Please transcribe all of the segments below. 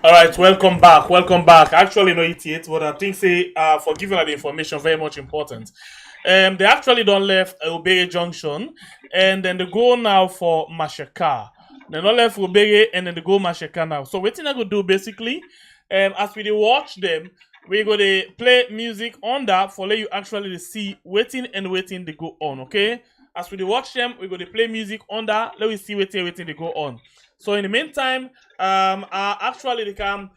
All right, welcome back. Welcome back. Actually, no it yet, but I think say for giving her the information very much important. They actually don't left Obere Junction, and then they go now for Masheka. They don't left Obere, and then they go Masheka now. So what I go do basically, as we dey watch them, we go to play music on that for let you actually see waiting they go on. Okay, as we dey watch them, we go to play music on that. Let we see waiting they go on. So in the meantime, actually they can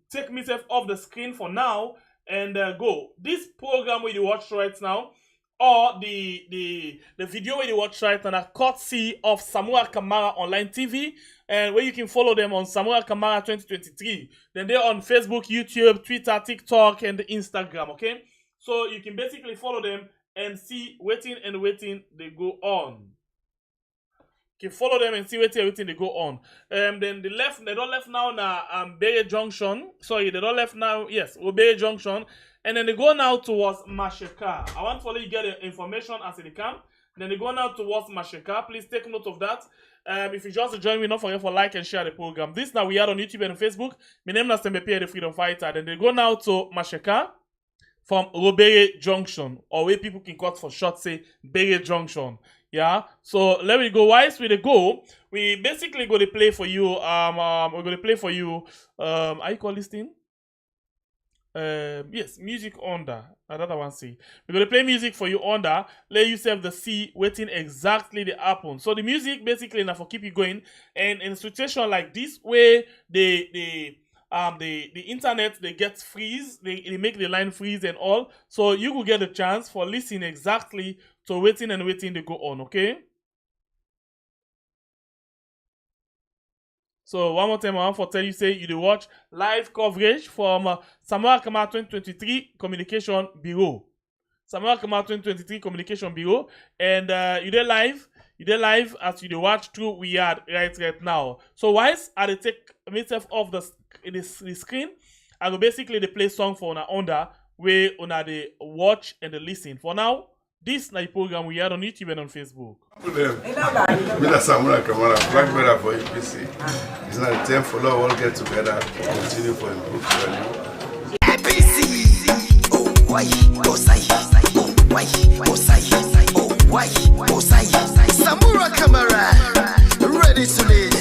take myself off the screen for now and go. This program where you watch right now, or the video where you watch right now, are courtesy of Samura Kamara Online TV, and where you can follow them on Samura Kamara 2023. Then they're on Facebook, YouTube, Twitter, TikTok, and Instagram. Okay, so you can basically follow them and see waiting they go on. You can follow them and see everything they go on. Then they don't left now Bere Junction. Sorry, they don't left now. Yes, Bere Junction. And then they go now towards Masheka. I want to let you get the information as they come. Then they go now towards Masheka. Please take note of that. If you just join me, don't forget for like and share the program. This now we are on YouTube and Facebook. My name is Tembepe, the Freedom Fighter. Then they go now to Masheka from Robere Junction, or where people can cut for short say Bere Junction. Yeah, so let me go. Whilst we go, we basically going to play for you. We're going to play for you. How you call this thing? Yes, music under. Another one see. We're going to play music for you under. Let yourself the see waiting exactly the happen. So the music basically now for keep you going. And in a situation like this, where the internet they get freeze, they make the line freeze and all. So you will get a chance for listening exactly to waiting they go on, okay? So one more time, I want to tell you, say you watch live coverage from Samura Kamara 2023 Communication Bureau. Samura Kamara 2023 Communication Bureau, and you there live as you watch through we are right now. So whilst I take myself off the screen, I will basically play song for una under where una the watch and the listen. For now, this is the program we are on YouTube and on Facebook. Samura Kamara, black brother for APC. It's not a time for all get together to continue for improved value. APC, oh why, oh say, oh why, oh say, oh why, oh say. Samura Kamara, ready to lead.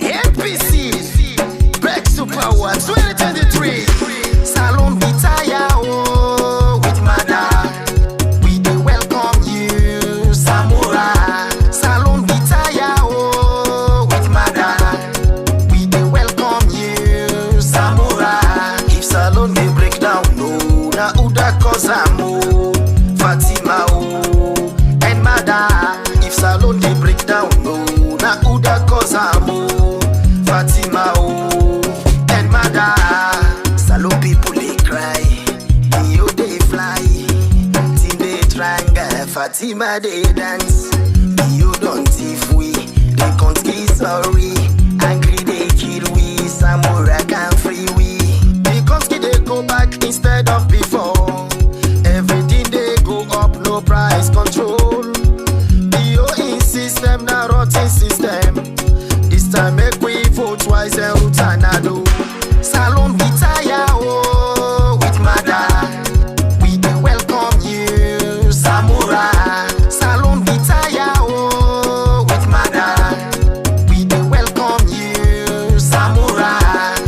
APC, back to power 2023. Salon Vitaya, oh, with Mada. We do welcome you, Samura. Salon Vitaya, oh, with Mada. We do welcome you, Samura. If Salon they break down, no, na Uda Kozamo, Fatima, oh, and Mada. If Salon they break down, no, na Uda Kozamo, Fatima, oh, and Mada. Salon people they cry, you they fly, till they tranga, Fatima they dance. You don't if we, they can't be sorry. Angry they kill we, Samura can free we. Because they go back instead of before. Everything they go up, no price control. BOE system, na rotten system. This time make we vote twice and Utanado. Salon Vitaya, oh, with Mada. We do welcome you, Samura. Salon Vitaya, oh, with Mada. We do welcome you, Samura.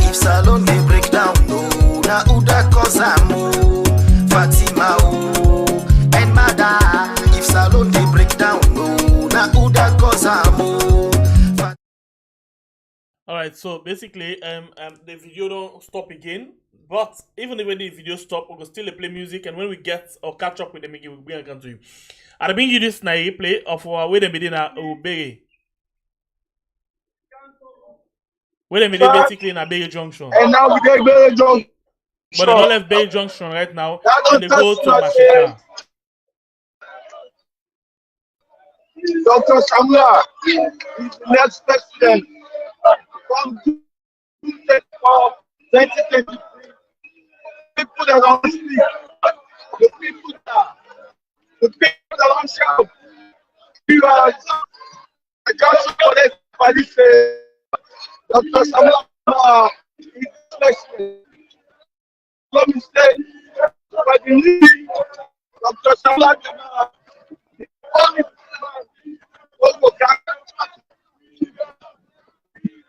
If Salon they break down, no, na Uda Kozamo, Fatima, oh, and Mada. If Salon they break down, no, na Uda Kozamo. Alright, so basically the video don't stop again. But even when the video stop, we'll still play music, and when we get or catch up with them again, we'll bring again to you. I'll bring you this replay of where they made in Obere. Where they made basically in a Bere Junction. And now we take Bere Junction. But they don't left Bere Junction right now, and they go to Masheka. Dr. Samura is the next president from 2023. People that don't speak, the people that don't shout, you are just for that Everybody say Dr. Samura Kamara is president. Let me say, by the lead, Dr. Samura Kamara, the only man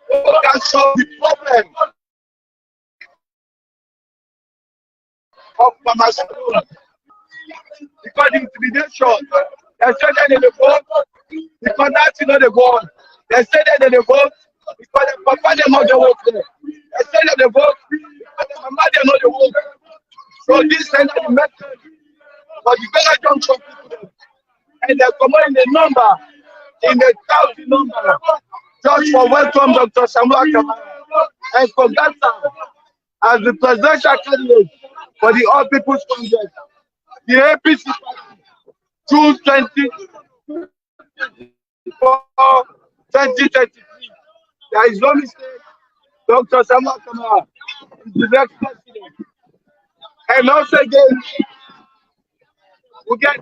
who can solve the problem of Mama. Because the intimidation, they say that they vote, because that's not the vote. They say that they vote, because the papa they not the vote there. They say that they vote, because the mama they not the vote. So this send the message for the better young people, and they come in the number, in the 1,000 number, just for welcome Dr. Samura Kamara and for that as the presidential candidate for the All People's Congress. The APC party, June 2023. There is no mistake. Dr. Samura Kamara is the next president. And also again, we get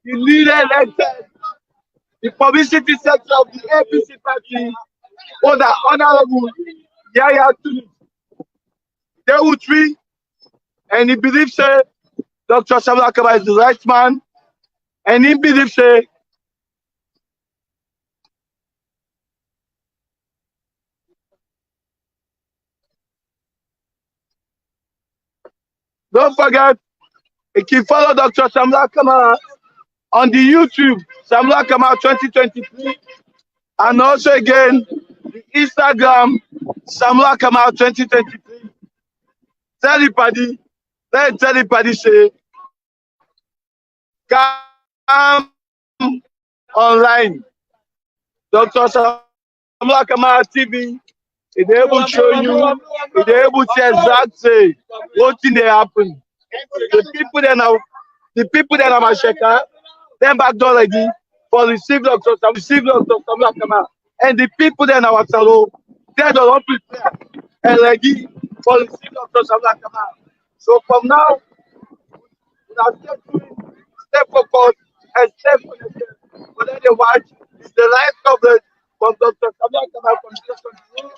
the leader elected, the publicity sector of the APC party, for the Honorable Yaya Tuni. They will treat. And he believes Dr. Samura Kamara is the right man. And he believes don't forget, if you follow Dr. Samura Kamara on the YouTube, Samura Kamara 2023, and also again, the Instagram, Samura Kamara 2023. Tell everybody say, come online. Dr. Samura Kamara TV, is able to show you, is able to exactly what thing they happen. The people that are Masheka, them back door ready for receive Dr. Samura Kamara. And the people that are Salo, they don't prepare and ready for receive Dr. Samura Kamara. So from now, we are step forward and step connected. But then the watch is the life coverage from Dr. Samura Kamara from this country.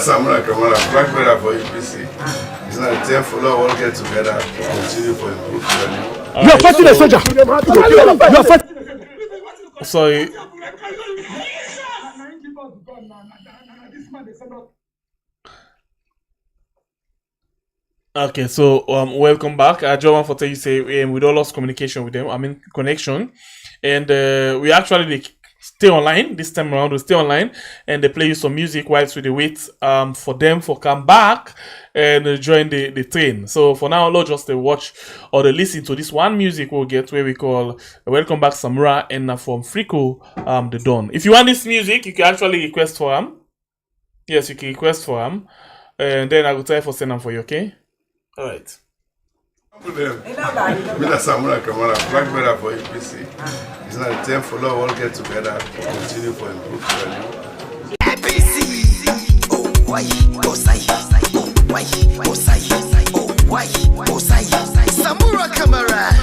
Samura Kamara, black brother for UPC. It's not a time for all get together to continue for improvement. You are fighting a soldier. You are fighting. Sorry. Okay, so welcome back. I just want to tell you, say we don't lost communication with them. I mean connection, and we actually stay online this time around. We stay online and they play you some music whilst we wait for them for come back and join the train. So for now, Lord, just watch or listen to this one music we'll get where we call Welcome Back Samura and from Frico the Dawn. If you want this music, you can actually request for him. Yes, you can request for him, and then I will try for send them for you. Okay. All right. Samura Kamara, black brother for UPC. It's not a time for all get together to continue for improvement. APC. Oh, why? Oh, say. Oh, why? Oh, say. Oh, why? Oh, say. Samura Kamara,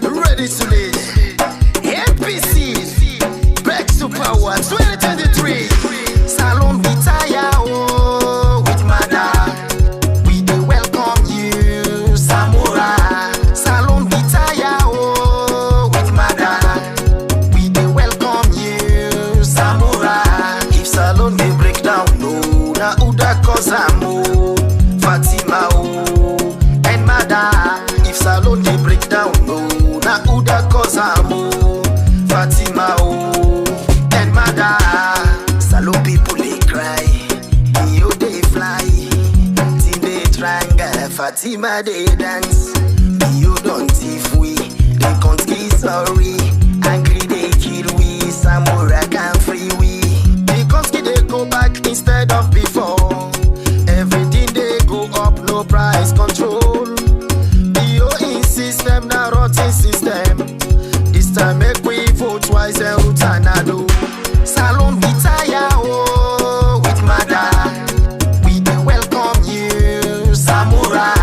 ready to lead. APC, back to power 2023. Salon Vitaya, oh, with Mada. We do welcome you, Samura. Salon Vitaya, oh, with Mada. We do welcome you, Samura. If Salon they break down, no, na uda kozamu. Fatima they dance. You don't if we, they can't be sorry. Angry they kill we, Samura can free we. They can't they go back instead of before. Everything they go up, no price control. The system, now rotten system. This time make we vote twice and Rutanado. Salon Vitaya, oh, with mother. We dey welcome you, Samura.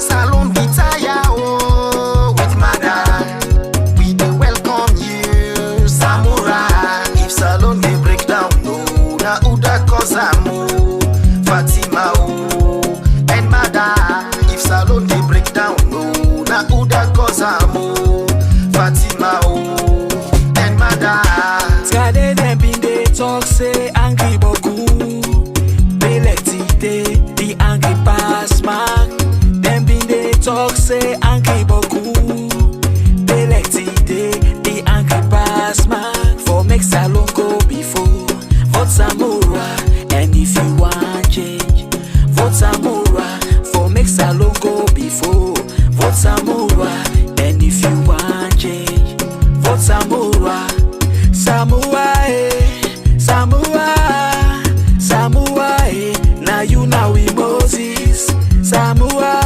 Salon Vitaya, oh, with mother. We dey welcome you, Samura. If Salon they break down, no, na Uda Kozamo, Fatima, oh, and mother. If Salon they break down, no, na Uda Kozamo, Fatima, oh, and mother. Skade dem bin dey talk say angry boku. They let it dey, the angry pass mark. Dem bin dey talk say angry boku. They let it dey, the angry pass mark. For make Salon go before, vote Samura. And if you want change, vote Samura. For make Salon go before, vote Samura. And if you want change, vote Samura. Samura, Samura, Samura, now you now we Moses. Samura,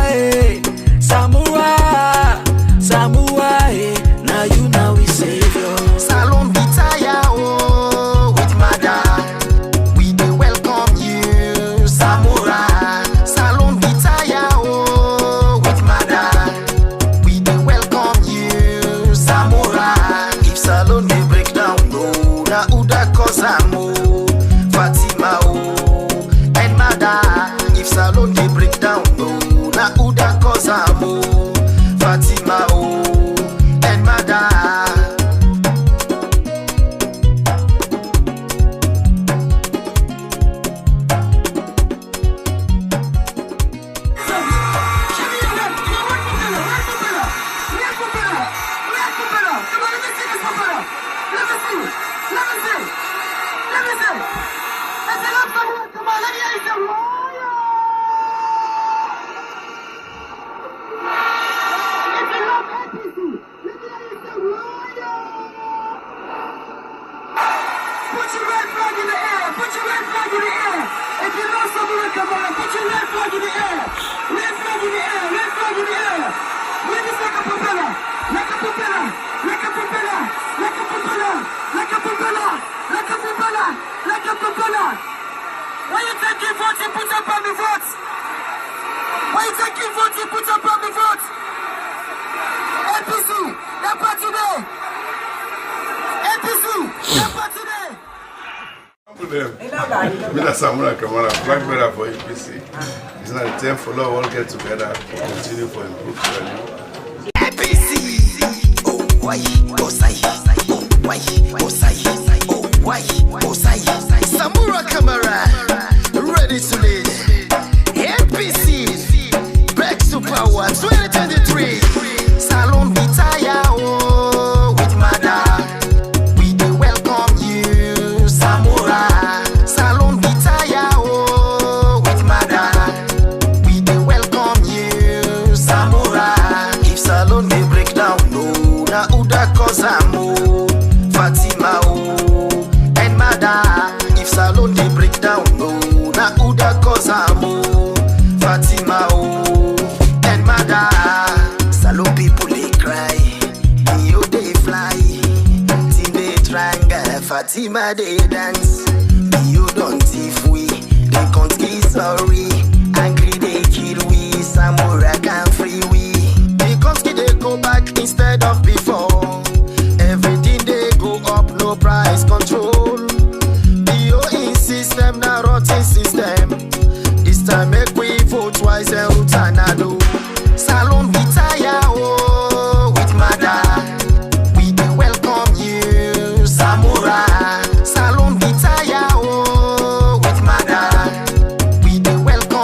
Samura, Samura, now you now we Savior. Salon Vitaya, oh, with mother. We dey welcome you, Samura. Salon Vitaya, oh, with mother. We dey welcome you, Samura. If Salon dey break down, no, na Uda Kozamo, Fatima, oh, and mother. If Salon dey break down, no, na Uda Kozamo, Fatima, oh, and mother. Put your red flag in the air. Put your red flag in the air. If you know Samura Kamara, put your red flag in the air. Red flag in the air. Red flag in the air. Wave it like a propeller. Like a propeller. Like a propeller. Like a propeller. Like a propeller. Like a propeller. Like a propeller. Why you taking votes? You put up on the votes. Why you taking votes? You put up on the votes. APC, that party there. APC, that party there. With Samura Kamara, black better for APC. It's not the time for all get together to continue for improved value. APC. Oh, why? Oh, say. Oh, why? Oh, say. Oh, why? Oh, say. Samura Kamara, ready to lead. APC, back to power 2023. Salon Vitaya, oh, with mother. We dey welcome you, Samura. Salon Vitaya, oh, with mother. We dey welcome you, Samura. If Salon dey break down, no, na Uda Kozamo, Fatima, oh, and mother. If Salon dey break down, no, na Uda Kozamo, Fatima, oh, and mother. Salon people they cry, you they fly, till they triangle, Fatima they dance. You don't if we, they can't be sorry. Angry they kill we, Samura can free we. They can't they go back instead of before. Everything they go up, no price control. The system, now rotten system. This time make we vote twice and Rutanado. Salon Vitaya, oh, with mother. We dey welcome you, Samura. Salon Vitaya, oh, with mother. We dey welcome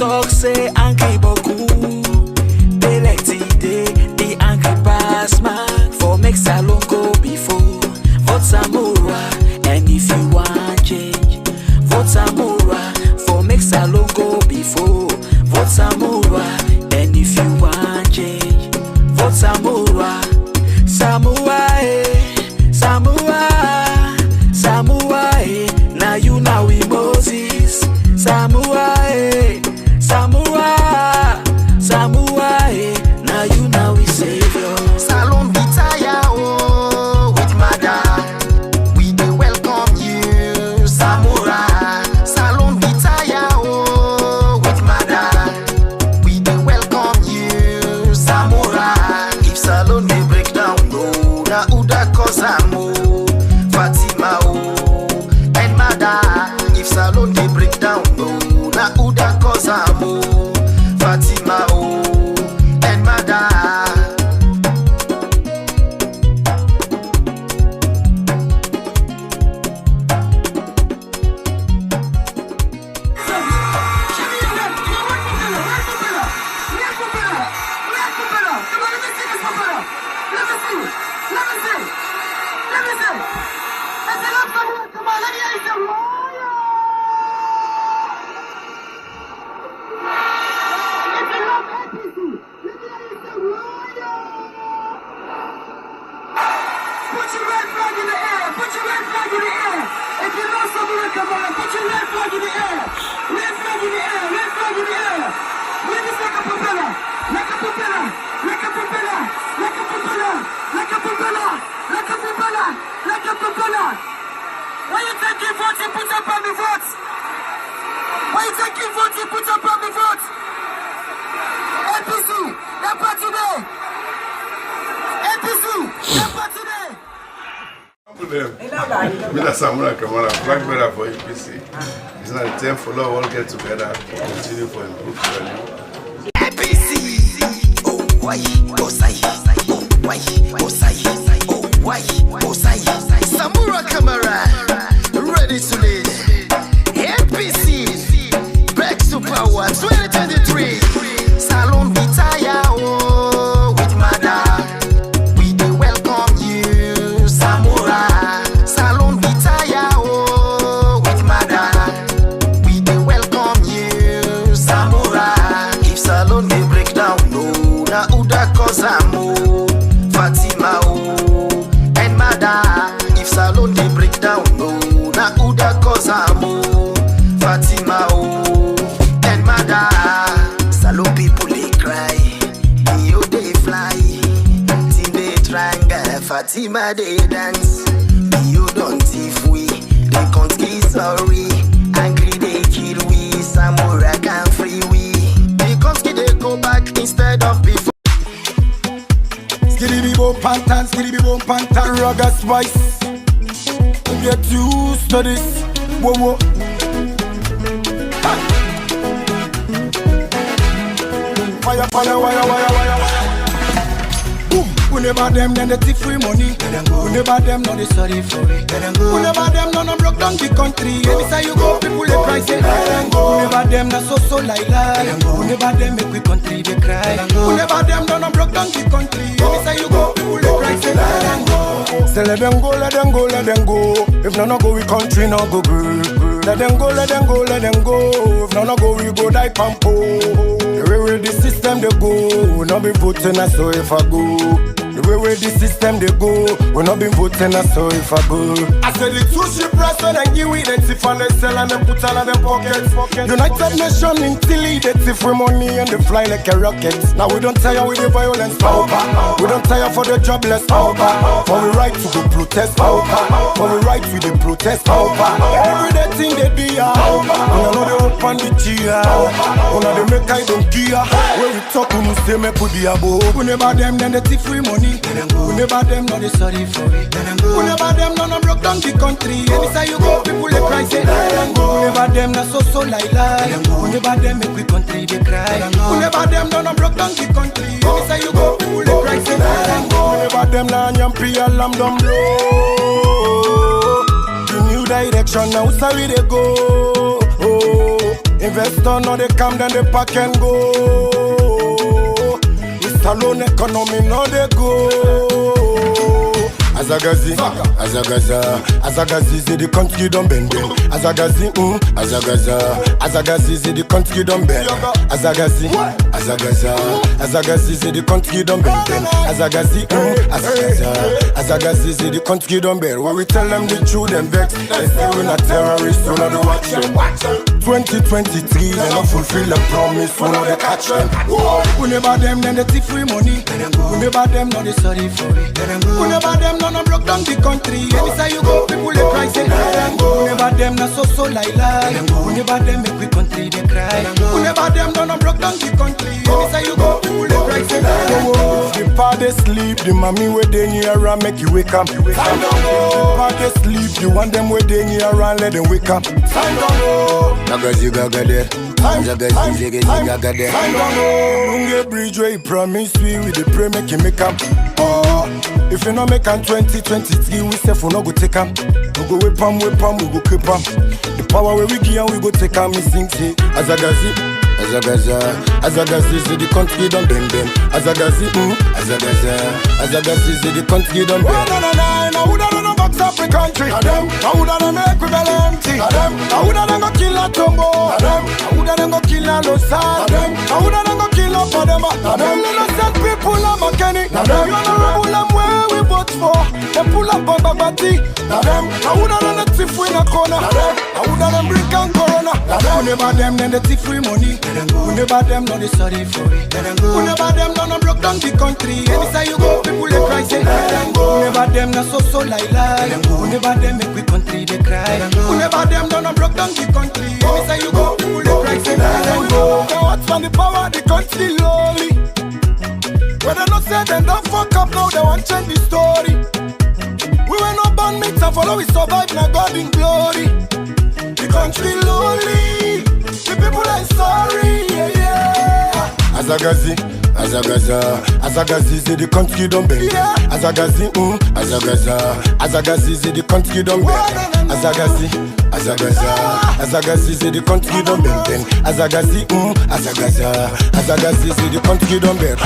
talk say angry boku. They like today, the angry pass mark. For make salon go before. Vote Samura, and if you want change, vote Samura. For make salon go before. Vote Samura, and if you want change, vote Samura. Samura, Samura, Samura, now you now we Moses. Samura, Samura, Samura, now you now we Savior. Salon Vitaya, oh, with mother, we dey welcome you, Samura. Salon Vitaya, oh, with mother, we dey welcome you, Samura. If salon dey break down, oh, na Uda Kozamo, Fatima, oh, and mother. If salon dey break down, oh, na Uda Kozamo, Fatima, oh, and mother. Put your red flag in the air. Put your red flag in the air. If you know Samura Kamara, put your red flag in the air. Red flag in the air. Red flag in the air. Wave this like a propeller. Like a propeller. Like a propeller. Like a propeller. Like a propeller. Like a propeller. Like a propeller. Why you taking votes? You put up on the votes. Why you taking votes? You put up on the votes. APC, that part today. APC, that part today. With Samura Kamara, flag bearer for APC. It's not the time for all get together to continue for improved value. APC. Oh, why? Oh, say. Oh, why? Oh, say. Oh, why? Oh, say. Samura Kamara, ready to lead. APC, back to power 2023. Salon Vitaya, oh, with mother. We do welcome you, Samura. Salon Vitaya, oh, with mother. We do welcome you, Samura. If salon they break down, no, na Uda Kozamo, Fatima, oh, and mother. If salon they break down, no, na Uda Kozamo, Fatima, oh, and mother. Salon people they cry, you they fly, till they triangle, Fatima they dance. You don't if we, they can't get sorry. Angry they kill we, Samura can free we. They can't get they go back instead of before. Skiddy boom pantan, rugged spice. Get used to this. Whoa, whoa. Fire, fire, wire, wire, wire. Boom. We never them, then they take free money. We never them, no they sorry for it. We never them, no broke down the country. Anytime you go, people they cry say we never them, na so like that. We never them, make we country they cry. We never them, no broke down the country. Anytime you go, people they cry say say let them go, let them go, let them go. If no go, we country no go good. Let them go, let them go, let them go. If no go, we go die pampo. The way the system they go, we not be voting us so if I go. The way the system they go, we not be voting us so if I go. I said the two ship rest when I give it, and if I sell and them put all of them pockets. United Nations in Tilly, they take free money and they fly like a rocket. Now we don't tire with the violence, we don't tire for the jobless, for we right to go protest, for we right with the protest, every day thing they do ya, we know they open the cheer, we know they make I don't care, when we talk we say me put the above, we never them then they take free money, we never them no they sorry for it, we never them no broke down the country, anytime you go people they cry say, we never them na so like that, we never them make we country they cry, we never them no broke down the country, anytime you go people they cry say, we never them na nyampi alam dum blow. New direction now, sorry they go. Oh, Investor no they come then they pack and go. It's alone economy no they go. Azagazi, Azagazi, c'est the country don't bend. Azagazi, Azagazi, c'est the country don't bend. Azagazi, Azagazi, c'est the country don't bend. Azagazi, Azagazi, c'est the country don't bend. When we tell them the truth, them vex. They say we're not terrorists, we're not the watch them. 2023, they don't fulfill the promise, we're not the catch them. We never them, then they take free money. We never them, no they sorry for it. We never them, no broke down the country. Anytime you go, people they cry, say we never them, no so like lie. We never them, make we country they cry. We never them, no broke down the country. Anytime you go, people they cry, say the father sleep, the mommy where they near around, make you wake up. The father sleep, the one them where they near around, let them wake up. Zagazi gaga there, Zagazi gaga there. Lunge bridge where he promise we with the pray make you make up. Oh, if you no make am 2023, we say for no go take am. We go whip am, we go keep am. The power where we give am, we go take am. Me sing say Azagazi, Azagazi, say the country don't bend them. Azagazi, Azagazi, say the country don't bend. I woulda done box up the country. I woulda done make we bell empty. I woulda done go kill a Tombo. I woulda done go kill a Losad. I woulda done go kill a Padema. Innocent people are Makeni. You know rebel am where we vote for. They pull up on Babati. I woulda done a thief in a corner. I woulda done brick and corona. We never them then the thief free money. We never them no they sorry for it. We never them no broke down the country. Anytime you go, people they cry say we never them no so like lie. We never them make we country they cry. We never them no broke down the country. Anytime you go, people they cry say now what's from the power the country lowly. When they not say them don't fuck up now they want change the story. We were not born meat and follow we survive now God in glory. The country lonely, the people are sorry, yeah. Azagazi, say the country don't bend. Azagazi, Azagazi, say the country don't bend. Azagazi, say the country don't bend. Azagazi, Azagazi, say the country don't bend.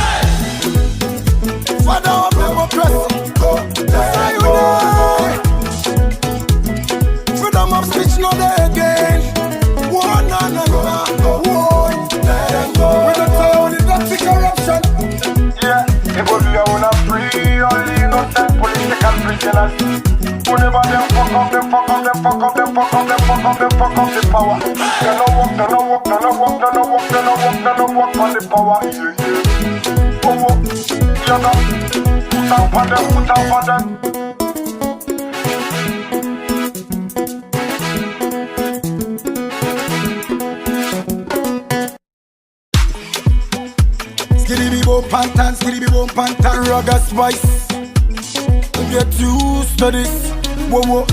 Father of them oppressor, that's you die. Freedom of speech not there again. One and one. We don't tell you that's corruption. Yeah, people we are wanna free only innocent political prisoners. Whenever them fuck up the power. They no work on the power. Yeah. Oh, you know, put out for them. Skiddy bo pantan, ragga spice. Get used to this. Whoa.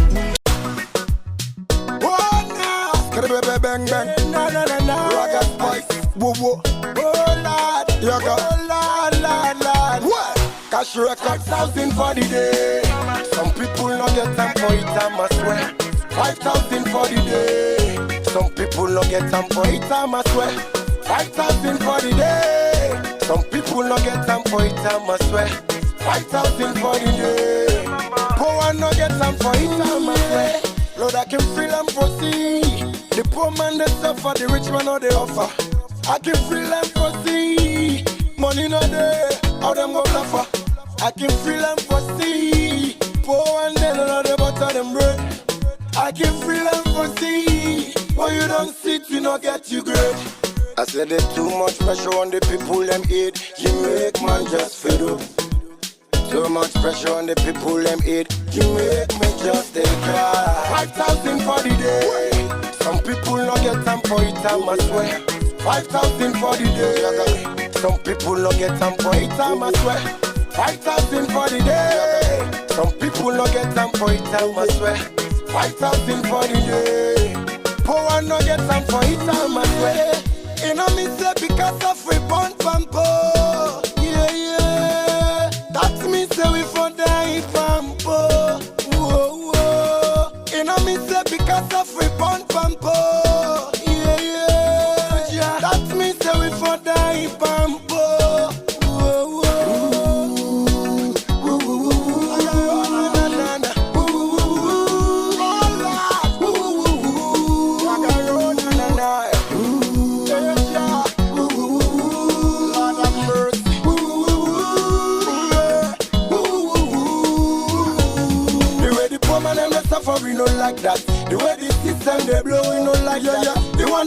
Oh no, skiddy bang bang. Na ragga spice. Whoa. Oh lad, lad. What? Cash records 1,000 for the day. Some people not get time for it, I must swear. 5,000 for the day. Some people not get time for it, I must swear. 5,000 for the day. Some people not get time for it, I must swear. 5,000 for the day. Poor one not get time for it, I must swear. Lord, I can feel and proceed. The poor man they suffer, the rich man no they offer. I can feel and proceed. Money no there, how them go suffer. I can feel and foresee. Poor one they don't know the butter them bread. I can feel and foresee. When you don't sit, you not get you great. I said there's too much pressure on the people them eat. You make man just fed up. Too much pressure on the people them eat. You make me just stay cry. 5,000 for the day. Some people not get time for it, I must swear. 5,000 for the day. Some people not get time for it, I must swear. 5,000 for the day. Some people not get time for it, I must swear. 5,000 for the day. Poor one not get time for it, I must swear. You know me say because of we born from poor. Yeah. That's me say we for die from poor. Whoa. You know me say because of we born from poor. Yeah.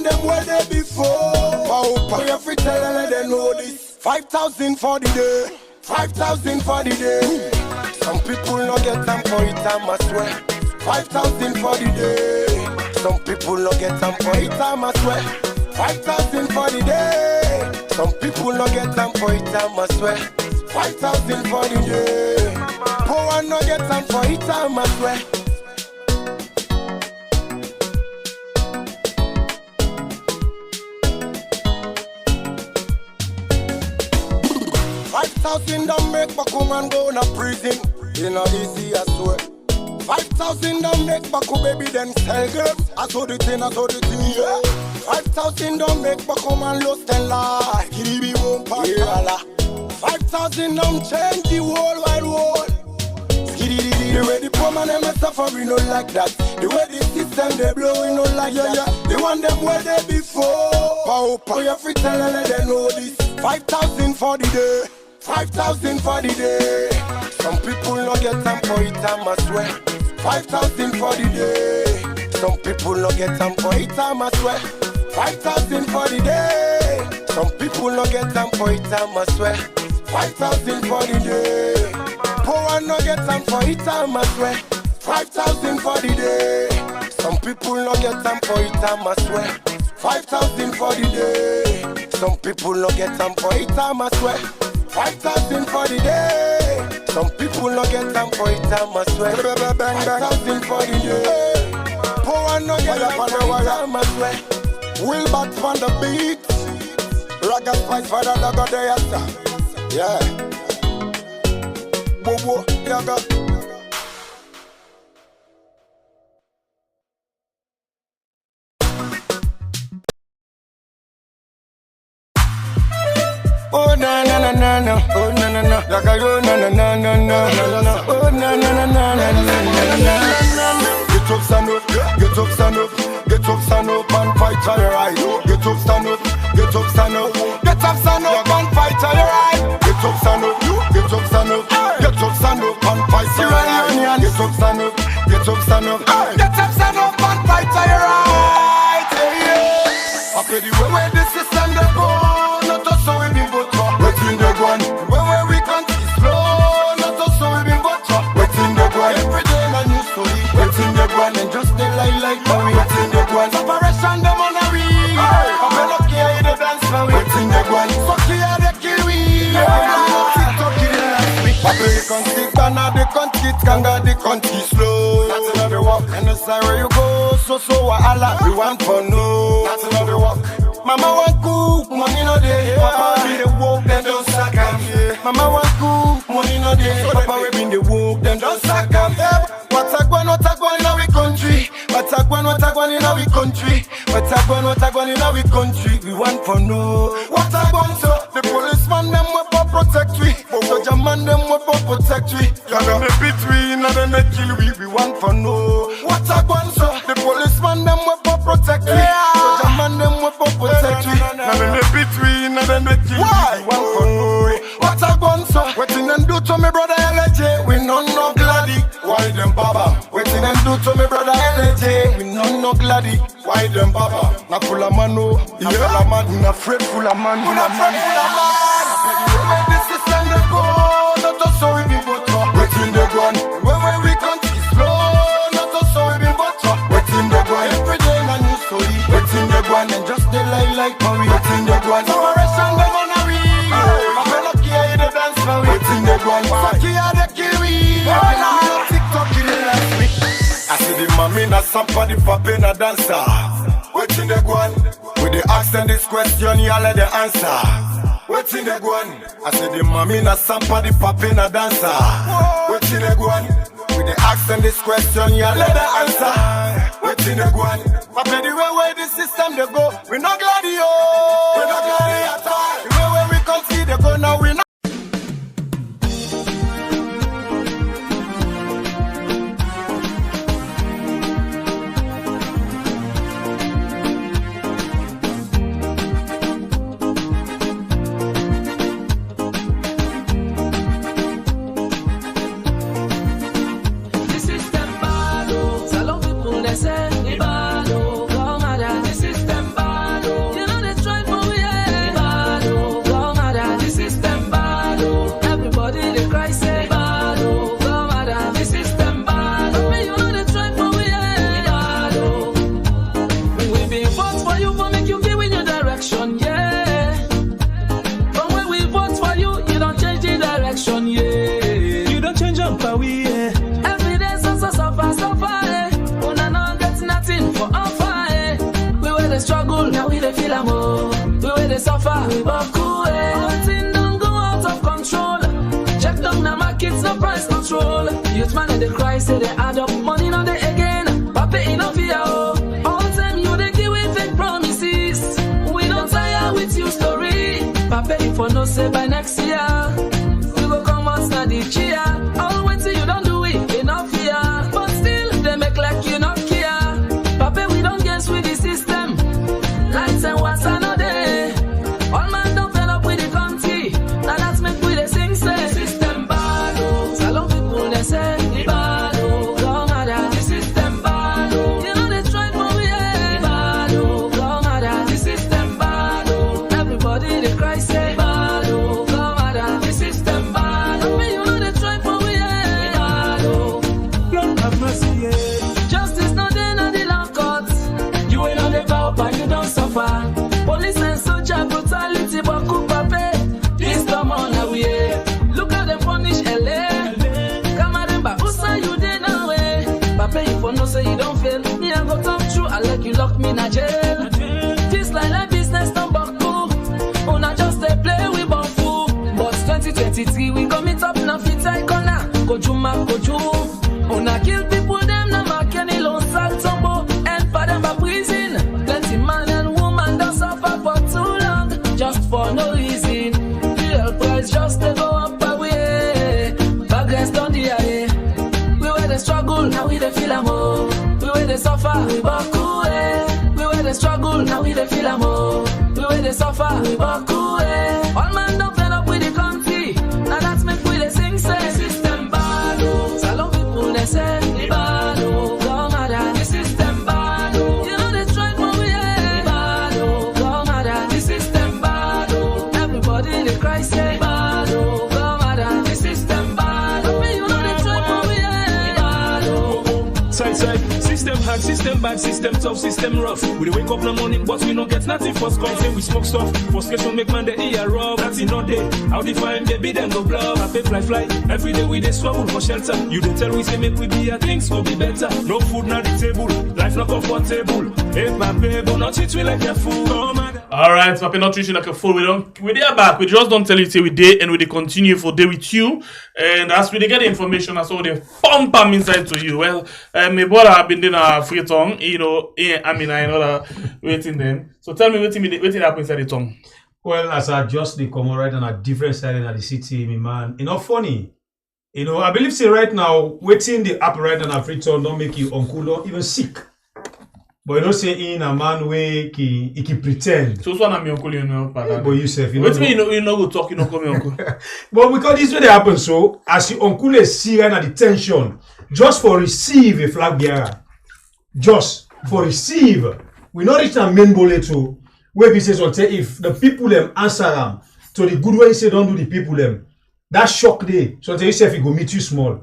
them where they before. Power, we have to tell them know this. 5,000 for the day. 5,000 for the day. Some people no get them for it, I swear. 5,000 for the day. Some people no get them for it, I swear. 5,000 for the day. Some people no get them for it, I swear. 5,000 for the day. Poor no get them for it, I swear. 5,000 don't make Baku man go to prison. You know easy, I swear. 5,000 don't make Baku baby then sell girls. I saw the thing, yeah. 5,000 don't make Baku man lost and lie. Kiribi won't pass. 5,000 don't change the whole wide world. The way the poor man them suffer, we not like that. The way the system they blow, we not like that. They want them where they before. Power, we have to tell them let them know this. 5,000 for the day. 5,000 for the day. Some people no get them for it, I swear. 5,000 for the day. Some people no get them for it, I swear. 5,000 for the day. Some people no get them for it, I swear. 5,000 for the day. Poor no get them for it, I swear. 5,000 for the day. Some people no get them for it, I swear. 5,000 for the day. Some people no get them for it, I swear. 5,000 for the day. Some people no get them for it, I swear. 5,000 for the day. Poor no get them for it, I swear. Will back on the beat. Ragga spice for the dog of the answer. Yeah. Bobo, yaga. Oh na na na na na, oh na na na, yaga yo na na na na na, oh na na na na na na. Get up, stand up, get up, stand up, get up, stand up and fight for your right. Get up, stand up, get up, stand up, get up, stand up and fight for your right. Get up, stand up, get up, stand up, get up, stand up and fight for your right. Get up, stand up, get up, stand up, get up, stand up and fight for your right. I pay the way the system they go, not us so we been vote for. Waiting they go on, where we can't see slow, not us so we been vote for. Waiting they go on, every day a new story. Waiting they go on and just they lie like Mary. Waiting they go on, separation them on a wheel. I'm not care the dance for. Waiting they go on, so clear they kill we. Papa you can't stick down at the country, kanga the country slow. That's another walk, and the side where you go, so wahala we want for no. That's another walk. Mama want cook, money no day. Papa be the walk, then don't sack him. Mama want cook, money no day. Papa we been the walk, then don't sack him. What a gwan in our country. What a gwan in our country. What a gwan in our country. We want for no. What a gwan so the policeman them will protect we. The man them will protect we. Y'all me beat we, and then they kill we. We want for no. What a gwan so the policeman them will protect we. The man them will protect we. Now me beat we, and then they kill we. We want for no. What a gwan so waiting and do to me brother LJ. We no gladdy. Why them baba? Waiting and do to me brother LJ. We no gladdy. Why them baba? Na full of man no. Yeah, man. Na afraid full of man. Full of man. This is time to go. Not us so we been vote for. Waiting the gun. Where we can't see slow. Not us so we been vote for. Waiting the gun. Every day a new story. Waiting the gun and just they lie like Mary. Waiting the gun. Separation them on a wheel. I'm not care the dance for. Waiting the gun. So here they kill me. TikTok killing like me. I see the mommy na somebody popping a dancer. Waiting the gun. With the accent this question, y'all let the answer. Waiting the gun. I said the mommy na somebody popping a dancer. Waiting the gun. With the accent this question, you let the answer. Waiting the gun. But the way the system they go, we not glad yo. We not glad at all. The way we can see they go now, we not. Salon people they say, Ibalo, come on, this is them bad. we baku, eh. All thing don't go out of control. Check down the markets, no price control. Youth man they cry, say they add up money, no they again. Papa enough here, oh. All time you they give with fake promises. We don't tire with you story. Papa if for no say by next year, we go come out study cheer. All wait till you don't do it, enough here. But still they make like you not care. Papa we don't guess with the system. Lights and what's another day. All man don't fed up with the country. Now that's make we the sing say system bad, oh. Salon people they say the bad, oh. Come matter the system bad, oh. You know they try for me, eh. The bad, oh. Come matter the system bad, oh. Everybody they cry say bad, oh. Come matter the system bad, oh. You know they try for me, eh. The bad, oh. Lord have mercy, yeah. Justice not there, not the law court. You ain't on the vow, but you don't suffer. Police and soldier brutality, but cook pay. This come on now, yeah. Look how they punish LA. Come on, remember, who say you did now, eh? Papa, if you no say you don't fail, me I go talk true, I like you lock me in a jail. This like business don't back to. Una just they play with bamfu. But 2023 we coming up now fit icona. Go juma, go ju. Una kill people them na Makeni long salt tumbo. And for them by prison. Plenty man and woman don't suffer for too long. Just for no reason. Real price just to go up away. Baggers don't the air. We were the struggle, now we the feel am oh. We were the suffer, we baku eh. We were the struggle, now we the feel am oh. We were the suffer, we baku eh. All man don't fed up with the country. Now that's make we the sing say system bad oh. Salon people they say the bad oh. Come matter the system bad oh. You know they try for me eh. The bad oh. Come matter the system bad oh. Everybody they cry say bad oh. Come matter the system bad oh. You know they try for me eh. The bad oh. Side, system hard, system bad, system tough, system rough. We dey wake up in the morning, but we don't get nothing for skull. Say we smoke stuff, frustration make man the ear rub. That's in no day, how define baby them go bluff. I pay fly, every day we dey struggle for shelter. You dey tell we say make we be a things go be better. No food na the table, life not comfortable. Hey Papa, but not treat we like a fool. Alright, Papa, not treating like a fool. We dey back. We just don't tell you say we dey and we dey continue for day with you. And as we dey get the information, that's all they pump them inside to you. Well, my brother have been doing a Freetown, you know, I mean, I know that waiting them. So tell me, waiting happen inside the tongue. Well, as I just the come right on a different side of the city, my man. You know, funny. You know, I believe say right now, waiting the up right on a Freetown don't make you uncool or even sick. But you know, say in a man way he can pretend. So one am uncle, you know, yeah, but you say, you know. Wait me, you know go talk, you know, come your uncle. But because this way they happen, so as your uncle is see right now the tension, just for receive a flag bearer, just for receive, we not reach a main bullet too. Where he says, if the people them answer them to the good way he say don't do the people them, that shock day. So tell yourself he go meet you small.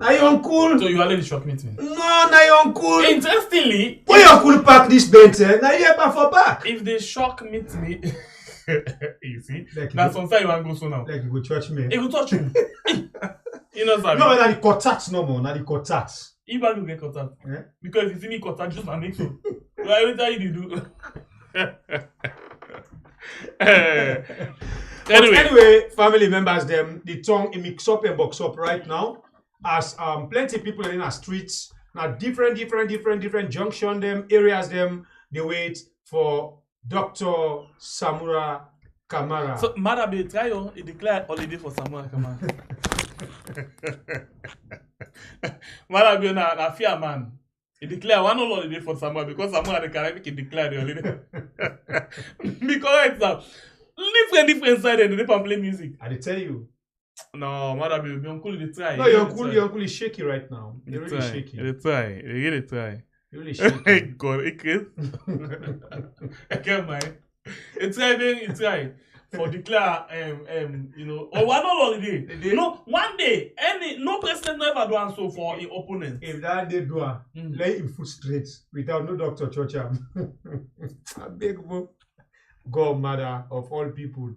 Now your uncle. So you already shock me too. No, now your uncle. Interestingly, why your uncle pack this bench? Now you back for back. If they shock meet me, you see, like that's sometimes you want to go so now. Like you go touch me. He will touch you. You know what? No, now the contacts no more. Now the contacts. You better get contact. Yeah? Because if you see me contact, just make so. So every time you do. Anyway, family members, them the tongue mix up and box up right now. As plenty people in the streets now, different junction them areas them they wait for Dr. Samura Kamara. So Marabe Trayo, he declared holiday for Samura Kamara. Marabe na fear man. He declared one holiday for Samura because Samura the Caribbean he declared the holiday. Because it's now different side and they don't play music. I tell you. No, Marabe, your uncle they try. No, your uncle is shaky right now. They're really shaky. They try. They really try. Really shaky. God, it is. I can't mind. It's try for declare you know, or one holiday. No, one day, no president never do so for an opponent. If that they do, lay him foot straight without no Dr. Chocham. A big godmother of all people.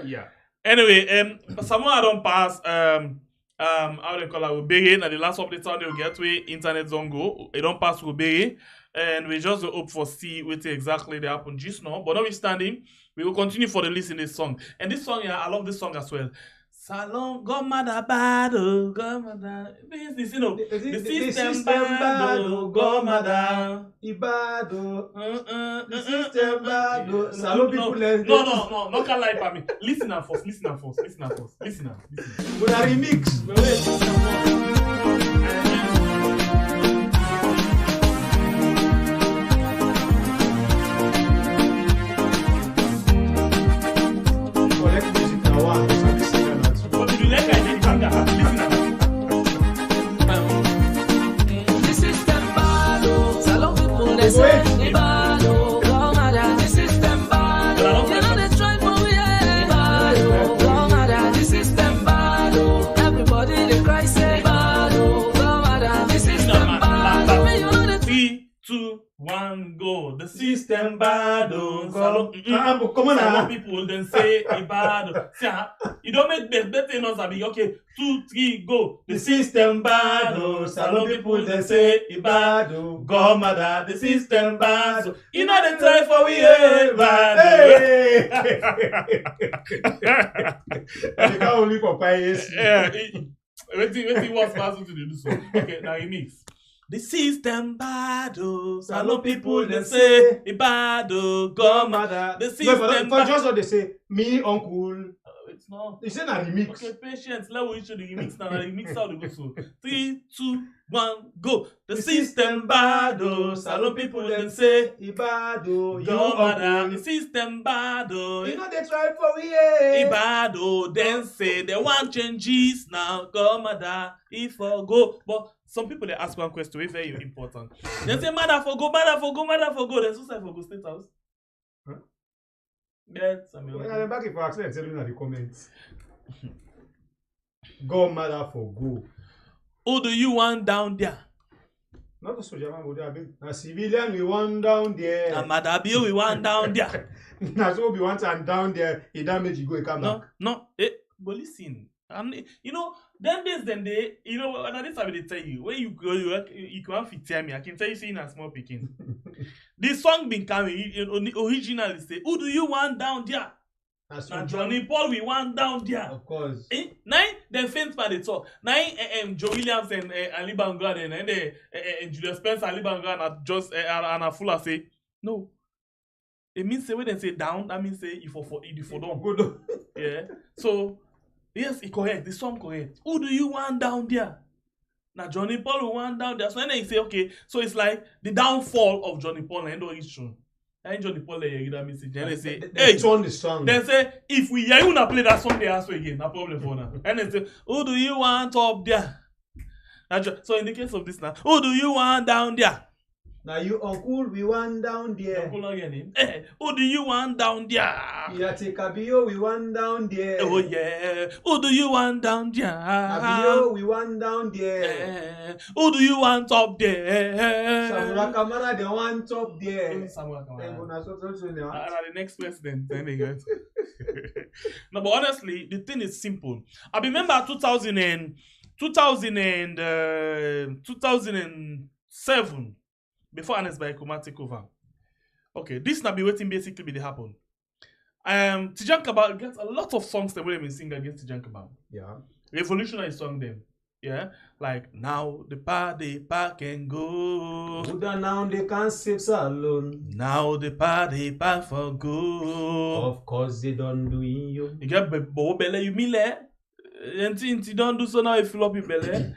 Yeah. Anyway, Samoa don't pass how they call it Ubege. Now the last update on they'll get to internet zone go. It don't pass Ubege. And we just hope for see what exactly they happen just now. But notwithstanding, We will continue for the list in this song. And this song, yeah, I love this song as well. Salon Gomada Bado Gomada. This, you know, the system Bado Gomada Ibado. The system bado. Salon people. No, not can lie for me. Listen and first. Listen. With a remix. The system bad, come on now. People then say bad. You don't make better us be okay. 2, 3, go. The system bad. Salon people then say bad. Go mother. The system bad. You know the time for we bad. You can't only for 5 years. Yeah. Wait, what's possible to do so? Okay, now you mix. The system bad, salon people they say bad, go mother. The system bad. Just what they say, me uncle. It's not. They say a remix. Okay, patience. Let me show the remix now. The remix how they go so. 3, 2, 1, go. The system bad, salon people they say bad, go mother. The system bad, you know they try for we bad, then say they want changes now. Go mother. If I go, but some people they ask one question, it's very important. They say, mother for go. Then so say for go state house. Huh? Yes, I'm back if I accident tell you in the comments. Go mother for go. Who do you want down there? Not a soldier man, but a civilian we want down there. A mother bill we want down there. Now so we want and down there, he damage you go and come back. No, but listen. And you know, then they, you know, and this I will tell you. When you go, you can't fit tell me. I can tell you saying a small picking. This song been coming originally say, who do you want down there? Now Johnny Paul we want down there. Of course. Nine then fence by the talk. Nine Joe Williams and Ali Bangad and Julius Spencer Ali Bangad and just and a fuller say no. It means say when they say down, that means say if for down. Good. Yeah. So yes, it's correct. The song correct. Who do you want down there? Now Johnny Paul will want down there. So then they say, okay, so it's like the downfall of Johnny Paul and no issue. And Johnny Paul they hear that message. And they say, hey, turn the song. They say, if we hear you not play that song, they ask you again. No problem for now. And they say, who do you want up there? So in the case of this now, who do you want down there? Now you uncle, we want down there. Uncle again. Hey, who do you want down there? Yeah, take Abio, we want down there. Oh yeah. Who do you want down there? Abio, we want down there. Who do you want up there? Samura Kamara, they want up there. Samura Kamara. The next president. Then they get. No, but honestly, the thing is simple. I remember 2007. Before Anes by Kuma take over. Okay, this now be waiting basically be the happen. Tijan Kabal gets a lot of songs that we have been singing against Tijan Kabal. Yeah. Revolutionary song them. Yeah. Like now the party pack can go. Buddha now they can't save alone. Now the party pack for go. Of course they don't do you. You get belly you mean and you don't do so now you fill up your belly.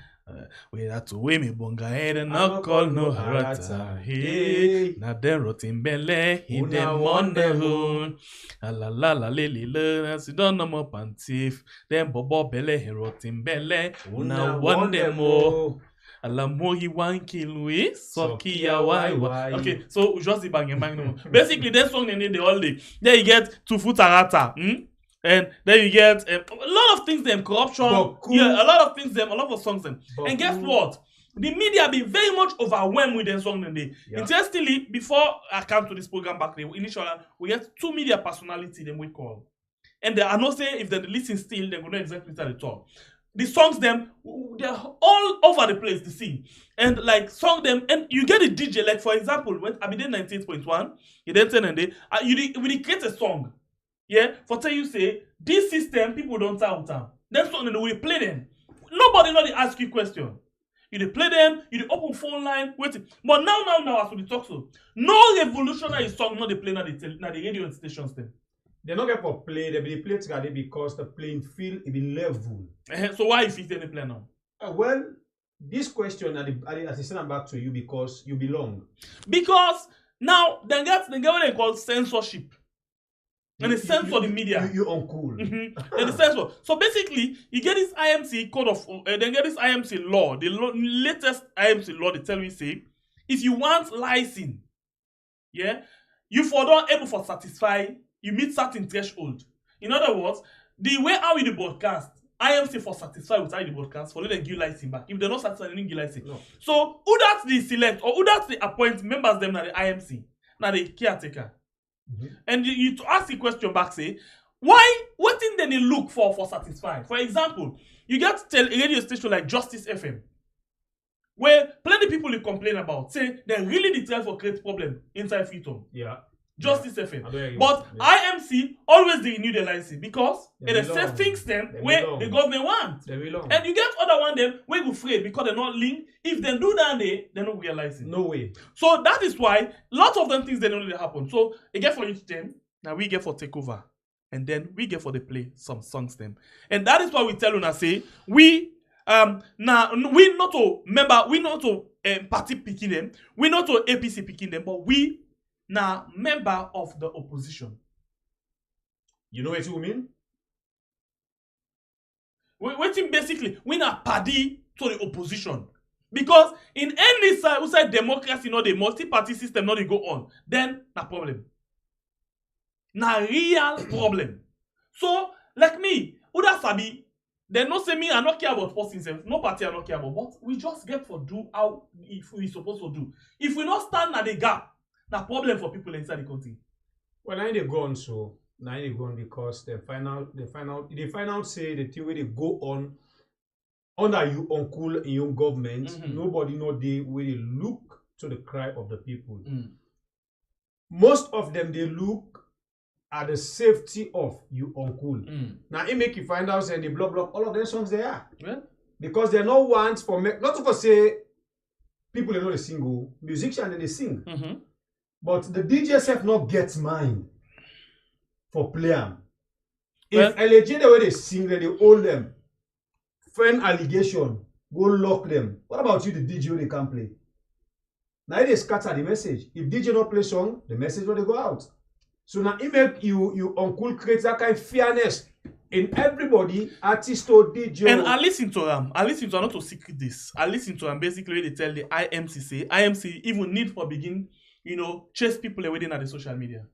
We had to weigh me bonga head and not call no harata. Hey, na den rotin belle, he dem on the hoon. La la la lily learners, you don't know more pantif. Then bobo belle, he rotin belle, una one them more. Alamo he one kill we, so kia why. Okay, so just the bang no. Basically, that song they need the all day. Then you get 2 foot harata. And then you get a lot of things, them corruption. Yeah, a lot of things, them a lot of songs, them. And guess what? The media have been very much overwhelmed with them songs. Yeah. Interestingly, before I come to this program back there, initially we get 2 media personalities them we call, and they are not saying if they listen still, they're gonna exactly tell it all. The songs them they're all over the place to sing, and like song them, and you get a DJ like for example when I be there 98.1, you then tell them you create a song. Yeah, for tell you say this system people don't tell them. Then something we play them. Nobody know they ask you question. You dey play them, you dey open phone line, waiting. But now as we talk so, no revolutionary song not they play na the radio stations them. They not get for play, they be play together because the playing field it be level. So why if they play now? Well, this question I send them back to you because you belong. Because now they get what they call censorship. And they censor the media. You uncool. And the censor. So basically, you get this IMC code of then get this IMC law. The latest IMC law they tell you say, if you want license, yeah, you for don't able for satisfy, you meet certain threshold. In other words, the way how you the broadcast, IMC for satisfy with how you the broadcast, for let them give license back. If they're not satisfied, they didn't give license. No. So who that's the select or who that's the appoint members them na the IMC, na the caretaker. And you to ask the question back, say, why? What thing then they look for satisfying? For example, you get a radio station like Justice FM, where plenty people will complain about, say they really try for create problem inside Freetown. Yeah. Justice FM. But IMC always they renew their license because they say things them where the government want. And you get other one them where go free because they're not linked. If they do that they don't realize it. No way. So that is why lots of them things they don't really happen. So they get for each them, now we get for takeover. And then we get for the play some songs them. And that is why we tell Una say we now we not to member, we not to party picking them, we not to APC picking them, but we now member of the opposition. You know what you mean? Waiting basically we not party to the opposition. Because in any side, we say democracy, not the multi-party system, not they go on, then na problem. Na real problem. So, like me, Uda Sabi, they not say me, I not care about person, no party I not care about, but we just get for do how if we supposed to do. If we not stand at the gap, na problem for people inside the country. Well, now they go on so now they go on because they find out say the thing where they go on under you uncool in your government, nobody know the way they look to the cry of the people. Most of them they look at the safety of you uncool. Now it make you find out and they block all of them songs they are. Yeah. Because they're not ones for not to say people they know they sing, musicians they sing. But the DJ self not gets mine for playing. If LG the way they sing, they hold them. Friend allegation, go lock them. What about you, the DJ they can't play? Now they scatter the message. If DJ not play song, the message will go out. So now it make you uncool create that kind of fairness in everybody, artist or DJ. And I listen to them. I listen to them not to secret this. I listen to them basically they tell the IMC say IMC even need for begin, chase people away in the social media.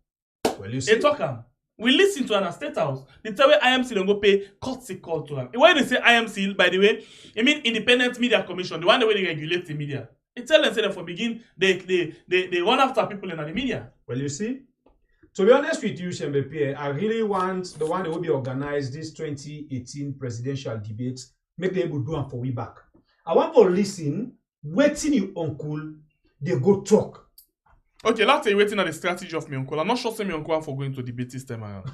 Well, you see. They talk them. We listen to an state house. They tell where IMC don't go pay courtesy call to them. Why they say IMC, by the way, I mean Independent Media Commission, the one way they regulate the media. They tell them say that for begin, they run after people in the media. Well, you see. To be honest with you, Shembe, I really want the one that will be organized this 2018 presidential debate, make them able to do them for we back. I want to listen, waiting you uncle, they go talk. Okay, let's say waiting at the strategy of my uncle. I'm not sure say my uncle for going to debate this time around.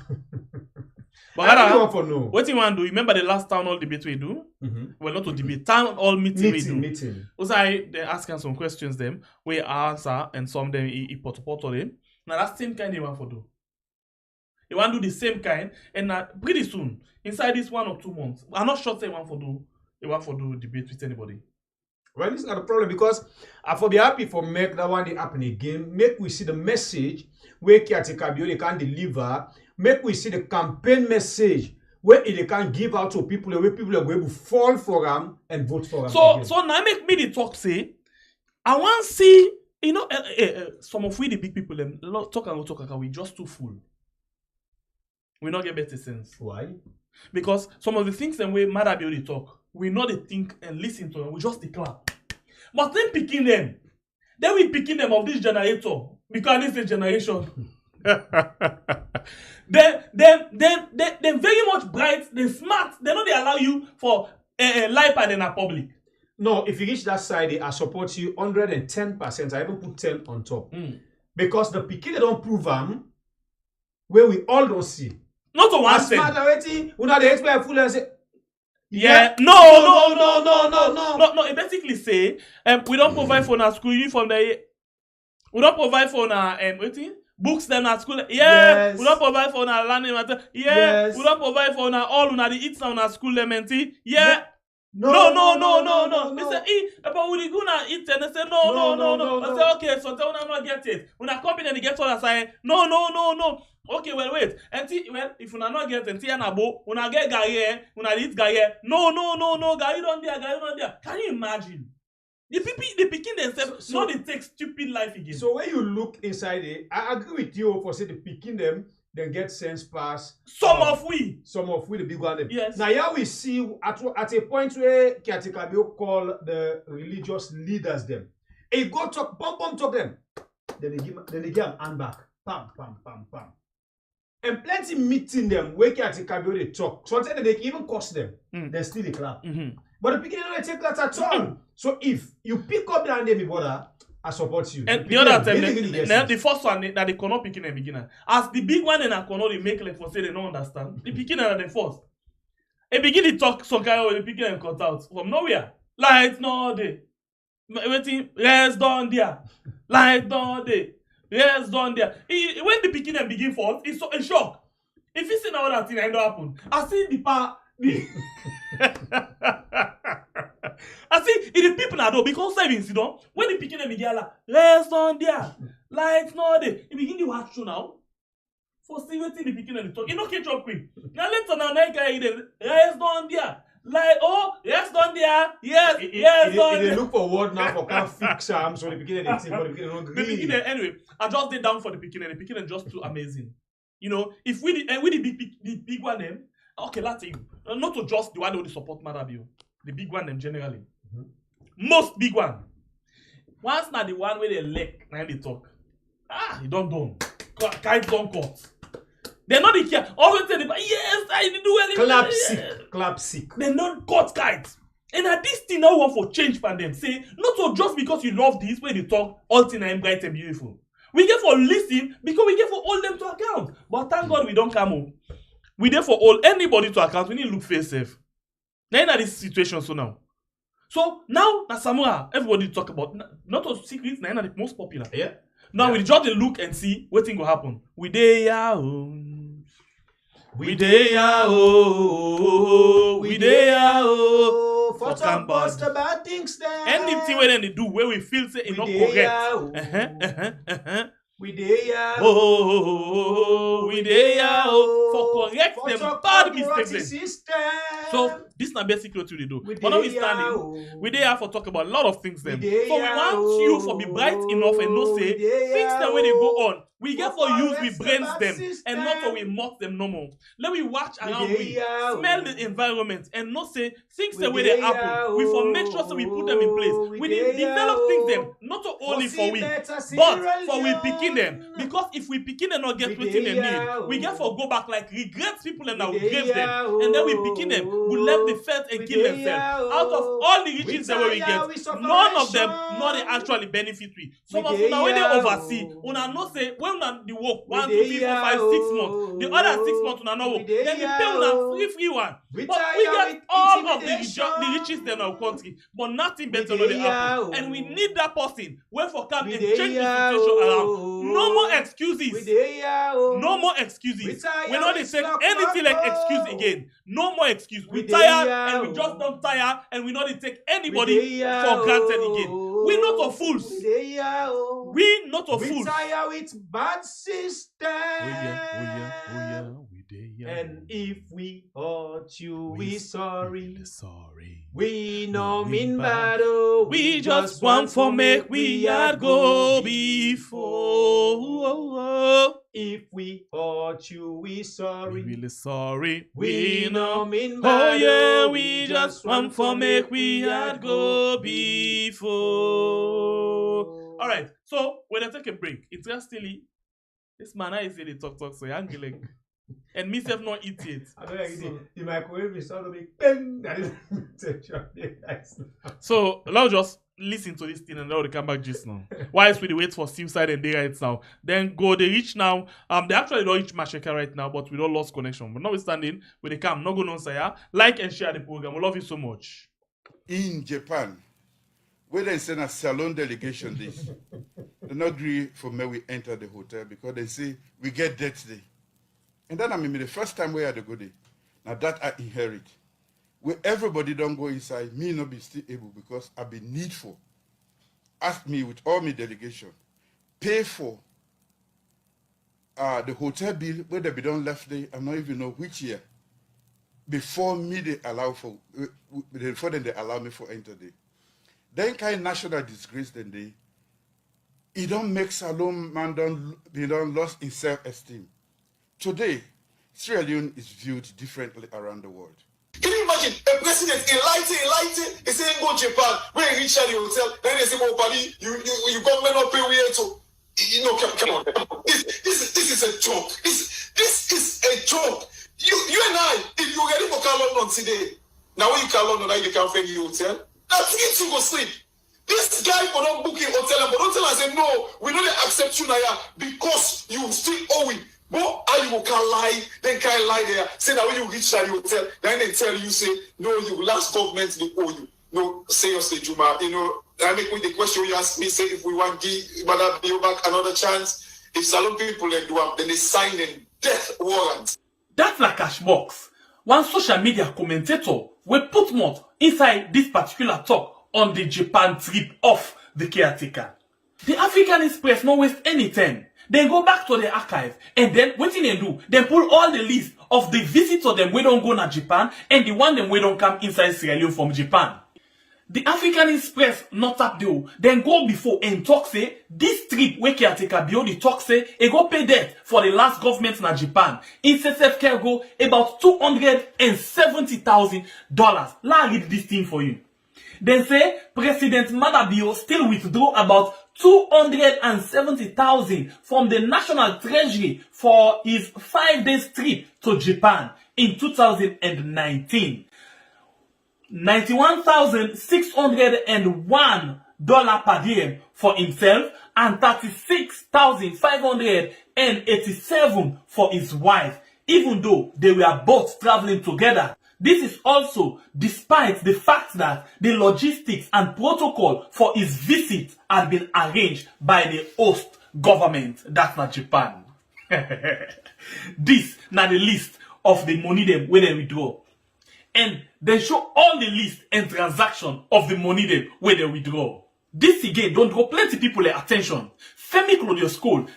But I don't want to know. What you want to do? Remember the last town hall debate we do? Well, not to debate, town hall meeting we do. Meeting. Also, they ask him some questions them, we answer, and some them he put them. Now that's the same kind they want to do. They want to do the same kind, and pretty soon, inside this 1 or 2 months, I'm not sure they want to do debate with anybody. Well, this is not a problem because I for be happy for make that one they happen again. Make we see the message where Kiatika they can deliver. Make we see the campaign message where they can give out to people where people are going to fall for them and vote for them. So now make me the talk say, I want to see, some of we the big people them talk and we just too full. We not get better sense. Why? Because some of the things that we matter be only talk. We know they think and listen to them. We just declare. But then picking them. Then we picking them of this generator. Because this is generation. then very much bright. They smart. They know they allow you for life and in a public. No, if you reach that side, I support you 110%. I even put 10 on top. Because the picking they don't prove them where we all don't see. Not to one As thing. matter waiting, una dey expect full and say. Yeah. No. It basically say, we don't provide for our school uniform. We don't provide for our books them at school. Yeah. Yes. We don't provide for our learning matter. Yeah. Yes. We don't provide for our all una the eats on our school elementi. Yeah. No. They say, but we go now eat and they say no. I say okay, so tell them not get it. When I come in and they get all that say no. Okay, well wait. And if you not get it, and abo, when I get guy when I eat guy no, guy don't there. Can you imagine? The picking themselves, so they take stupid life again. So when you look inside it, I agree with you for say the picking them, then get sense pass. Some of we, the big one them. Yes. Now here we see at a point where Kiatikabio call the religious leaders them. He go talk, bomb talk them. Then they give them hand back. Pam. And plenty meeting them where Kiatikabio they talk. Sometimes they can even cost them. They still they clap. But the beginning don't take that at all. So if you pick up the name, brother, I support you. And the other time, the first one that they cannot pick in the beginner. As the big one in a corner, they make like for say they don't understand. The beginner are the first. They begin to talk some kind of the beginner and cut out from nowhere. Light no day. Waiting, rest down there. Light down there. Rest down there. When the beginner begin first, it's so a shock. If you see now that thing ain't happen, I see the part. I see the people are though because savings, you know, when the picking them begin like rest on there, lights no day, you begin to watch you now. For see what the picking them talk, you know catch up quick. Now later now guy rest on there, like rest on there, yes on there. They look for word now for can't fix them, so the beginning they think, but the beginning don't agree. The beginning anyway, I just did down for the beginning just too amazing. You know, if we the big one them. Okay, that's you. Not to just the one who support Madabio. The big one them generally. Most big one. Once now the one where they lick, now they talk. You don't done. Kites don't cut. They're not the care. Always say, yes, I didn't do anything. Clap sick. They not cut kites. And at this thing now want for change for them. Say, not so just because you love this way they talk, all thing I'm bright and beautiful. We get for listen because we get for all them to account. But thank God we don't come home. We there for all anybody to account. We need to look face safe. Now in this situation so now Samura, everybody talk about not a secret. Now the most popular. Yeah. Now we just look and see what thing will happen. We there We for some bust about things there. Anything where they do where we feel say it's not correct. We there for correct them bad mistakes. So this is basically what we do. But now we standing, we there for talk about a lot of things then. So we want you for be bright enough and not say things that when they go on. We get for use we brains them and not for we mock them no more. Let me watch around we smell the environment and not say things the way they happen. We for make sure so we put them in place. We develop things them not only for we but for we picking them. Because if we picking them not get within them need, we get for go back like regret people and now grave them and then we picking them who left the felt and kill themselves. Out of all the riches that we get, none of them not they actually benefit we. Some of them now when they oversee, una not say when the work 1, 2, 3, 4, 5, 6 months. The other 6 months una no work. Then we pay una free one. But we get all of the riches in our country, but nothing better than the happen. And we need that person where for come and change the situation around. No more excuses. No more excuses. We not they take anything like excuse again. No more excuse. We tired and we just don't tire and we not they take anybody for granted again. We not a fools. We not a fools. We tire with bad system. And if we hurt you, we sorry. We no mean bad. We just want for make we had go before. If we hurt you, we sorry. We really sorry. We no mean bad. Oh yeah, we just want for make we had go before. All right. So when I take a break, it's just silly. This man I say they talk so young like. And me self not eat it. I don't like the microwave is all the big bang. So now just listen to this thing and now they come back just now. Whilst we dey wait for Seaside and they right now. Then go, they reach now. They actually don't reach Masheka right now, but we don't lost connection. But notwithstanding, when they come, no go no say ya. Like and share the program. We love you so much. In Japan, where they send a salon delegation this, they not agree for me we enter the hotel because they say we get debt day. And then I mean the first time we had a good day. Now that I inherit. Where everybody don't go inside, me not be still able because I be needful. Ask me with all my delegation, pay for the hotel bill where they be done left day, I don't even know which year. Before me they allow for before then they allow me for enter day. Then kind national disgrace then it don't make Salon man don't lost in self-esteem. Today, Sierra Leone is viewed differently around the world. Can you imagine a president enlighten, he saying go Japan, where he reach at the hotel, then they say, oh, buddy, you government not pay we to, you know, come on. This is a joke. This is a joke. You and I, if you ready for Car London today, now when you Car London, now you can't find your hotel, that's it to go sleep. This guy for not booking hotel, but don't tell us, say, no, we don't accept you now because you still owe it. But you can lie, then can lie there. Say that when you reach that hotel, then they tell you, say, no, you last government, they owe you. No, seriously, Juma, you know, I make with the question you ask me, say, if we want to give Madam back another chance, if Salon people then do up, then they sign a death warrant. That's like cash box. One social media commentator will put more inside this particular talk on the Japan trip of the caretaker. The African Express no waste any time. Then go back to the archive and then what they do? Then pull all the list of the visitors them we don't go to Japan and the one them we don't come inside Sierra Leone from Japan. The African Express not up there. Then go before and talk say this trip where caretaker beyond the talk say e go pay debt for the last government in Japan. In SSF care go about $270,000. Let me read this thing for you. Then say President Madabio still withdraw about $270,000 from the National Treasury for his 5-day trip to Japan in 2019. $91,601 per diem for himself and $36,587 for his wife, even though they were both traveling together. This is also despite the fact that the logistics and protocol for his visit had been arranged by the host government, that's not Japan. This now the list of the money them where they withdraw. And they show all the list and transaction of the money them where they withdraw. This again don't draw plenty people their attention. Femi Claudio,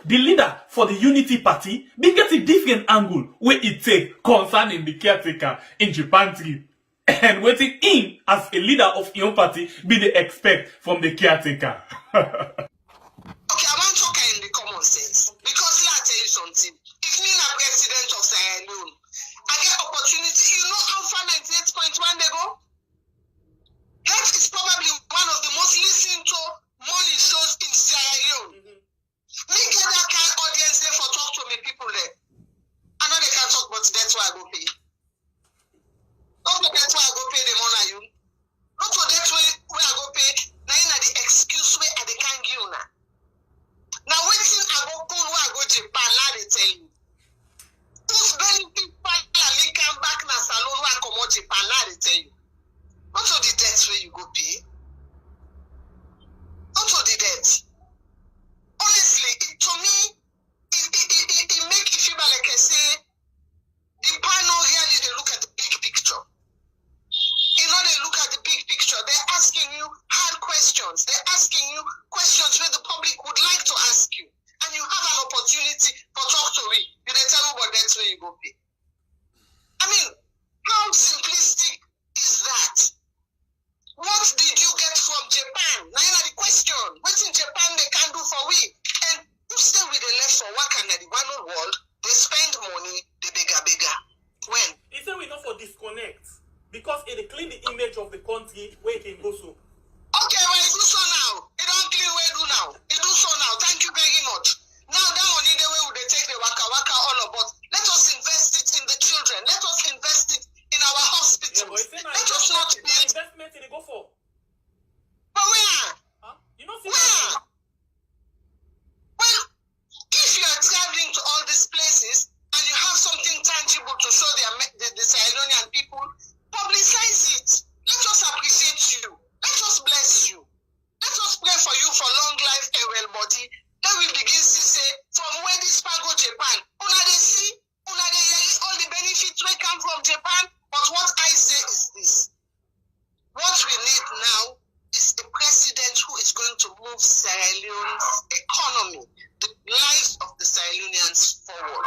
the leader for the Unity Party, be get a different angle where it take concerning the caretaker in Japan trip. And waiting in as a leader of your party be the expect from the caretaker. Okay, I want to talk in the common sense. Because let me tell you something. If me a president of Sierra Leone, I get opportunity. You know how far 98.1 they go? That is probably one of the most listened to morning shows in Sierra Leone. Me get that kind of audience there for talk to me people there. I know they can't talk, but that's why I go pay. Okay, that's why I go pay them on you. Not for that way where I go pay. Now you know the excuse way I they can't give you now. Now waiting I go go where I go Japan, now they tell you. Those benefit partner me come back na salon where I come out Japan, now they tell you. Not for the debt where you go pay. Not for the debt. Honestly, to me, it make it feel like I say, the panel really they look at the big picture. You know, they look at the big picture. They're asking you hard questions. They're asking you questions where the public would like to ask you. And you have an opportunity for talk to me. You they tell me what that's where you go pay. I mean, how simplistic is that? What did you get from Japan? Now you know the question. What in Japan they can do for we? And you stay with the left for work and the one world, they spend money, they bigger. When? He said we not for disconnect. Because it clean the image of the country where it can go so. Okay, well it do so now. It don't clean where it do now. It do so now. Thank you very much. Now that money the way would they take the waka all about. Let us invest it in the children. Let us invest it in our hospitals. Yeah, let us not build. Investment in the go for. But where? of Japan. But what I say is this. What we need now is a president who is going to move Sierra Leone's economy, the lives of the Sierra Leoneans forward.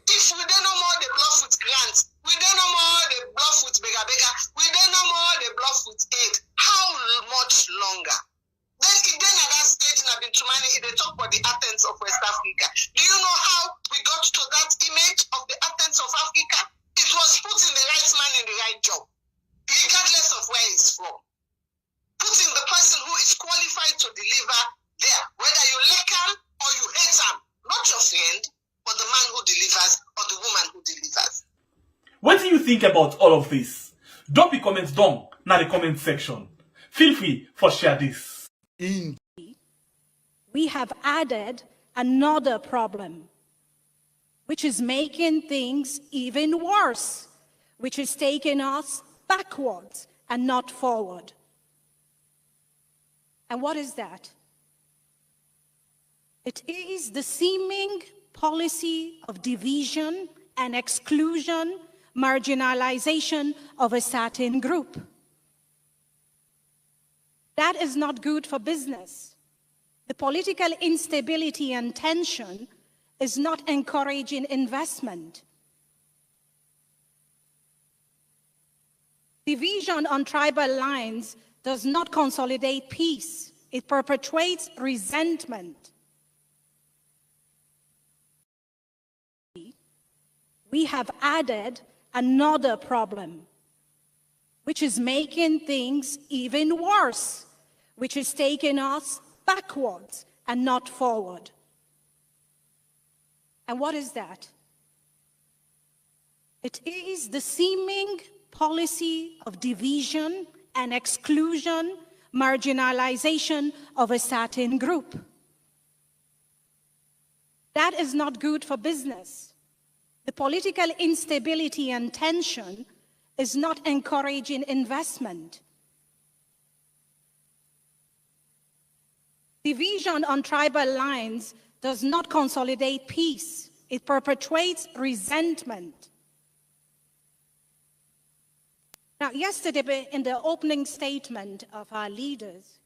If we don't know more they bluff with grants, we don't know more they bluff with bega bega, we don't know more they bluff with aid, how much longer? Then at that stage in Abintumani, they talk about the Athens of West Africa. Do you know how we got to that image of the Athens of Africa? It was put in the right man in the right job, regardless of where he's from. Putting the person who is qualified to deliver there, whether you like him or you hate him, not your friend, but the man who delivers or the woman who delivers. What do you think about all of this? Drop your comments down in the comment section. Feel free for share this. We have added another problem, which is making things even worse, which is taking us backwards and not forward. And what is that? It is the seeming policy of division and exclusion, marginalization of a certain group. That is not good for business. The political instability and tension is not encouraging investment. Division on tribal lines does not consolidate peace. It perpetuates resentment. We have added another problem, which is making things even worse, which is taking us backwards and not forward. And what is that? It is the seeming policy of division and exclusion, marginalization of a certain group. That is not good for business. The political instability and tension is not encouraging investment. Division on tribal lines does not consolidate peace. It perpetuates resentment. Now, yesterday, in the opening statement of our leaders,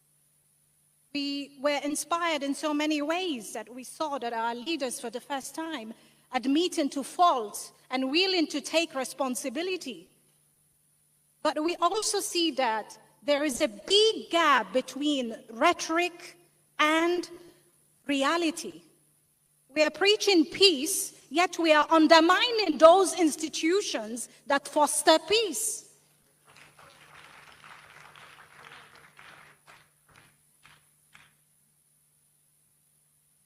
we were inspired in so many ways that we saw that our leaders, for the first time, admitting to faults and willing to take responsibility. But we also see that there is a big gap between rhetoric and reality. We are preaching peace, yet we are undermining those institutions that foster peace.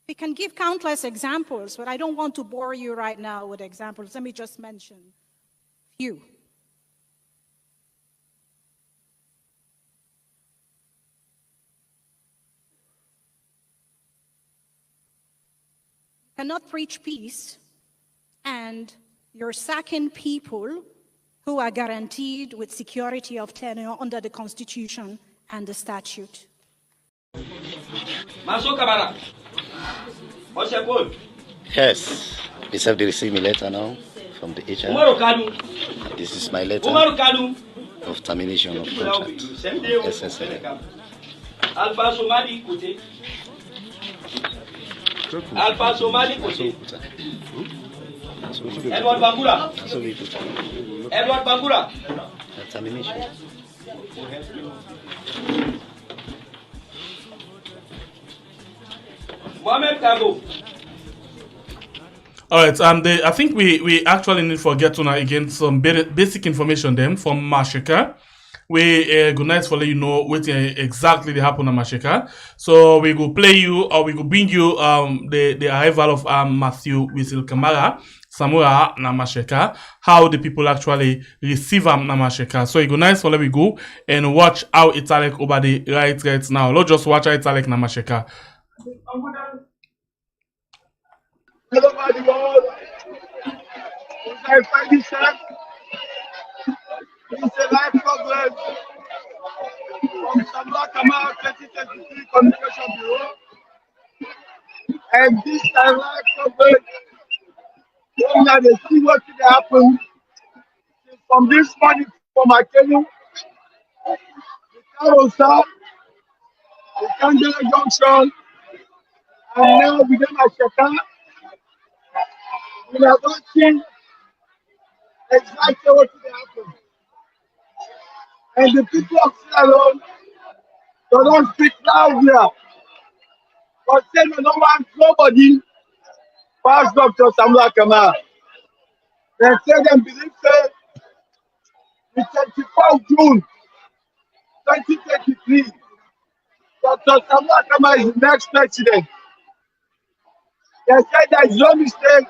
We can give countless examples, but I don't want to bore you right now with examples. Let me just mention a few. You cannot preach peace and you're sacking people who are guaranteed with security of tenure under the Constitution and the statute. Samura Kamara. What's your goal? Yes, they said they received me letter now from the HR. This is my letter of termination of contract. SSL. Alpha Somali Kote. Alpha Somali Kote. Edward Bangura. Edward Bangura. Termination. Mohamed Kago. All right, I think we actually need to get to again some basic information then from Mashika. We good night for let you know what exactly they happen on Mashika. So we go play you or we go bring you the arrival of Matthew Wisil Kamara, Samura Namasheka, how the people actually receive Namasheka. So it go nice for let we go and watch how Italic over the right now. Let's just watch how Italic Namasheka. All over the world, I find this out. It's a life problem from Samura Kamara 2023 Communication Bureau. And this time, life problem, when they see what could happen, from this morning from Makeni, the Carousel, the Candela Junction, and now we get my Shaka. We are watching exactly what will happen. And the people of Sierra Leone, they don't speak loud here. But say no one, nobody pass Dr. Samura Kamara. They say them believe say the 24th June 2023, Dr. Samura Kamara is the next president. They say there is no mistake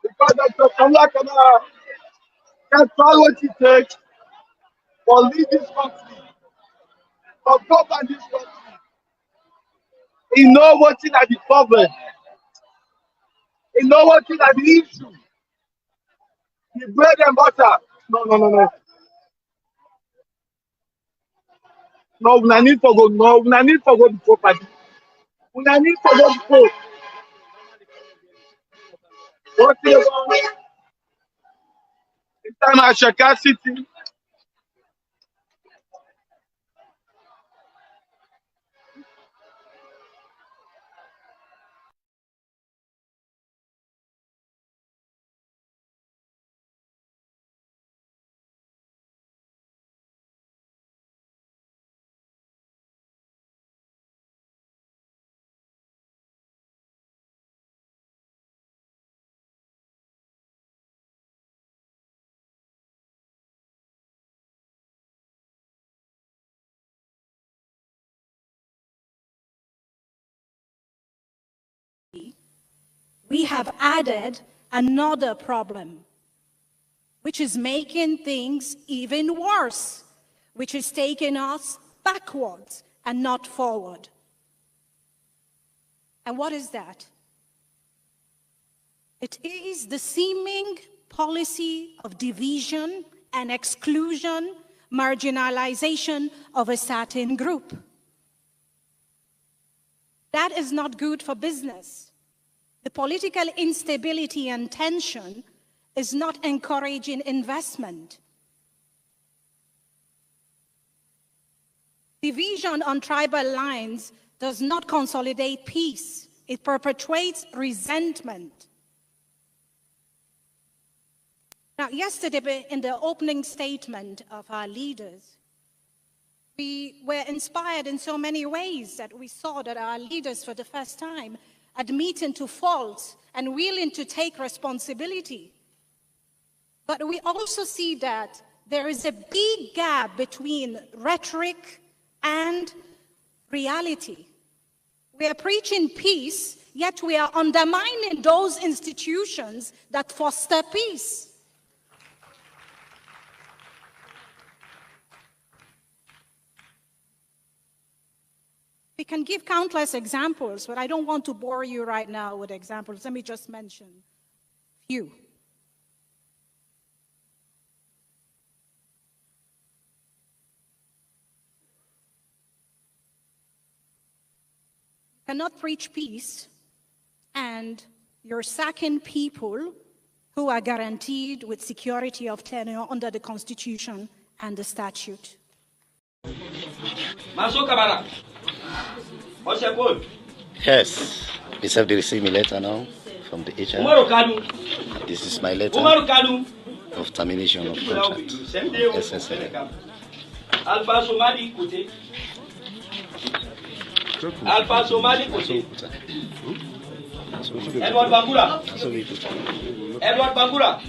because Dr. Samura Kamara can try what it takes for lead this country, for govern this country. He know what is the problem. He know what is the issue. The bread and butter. No. No, we need for go. No, we need for go the property. We need for go the vote. What is it? In time at Shaka City. We have added another problem, which is making things even worse, which is taking us backwards and not forward. And what is that? It is the seeming policy of division and exclusion, marginalization of a certain group. That is not good for business. The political instability and tension is not encouraging investment. Division on tribal lines does not consolidate peace. It perpetuates resentment. Now, yesterday, in the opening statement of our leaders, we were inspired in so many ways that we saw that our leaders, for the first time, admitting to faults and willing to take responsibility. But we also see that there is a big gap between rhetoric and reality. We are preaching peace, yet we are undermining those institutions that foster peace. We can give countless examples, but I don't want to bore you right now with examples. Let me just mention a few. You cannot preach peace and you're sacking people who are guaranteed with security of tenure under the Constitution and the statute. Samura Kamara. What's your goal? Yes, we have received a letter now from the HR. This is my letter of termination of contract. SSL. Alpha Somali Kote. Alpha Somali Kote. Edward Bangura. Edward Bangura.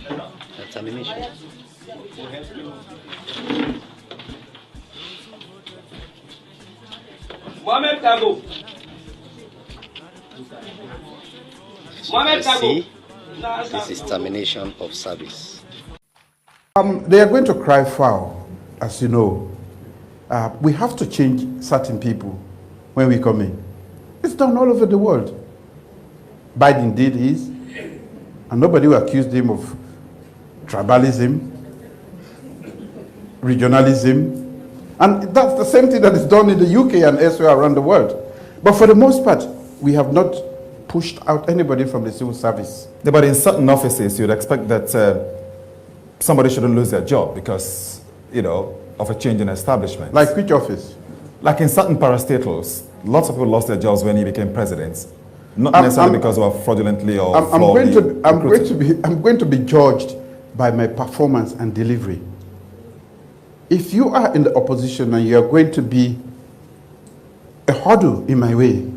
Termination. Mohamed Kago. Mohamed Kago. This is termination of service. They are going to cry foul, as you know. We have to change certain people when we come in. It's done all over the world. Biden did his, and nobody will accuse him of tribalism, regionalism, and that's the same thing that is done in the UK and elsewhere around the world. But for the most part, we have not pushed out anybody from the civil service. Yeah, but in certain offices, you'd expect that somebody shouldn't lose their job because, of a change in establishment. Like which office? Like in certain parastatals, lots of people lost their jobs when he became president. Not necessarily because of fraudulently or I'm going to be judged by my performance and delivery. If you are in the opposition and you are going to be a hurdle in my way,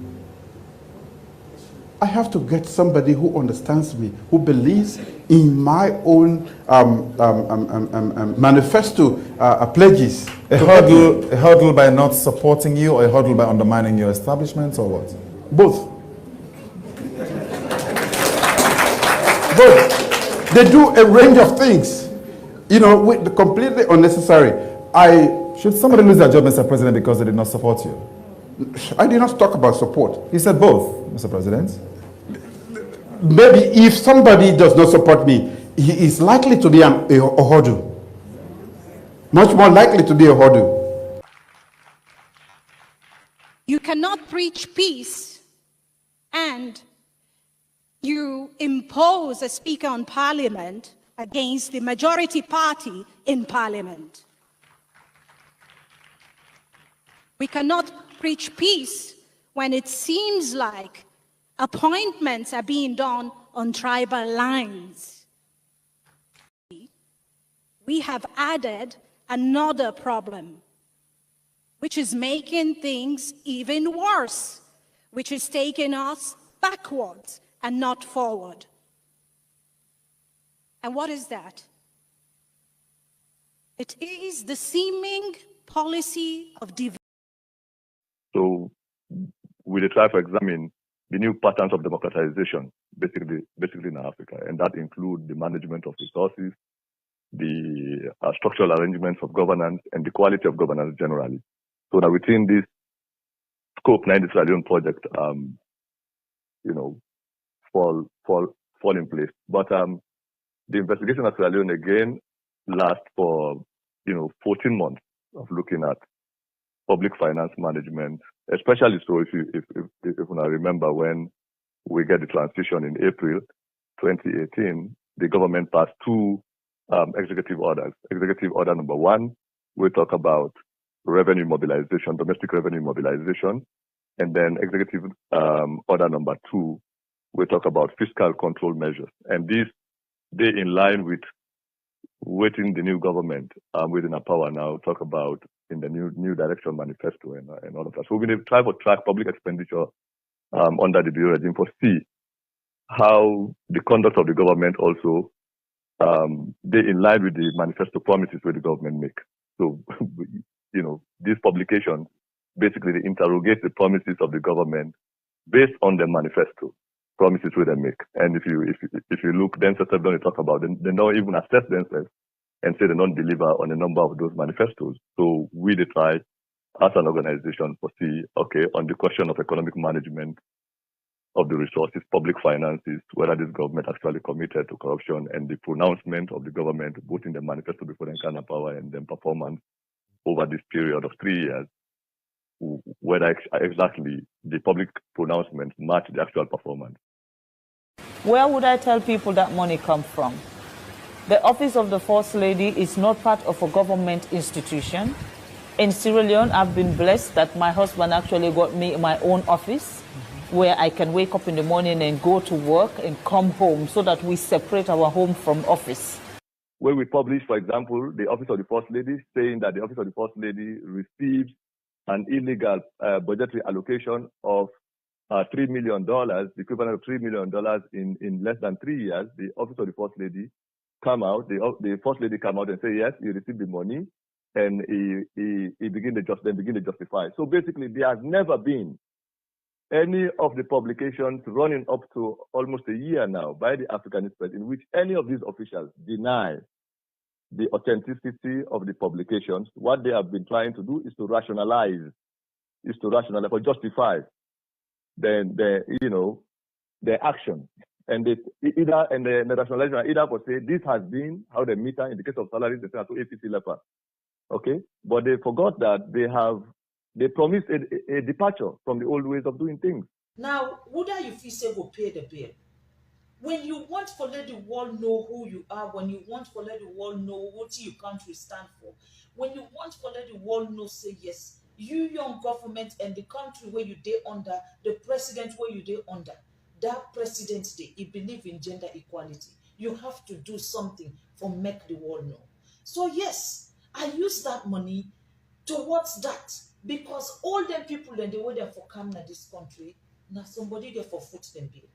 I have to get somebody who understands me, who believes in my own manifesto pledges. A hurdle by not supporting you, or a hurdle by undermining your establishment, or what? Both. Both. They do a range of things, with completely unnecessary. Should somebody lose their job, Mr. President, because they did not support you? I did not talk about support. You said both, Mr. President. Maybe if somebody does not support me, he is likely to be a hurdle. Much more likely to be a hurdle. You cannot preach peace and you impose a speaker on parliament against the majority party in parliament. We cannot preach peace when it seems like appointments are being done on tribal lines. We have added another problem, which is making things even worse, which is taking us backwards and not forward. And what is that? It is the seeming policy of division. So we try to examine the new patterns of democratization, basically in Africa, and that include the management of resources, the structural arrangements of governance, and the quality of governance generally. So that within this scope, 90 Sierra Leone project, fall in place. But the investigation at Sierra Leone again lasts for 14 months of looking at public finance management, especially so if you remember when we get the transition in April 2018, the government passed two executive orders. Executive order number 1, we talk about revenue mobilization, domestic revenue mobilization, and then executive order number 2, we talk about fiscal control measures. And these, they in line with waiting the new government within our power now talk about in the new direction manifesto and all of that. So we're going to try to track public expenditure under the Bureau regime for see how the conduct of the government also they in line with the manifesto promises where the government make. So these publications basically they interrogate the promises of the government based on the manifesto promises where they make. And if you look, then they talk about they don't even assess themselves and say they don't deliver on a number of those manifestos. So we try as an organization to see, okay, on the question of economic management of the resources, public finances, whether this government actually committed to corruption, and the pronouncement of the government, both in the manifesto before the kind of power and then performance over this period of 3 years, whether exactly the public pronouncements match the actual performance. Where would I tell people that money comes from? The office of the First Lady is not part of a government institution. In Sierra Leone, I've been blessed that my husband actually got me my own office where I can wake up in the morning and go to work and come home so that we separate our home from office. Where we publish, for example, the office of the First Lady saying that the office of the First Lady receives an illegal budgetary allocation of $3 million, the equivalent of $3 million in less than 3 years. The office of the First Lady come out, the First Lady come out and say, yes, he received the money, and he begin to justify. So basically, there has never been any of the publications running up to almost a year now by the African Express in which any of these officials deny the authenticity of the publications. What they have been trying to do is to rationalize, or justify their action. And the rationalization either for say this has been how they meter in the case of salaries, they say to APC leper. Okay? But they forgot that they promised a departure from the old ways of doing things. Now, would you feel say go pay the bill? When you want to let the world know who you are, when you want to let the world know what your country stand for, when you want to let the world know, say yes, you young government and the country where you dey under, the president where you dey under, that president day, he believe in gender equality. You have to do something for make the world know. So yes, I use that money towards that because all them people and the way they for come to this country, now somebody there for foot them bill.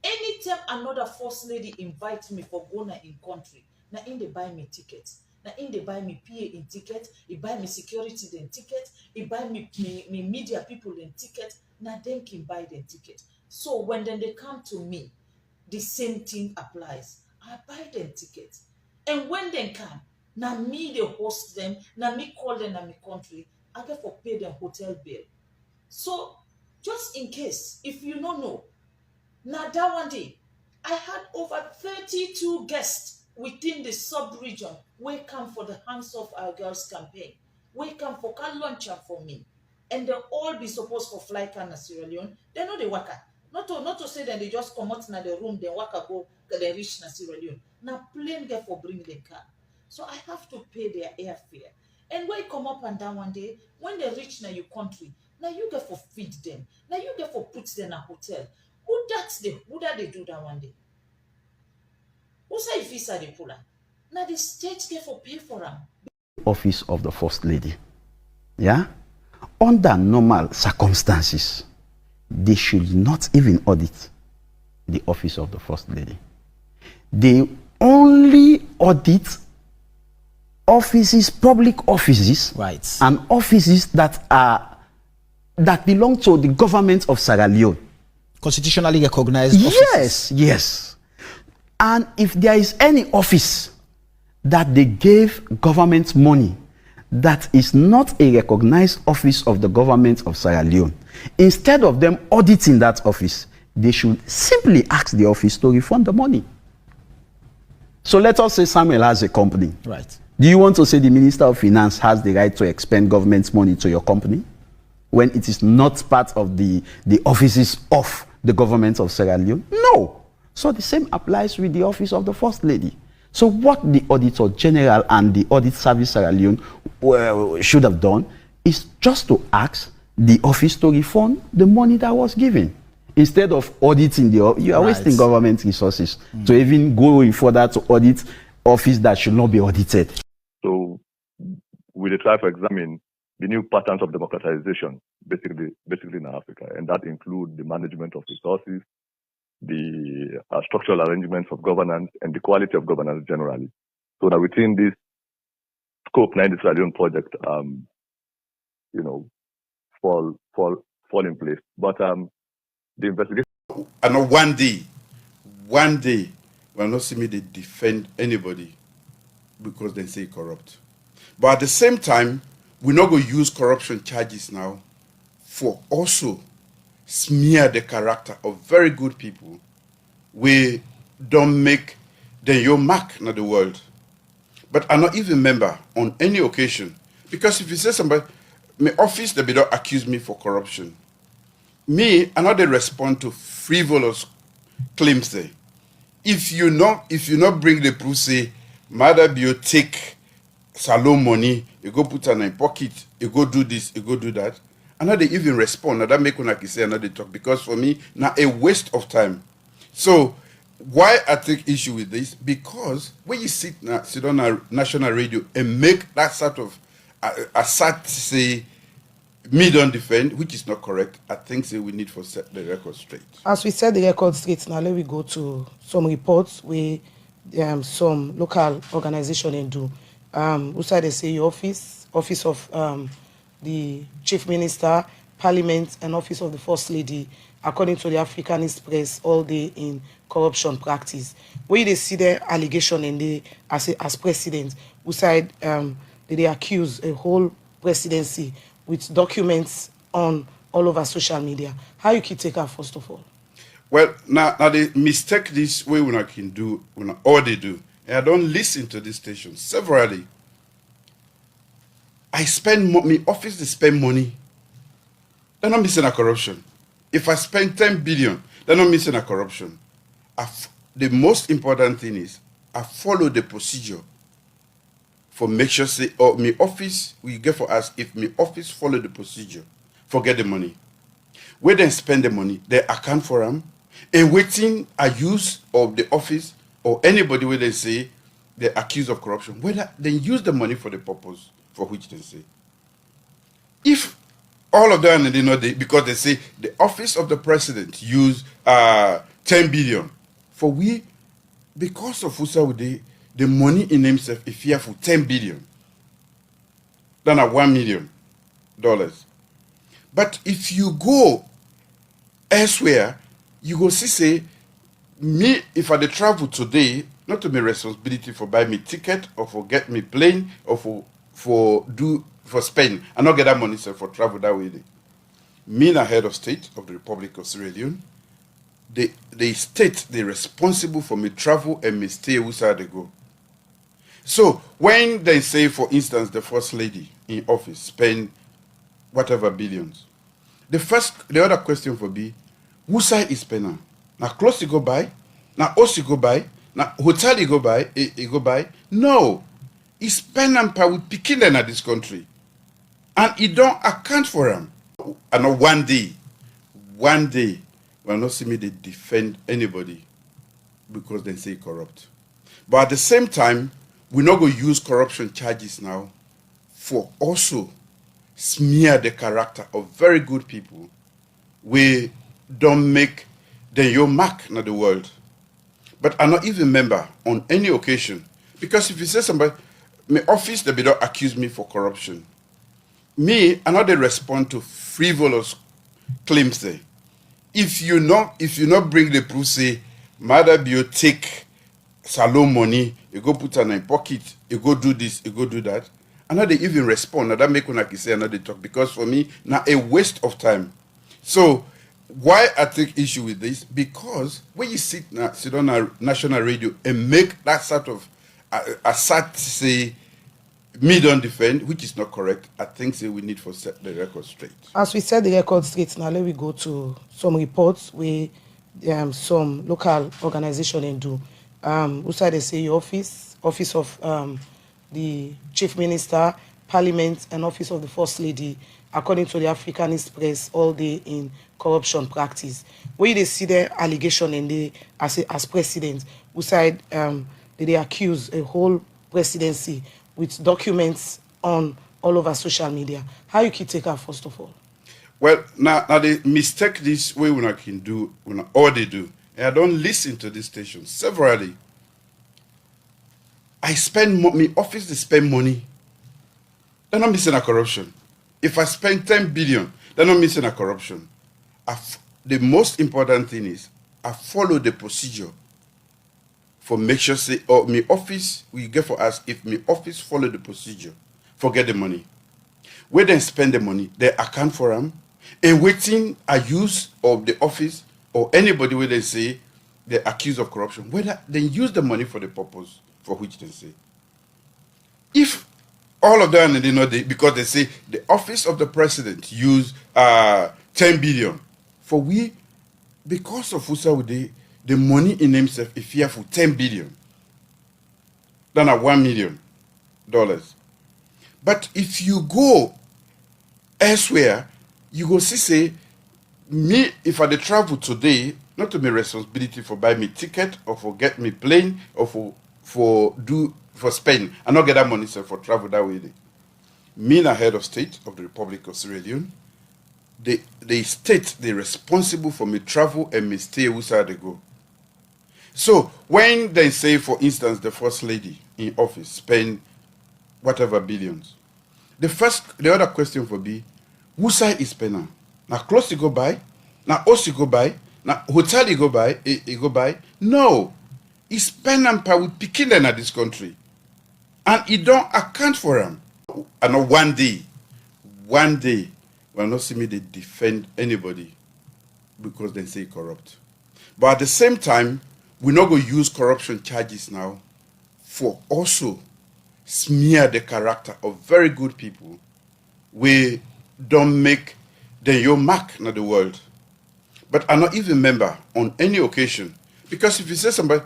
Anytime another first lady invites me for Ghana in country, now in they buy me tickets. Now in they buy me PA in ticket, he buy me security then ticket, he buy me media people in ticket, now then can buy the ticket. So when then they come to me, the same thing applies. I buy them tickets. And when they come, now me they host them, now me call them in my country, I get for pay them hotel bill. So just in case, if you don't know, now that one day, I had over 32 guests within the sub-region wey come for the Hands Off Our Girls campaign, wey come for can launch for me. And they'll all be supposed for fly can Sierra Leone. They know they waka. Not to say that they just come out in the room, then waka go, they reach na Sierra Leone. Now plane get for bring the car. So I have to pay their airfare. And when you come up and down one day, when they reach na your country, now you get for feed them. Now you get for put them in a hotel. Who that they do that one day? Who say visa they pull up? Now the state get for pay for them. Office of the First Lady. Yeah? Under normal circumstances, they should not even audit the office of the First Lady. They only audit offices, public offices, right, and offices that belong to the government of Sierra Leone. Constitutionally recognized Yes, offices. yes. And if there is any office that they gave government money that is not a recognized office of the government of Sierra Leone, instead of them auditing that office, they should simply ask the office to refund the money. So let us say Samuel has a company. Right. Do you want to say the Minister of Finance has the right to expend government money to your company when it is not part of the offices of the government of Sierra Leone? No. So the same applies with the office of the First Lady. So what the Auditor General and the Audit Service Sierra Leone should have done is just to ask the office to refund the money that was given. Instead of auditing you are wasting government resources to even go further to audit office that should not be audited. So we try to examine the new patterns of democratization, basically in Africa, and that include the management of resources, the structural arrangements of governance, and the quality of governance generally. So that within this scope, 9 Sierra Leone project, fall in place. But the investigation. I know one day, will not see me they defend anybody because they say corrupt. But at the same time, we're not going to use corruption charges now for also smear the character of very good people. We don't make the your mark in the world. But I not even remember on any occasion, because if you say somebody, my office, they don't accuse me for corruption. Me, I know they respond to frivolous claims there. If you not bring the proof, say, Mother you take salon money, you go put in a pocket, you go do this, you go do that. I know they even respond. Now that make when I can say another talk, because for me, now a waste of time. So why I take issue with this? Because when you sit on a national radio and make that sort of say me don't defend, which is not correct, I think we need to set the record straight. As we set the record straight, now let me go to some reports where some local organization do. Also they say your office of the Chief Minister, Parliament, and Office of the First Lady, according to the Africanist press, all day in corruption practice. Where they see the allegation and they as president, who said they accuse a whole presidency with documents on all over social media. How you can take her first of all? Well, now they mistake this way when I can do, when all they do. And I don't listen to this station severally. I spend my office to spend money. They're not missing a corruption. If I spend 10 billion, they're not missing a corruption. the most important thing is I follow the procedure for make sure say, oh, my office, we get for us, if my office follow the procedure, forget the money. Where they spend the money, they account for them, and waiting a use of the office or anybody where they say they're accused of corruption, whether they use the money for the purpose for which they say. If all of them, they know because they say the office of the president use 10 billion for we, because of the money in himself is here for 10 billion than at $1 million. But if you go elsewhere, you go see say me, if I dey travel today, not to my responsibility for buy me ticket or for get me plane or for spend. I not get that money sir, for travel that way. Me na head of state of the Republic of Sierra Leone. The state they responsible for me travel and me stay where they go. So when they say, for instance, the first lady in office spend whatever billions, the other question for me, who side is spending? Now clothes you go buy, now house you go buy, now hotel you go buy. No, he spend them per with picking them at this country, and he don't account for them. I know one day, will not see me they defend anybody because they say corrupt. But at the same time, we're not going to use corruption charges now for also smear the character of very good people. We don't make the your mark in the world. But I not even member on any occasion. Because if you say somebody, my office, they don't accuse me for corruption. Me, I not they respond to frivolous claims there. If you not bring the proof, say, Mother you take salon money, you go put it in your pocket, you go do this, you go do that. And now they even respond. Now that make one like say another talk. Because for me, now a waste of time. So why I take issue with this? Because when you sit on a national radio and make that sort of say me don't defend, which is not correct, I think say we need to set the record straight. As we set the record straight, now let me go to some reports where some local organization do. Also they say your office of the Chief Minister, Parliament, and Office of the First Lady, according to the Africanist press, all day in corruption practice. Where they see the allegation and they as president, who side they accuse a whole presidency with documents on all over social media. How you can take her first of all? Well, now they mistake this way when I can do, when all they do. And I don't listen to this station severally. I spend my office to spend money. They're not missing a corruption. If I spend 10 billion, they're not missing a corruption. The most important thing is I follow the procedure for make sure say, oh, my office, we get for us, if my office follow the procedure, forget the money. Where they spend the money, they account for them, and waiting a use of the office or anybody where they say they're accused of corruption, whether they use the money for the purpose for which they say. If all of them, they know because they say the office of the president use 10 billion for we, because of the money in himself is here for 10 billion than at $1 million. But if you go elsewhere, you go see say me, if I dey travel today, not to my responsibility for buy me ticket or for get me plane or for spend. I not get that money sir, for travel that way. Me na head of state of the Republic of Sierra Leone. The state they responsible for me travel and me stay where they go. So when they say, for instance, the first lady in office spend whatever billions, the other question for me, who side is spending? Now clothes you go buy, now house you go buy, now hotel you go buy. No, he spend them per with picking them at this country, and he don't account for them. I know one day will not see me they defend anybody because they say corrupt. But at the same time, we're not going to use corruption charges now for also smear the character of very good people. We don't make the your mark in the world. But I not even member on any occasion. Because if you say somebody,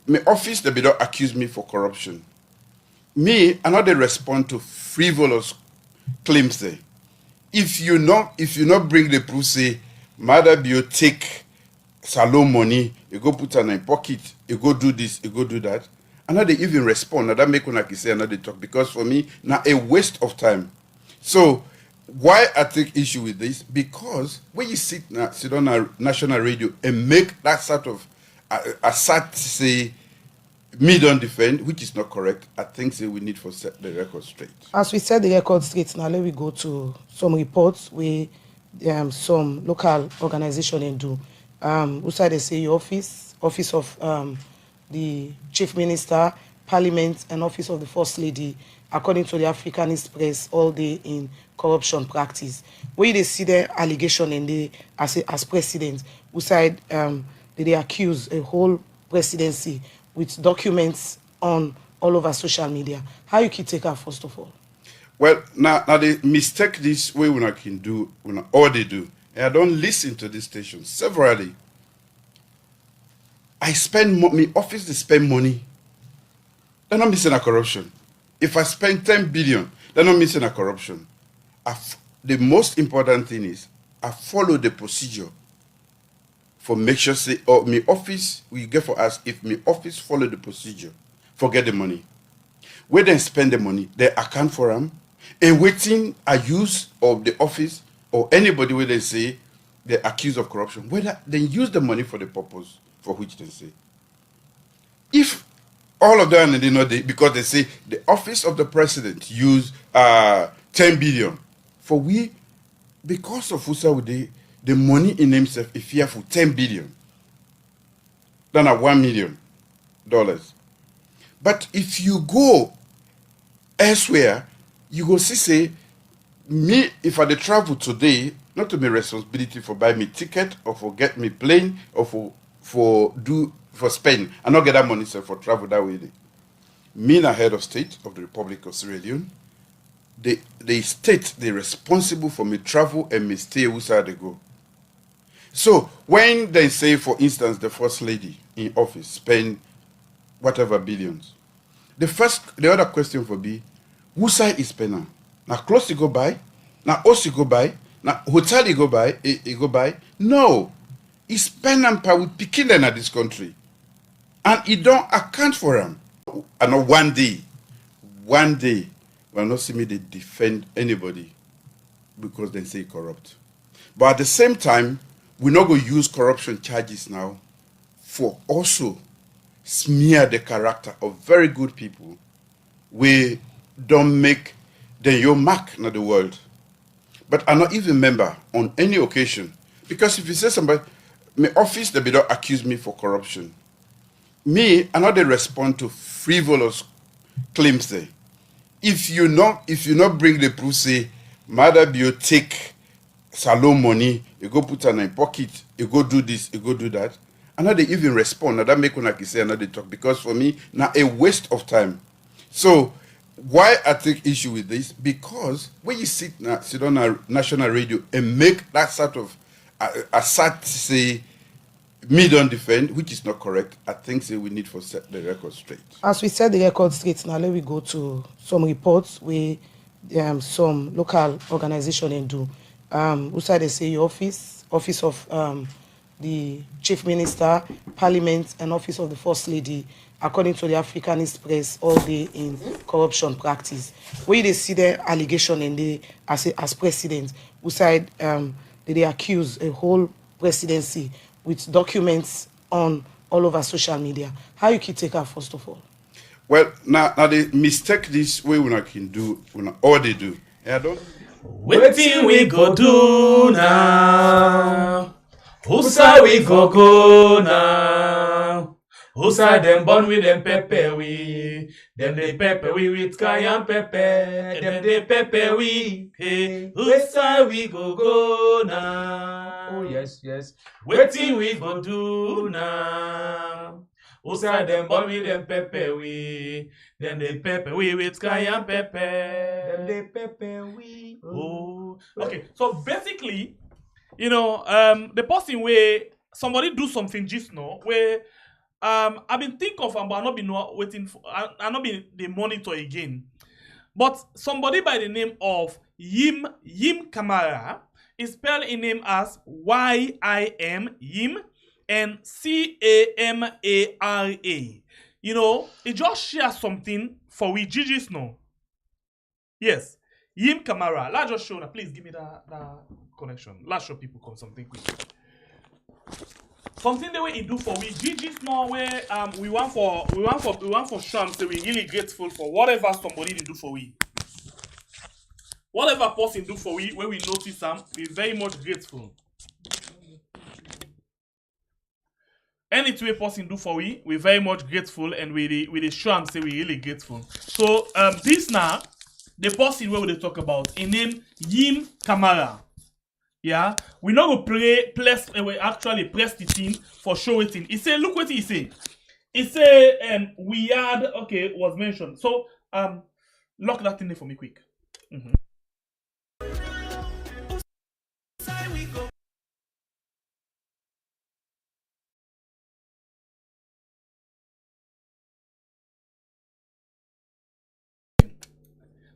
my office, they don't accuse me for corruption. Me, I know they respond to frivolous claims there. If you not bring the proof, say, Mother you take salon money, you go put in a pocket, you go do this, you go do that. I know they even respond. Now that make one like say another talk because for me, now a waste of time. So why I take issue with this? Because when you sit on a national radio and make that sort of say me don't defend, which is not correct, I think say we need to set the record straight. As we set the record straight, now let we go to some reports where some local organization do. Outside they say your office of the Chief Minister, Parliament, and Office of the First Lady, according to the Africanist press, all day in corruption practice. Where they see the allegation and they as president, outside they accuse a whole presidency with documents on all over social media. How you can take her first of all? Well, now they mistake this way when I can do, when all they do. And I don't listen to this station severally. I spend my office to spend money. They're not missing a corruption. If I spend 10 billion, they're not missing a corruption. The most important thing is I follow the procedure for make sure say, oh, my office, we get for us, if my office follow the procedure, forget the money. Where they spend the money, they account for them, and waiting a use of the office or anybody where they say they're accused of corruption, whether they use the money for the purpose for which they say. If all of them, they know because they say the office of the president use 10 billion, for we, because of who the money in himself is fearful 10 billion than at $1 million. But if you go elsewhere, you go see say, me, if I travel today, not to my responsibility for buy me ticket or for get me plane or for spend. I not get that money sir, for travel that way. Me, the head of state of the Republic of Sierra Leone, the state, they're responsible for me travel and me stay outside they go. So when they say, for instance, the first lady in office spend whatever billions, the other question for me, who side is spending? Now clothes you go buy, now house you go buy, now hotel you go buy, No, he spend them power with picking them at this country, and he don't account for them. I know one day, will not see me they defend anybody because they say corrupt. But at the same time, we're not going to use corruption charges now for also smear the character of very good people. We don't make your mark in the world. But I not even member on any occasion. Because if you say somebody, my office, they don't accuse me for corruption. Me, I know they respond to frivolous claims there. If you not bring the proof, say, Mother you take salon money, you go put in a pocket, you go do this, you go do that. I know they even respond. Now that make one like say another talk because for me, now a waste of time. So why I take issue with this? Because when you sit on a national radio and make that sort of say me don't defend, which is not correct, I think say we need to set the record straight. As we set the record straight, now let we go to some reports where some local organization do. Outside they say your office of the Chief Minister, Parliament, and Office of the First Lady, according to the Africanist press, all day in corruption practice. Where they see the allegation and they as president, outside they accuse a whole presidency with documents on all over social media. How you can take her first of all? Well, now they mistake this way when I can do, when all they do. I don't. Waiting we go do now. Whosa we go now. Whosa them born with them pepper we. Them they pepper we with cayenne pepper. Them they pepper we. Hey, whosa we go now. Oh yes. Waiting we go do now. Whosa them born with them pepper we. Them they pepper we with cayenne pepper. Them they pepper we. Oh. Okay, so basically, the person where somebody do something just now where I've been thinking of, but I not been waiting for. I not been the monitor again. But somebody by the name of Yim Kamara is spelled in name as YIM Yim and CAMARA. You know, it just shares something for we GGs now. Yes, Yim Kamara. Let's just show now. Please give me that connection. Let's show people something quick. Something the way it do for we GGs now where we want for Sham, so we really grateful for whatever somebody do for we. Whatever person do for we, where we notice them, we very much grateful. Anything person do for we very much grateful, and we show them say we really grateful. So this now the person where we talk about, in name Yim Kamara. Yeah, we not go we actually press the thing for show it in. He say, look what he say. He say we had was mentioned. So lock that thing there for me quick.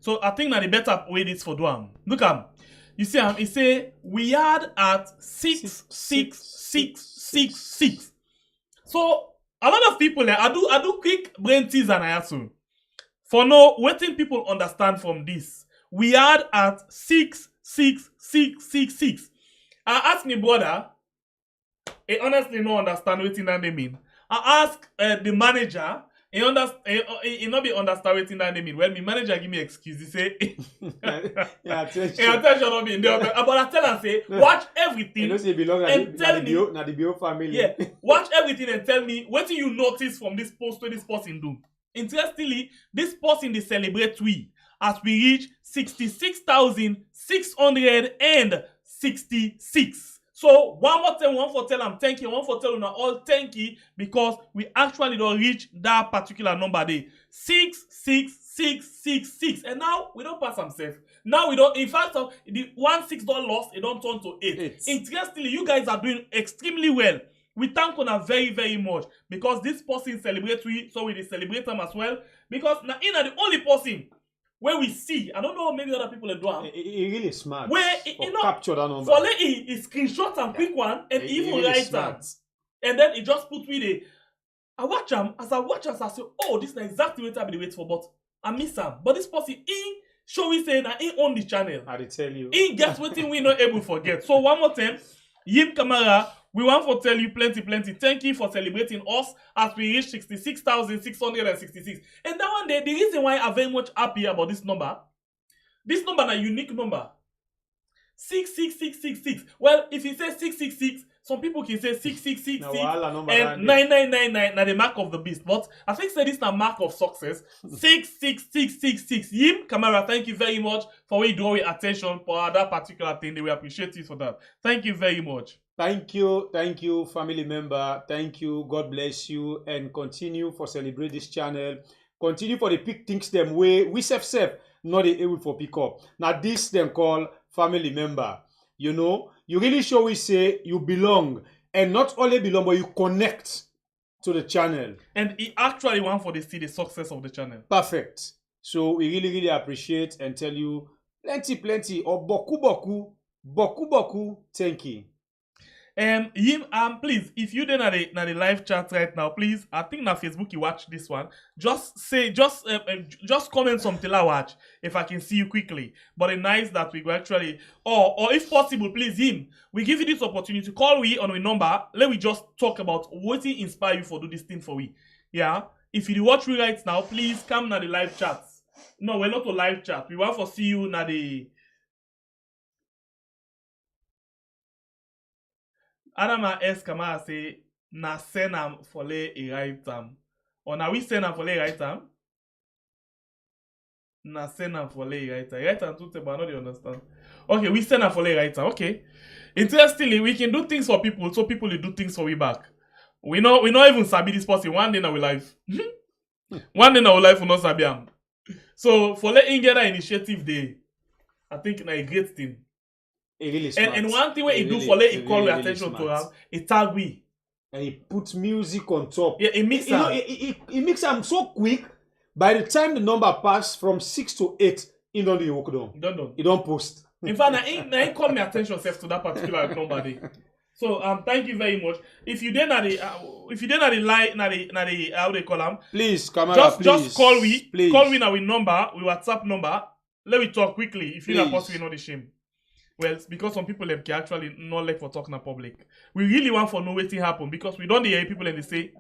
So I think that the better way is for Duam. Look at you see he say we had at 66666. So a lot of people I do quick brain tease and I answer. For now, waiting people understand from this. We had at 66666. I ask my brother, he honestly no understand what that they mean. I ask the manager, he not be understand what that they mean. Well, my manager give me excuse. He say, attention not be in there. But I tell her say, watch everything and tell me. The Bio family. Yeah, watch everything and tell me what you notice from this post what this person do. Interestingly, this person they celebrate we as we reach 66,666. So one more time, one for tell them thank you, one for tell them all thank you, because we actually don't reach that particular number there. 66666. And now we don't pass ourselves. Now we don't, in fact, the $16 loss, it don't turn to 8. Interestingly, you guys are doing extremely well. We thank on very, very much, because this person celebrates we, so we celebrate them as well. Because now in the only person where we see, I don't know, maybe other people are doing. He really smart. Where capture that number. For he screenshot and quick one, and even really write that. And then he just put with it. I watch him, as I say, oh, this is exactly what I've been waiting for, but I miss him. But this person, he show we say that he on the channel. I tell you. He gets what we not able to forget. So one more time, Yim Kamara, we want to tell you plenty. Thank you for celebrating us as we reach 66,666. And that one day, the reason why I'm very much happy about this number is a unique number. 66666. Well, if you say 666, some people can say 6666 and 9999 na the mark of the beast. But I think this is the mark of success. 66666. Yim Kamara, thank you very much for we draw your attention for that particular thing. We appreciate you for that. Thank you very much. Thank you, family member. Thank you. God bless you, and continue for celebrate this channel. Continue for the pick things them way we self not able for pick up. Now this them call family member. You know, you really show we say you belong, and not only belong, but you connect to the channel. And he actually want for to see the success of the channel. Perfect. So we really appreciate and tell you plenty or boku thank you. Yim, please, if you did na the live chat right now, please, I think na Facebook you watch this one. Just comment something I watch if I can see you quickly. But it's nice that we go actually, or if possible, please, Yim, we give you this opportunity to call we on a number. Let we just talk about what inspire you for do this thing for we. Yeah, if you watch we right now, please come na the live chat. No, we're not a live chat. We want to see you na the. Adama S. Kamara say, na senam fole a right time. Or na we senam fole a right time? Na senam fole a right time. Right time too, but I don't understand. Okay, we senam fole a right time. Okay. Interestingly, we can do things for people, so people will do things for we back. We not even sabi this person. One day in our life. One day in our life we not sabi am. So for letting get that initiative there, I think na a great thing. Really and one thing where he do for let it call your attention to him, it tag we. and he put music on top. Yeah, he mix You know, he mix them so quick. By the time the number passed from 6 to 8, he don't do the work down. He don't post. In fact, I call my attention self to that particular number there. So thank you very much. If you didn't the line, the how they call them, please, Kamara, just call we, please. Call we now with number, with WhatsApp number. Let me talk quickly. If you're not possible, not the shame. Well, it's because some people can actually not like for talking in public. We really want for know what happen because we don't hear people and they say,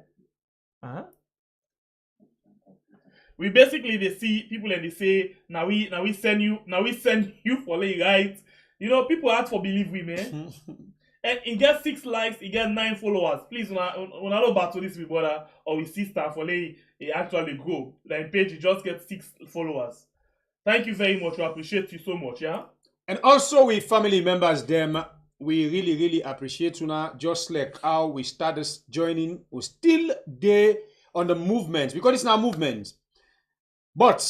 we basically they see people and they say, now we send you for lay right. You know, people ask for believe we man. And he gets 6 likes, he gets 9 followers. Please, when I don't battle this with brother or with sister for lay he actually grow. Like page he just gets 6 followers. Thank you very much. We appreciate you so much, yeah. And also with family members, them we really appreciate you now. Just like how we started joining, we still there on the movement because it's not movement. But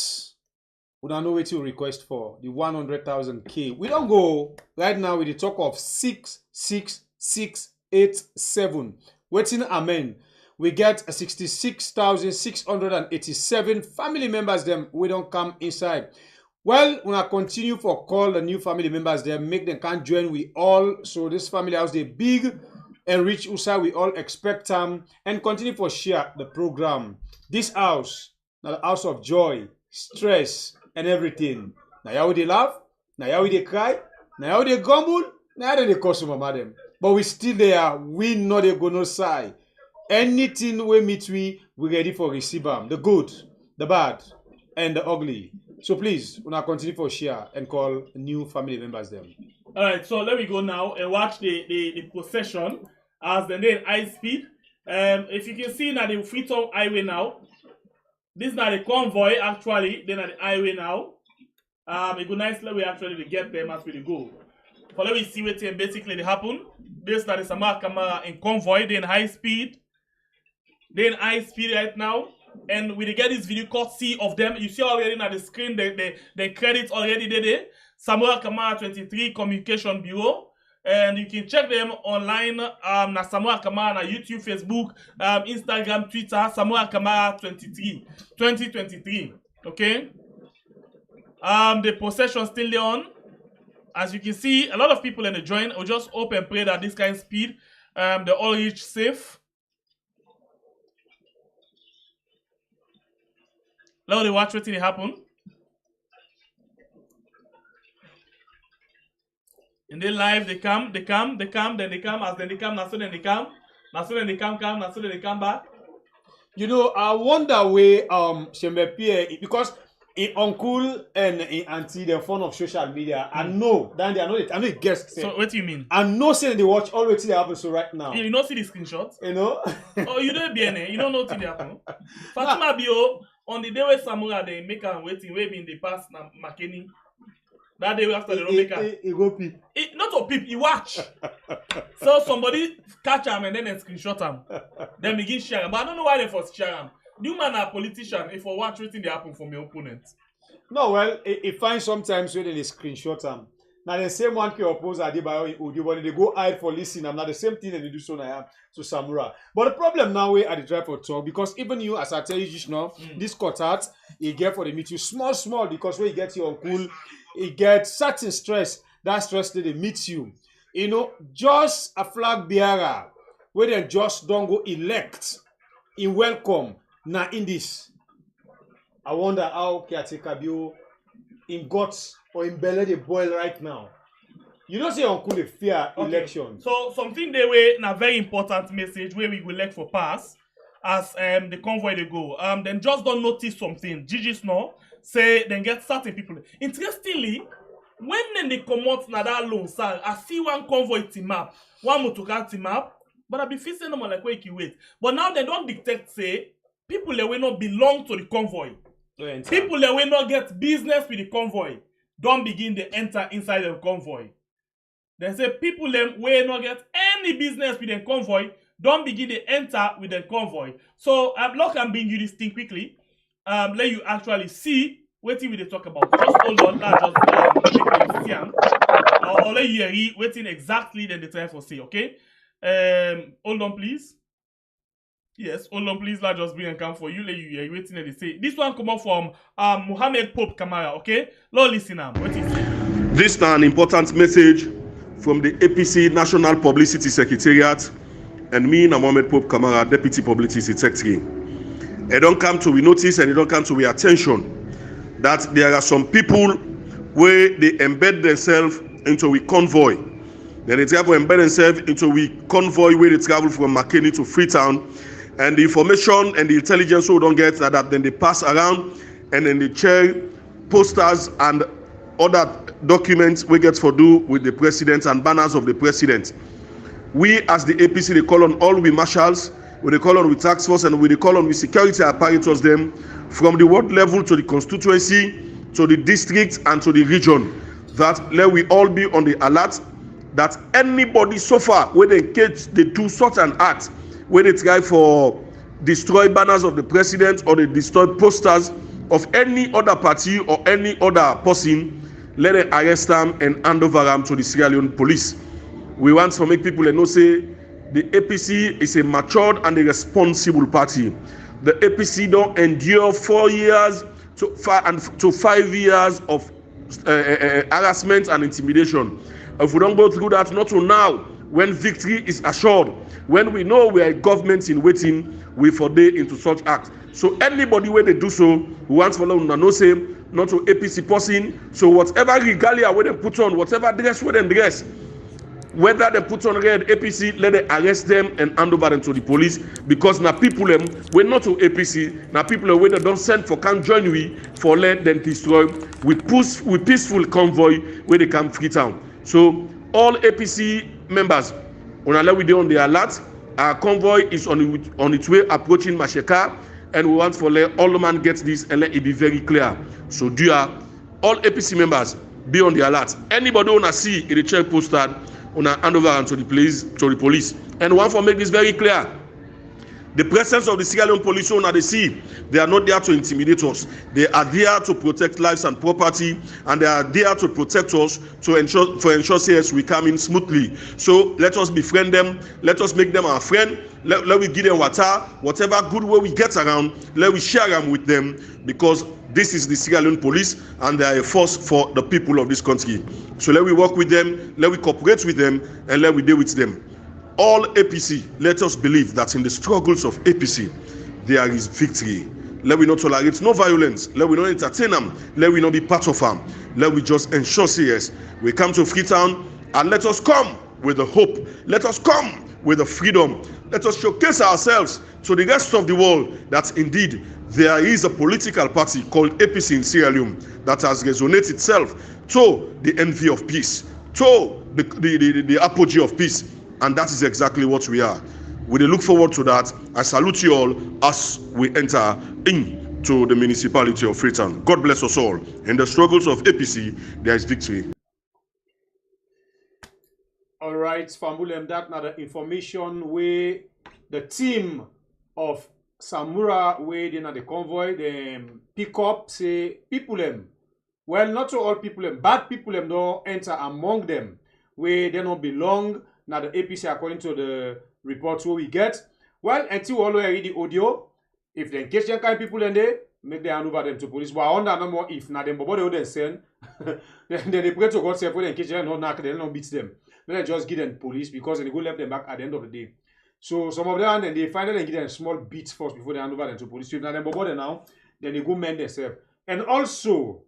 we don't know what you request for the 100,000K. We don't go right now with the talk of 66687. Waiting, amen. We get 66,687 family members. Them we don't come inside. Well, when I continue for call the new family members, they make them can join we all. So this family house they big and rich. USA we all expect them and continue for share the program. This house, now the house of joy, stress, and everything. Now how they laugh, now how they cry, now how they grumble, now how they curse madam. But we still there. We know they go no side. Anything we meet we ready for receive them. The good, the bad, and the ugly. So please, when I continue for share and call new family members them. Alright, so let me go now and watch the procession as the name high speed. If you can see now the Freetown highway now. This is not the convoy actually, then at the highway now. It go nicely we actually get them as we go. But let me see what basically they happen. This is the Samura Kamara in convoy, then high speed. Then high speed right now. And we get this video courtesy of them. You see already on the screen the credits already there. Samura Kamara 23 Communication Bureau. And you can check them online na Samura Kamara na YouTube, Facebook, Instagram, Twitter, Samura Kamara 2023. Okay? The procession still on. As you can see, a lot of people in the join. We'll just hope and pray that this kind of speed, they all reach safe. Now they watch what will happen. And they live, they come, then they come, as then they come, now so then they come, now so then they come back. You know, I wonder where Shembe Pierre, because in uncle and in auntie they're fond of social media. I know that they are not. I know guests. So what do you mean? I know saying they watch all what they happen so right now. You don't see the screenshots. You know. Oh, you don't be any. You don't know what they happen. Fatima Bio on the day where Samura they make her waiting, way in the past na Makeni. That day after they don't make her. He go peep. Not a peep. He watch. So somebody catch him and then they screenshot him. Then begin share him. But I don't know why they first share him. You man are a politician if you watch everything they happen from your opponent. No, well, it finds sometimes when they screenshot them. Now the same one can oppose Adebayo when they go hide for listening. I'm not the same thing that they do so now to Samura. But the problem now we at the drive for talk because even you, as I tell you just now, this cut out you get for the meet you small because when you get your uncle, you get certain stress. That stress that they meet you. You know, just a flag bearer where they just don't go elect in welcome. Now in this, I wonder how caretaker Bio in guts or in belly they boil right now. You don't say uncle they fear election. So something they were a very important message where we will elect for pass as the convoy they go. Then just don't notice something. Gigi's no say then get certain people. Interestingly, when then they come out na that loan sir, I see one convoy team up, one motocar team up, but I be facing them like wait. But now they don't dictate say people that will not belong to the convoy. People that will not get business with the convoy don't begin to enter inside the convoy. They say people that will not get any business with the convoy don't begin to enter with the convoy. So look, I'm bringing you this thing quickly. Let you actually see what we talk about. Just hold on, just see or let you read waiting exactly then the time for say, okay? Hold on, please. Yes, hold on, please. Let's just bring and come for you. You waiting and they say this one come up from Mohammed Pope Kamara. Okay, Lord, listen now. What is it? This is an important message from the APC National Publicity Secretariat and me, Mohammed Pope Kamara, Deputy Publicity Secretary. It don't come to we notice and it don't come to we attention that there are some people where they embed themselves into we convoy. Then they travel embed themselves into we convoy where they travel from Makeni to Freetown. And the information and the intelligence we don't get that then they pass around and then they share posters and other documents we get for do with the president and banners of the president. We as the APC, they call on all we marshals, we they call on with task force and we they call on with security apparatus them from the ward level to the constituency, to the district and to the region, that let we all be on the alert that anybody so far where they engage, they do such an act where they try for destroy banners of the president or they destroy posters of any other party or any other person, let them arrest them and hand over them to the Sierra Leone police. We want to make people know say the APC is a matured and a responsible party. The APC don't endure 4 years to 5 years of harassment and intimidation. If we don't go through that, not to now, when victory is assured, when we know we are government in waiting, we forbid into such acts. So anybody where they do so, who wants to follow no say, not to APC person. So whatever regalia where they put on, whatever dress where they dress, whether they put on red APC, let them arrest them and hand over them to the police, because now people we're not to APC, now people where they don't send for can join we for let them destroy with peaceful convoy where they come Freetown. So all APC members, we do on the alert. Our convoy is on its way approaching Masheka, and we want for let all the man get this and let it be very clear. So do all APC members be on the alert. Anybody wanna see in the check posted, wanna hand over to the police. And one for make this very clear. The presence of the Sierra Leone police on the sea, they are not there to intimidate us. They are there to protect lives and property, and they are there to protect us to ensure yes, we come in smoothly. So let us befriend them. Let us make them our friend. Let we give them whatever good way we get around. Let we share them with them, because this is the Sierra Leone police and they are a force for the people of this country. So let we work with them. Let we cooperate with them, and let we deal with them. All APC, let us believe that in the struggles of APC, there is victory. Let we not tolerate no violence. Let we not entertain them. Let we not be part of them. Let we just ensure, yes, we come to Freetown, and let us come with the hope. Let us come with the freedom. Let us showcase ourselves to the rest of the world that indeed there is a political party called APC in Sierra Leone that has resonated itself to the envy of peace, to the apogee of peace. And that is exactly what we are. We look forward to that. I salute you all as we enter into the municipality of Freetown. God bless us all. In the struggles of APC, there is victory. All right, Fambulem, that now the information where the team of Samura where they the convoy, they pick up, say, people them. Well, not to all people them, bad people them don't enter among them, where they don't belong. Now the APC, according to the reports where we get, well, until we always read the audio, if they catch them kind of people in there, make them hand over them to police. But I wonder no more if now them bobody they send, then they pray to God say for them catch them, no knock them, no beat them. Then they just give them police, because they go left them back at the end of the day. So some of them, then they find and give them small beats first before they hand over them to police. So if now them bobody now, then they go mend themselves. And also,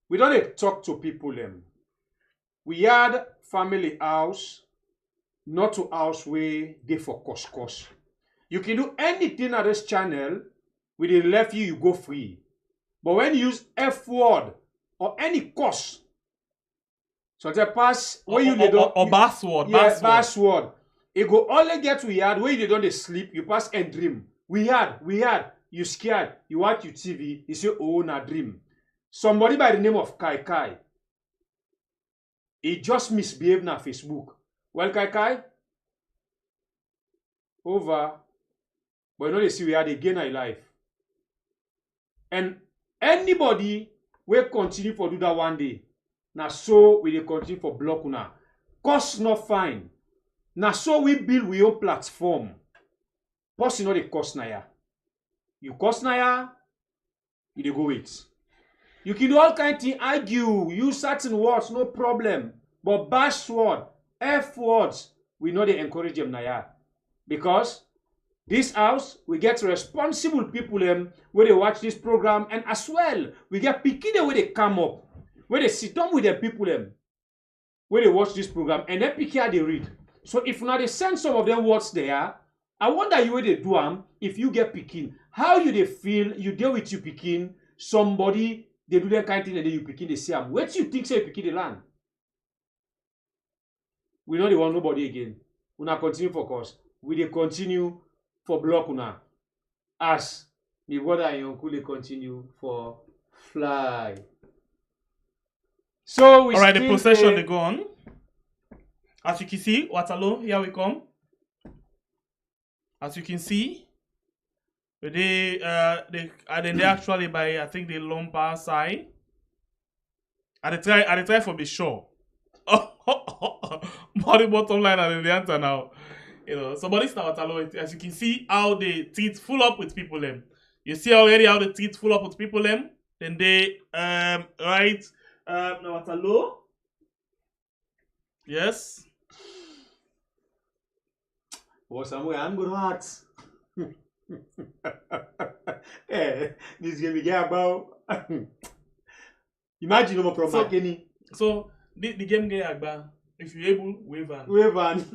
we don't talk to people them. We had family house. Not to house where they for cost. You can do anything at this channel, with the left you go free. But when you use F word or any cost, so they pass where you don't or bassword, bassword. It go only get weird where you don't they sleep, you pass and dream. Weird, you scared, you watch your TV, you say, oh, na dream. Somebody by the name of Kai, he just misbehaved na Facebook. Well, Kai, over. But you know they see we had again in life. And anybody will continue for do that one day. Now so we will continue for block una. Cost not fine. Now so we build we own platform. Person no dey cost naya. You cost naya, you dey go wait. You can do all kind of thing, argue, use certain words, no problem. But bash word, F words, we know they encourage them naya. Because this house, we get responsible people where they watch this program, and as well, we get pikin where they come up, where they sit down with the people where they watch this program, and then pick here they read. So if now they send some of them words there, I wonder you where they do them if you get pikin. How you they feel, you deal with you pikin, somebody, they do that kind of thing and then you pikin, they say, what do you think say you pikin the land? We know they want nobody again. We now continue for course. We they continue for block una. As the brother and your uncle they continue for fly. So we alright, the procession they go on. As you can see, Waterloo, here we come. As you can see, they actually by I think the lumbar side. I try for be sure. But the bottom line and the answer now. You know, somebody's now Waterloo. As you can see how the teeth full up with people them. You see already how the teeth full up with people them. Then they right Waterloo. Yes. Oh, Samura, I'm good heart. Eh, this game get about. Imagine no from Makeni. So the game get agba. If you able, wave on. Wave on.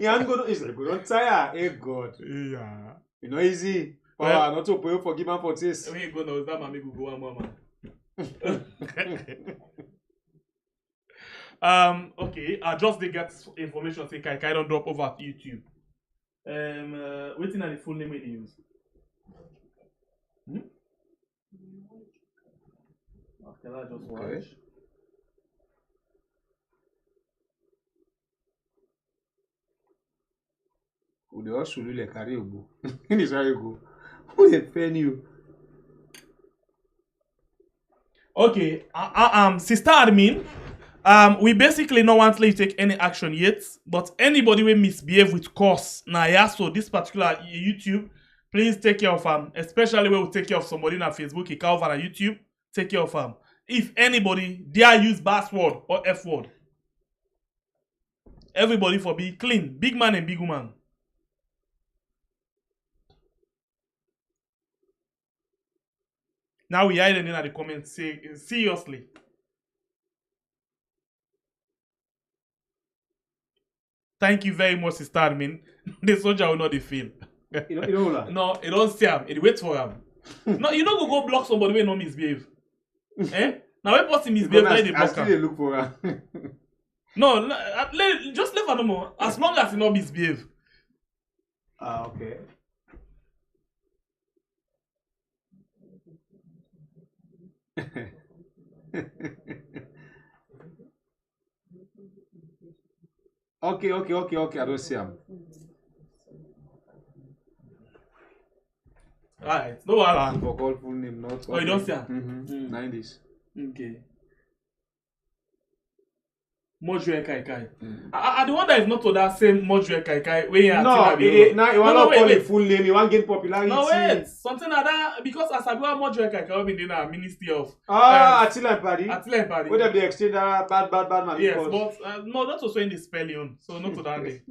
Yeah, I'm good. It's like good on tire. Hey God. Yeah. You know easy. Power Well, not to pay for give and for this. When you go now, that mommy go one more man. Okay, I just did get information say I don't drop over at YouTube. Waiting at the full name they use. Okay, I just watch. Okay. Who they also really carry obo. This how you go. Who they pen you? Okay, sister admin, we basically not want you to take any action yet, but anybody will misbehave with course. Now, yeah, so this particular YouTube, please take care of especially when we take care of somebody on Facebook, he cover on YouTube, take care of If anybody dare use bass word or F word, everybody for be clean, big man and big woman. Now we hide in the comments say seriously. Thank you very much, sister admin. The soldier will not the feel. No, it don't see him. It wait for him. No, you don't go block somebody when no misbehave. Eh? Now when person misbehave, let they block him. Look for him. No, just leave her no more. As long as he not misbehave. Ah, okay. Okay. I don't see him. Alright, no wahala. For call full name, not. Oh, you don't see him? 90s. Okay. Mojue Kai. I the one that is not to that same Mojue Kai when you are No, you want to call it full name, you want to gain popularity. No, wait. Something like that, because as I go Mojue Kai will be in a ministry of Attila and Paddy. Whether they exchange that bad man. Yes, but no, that was when they spell on, so not to that day.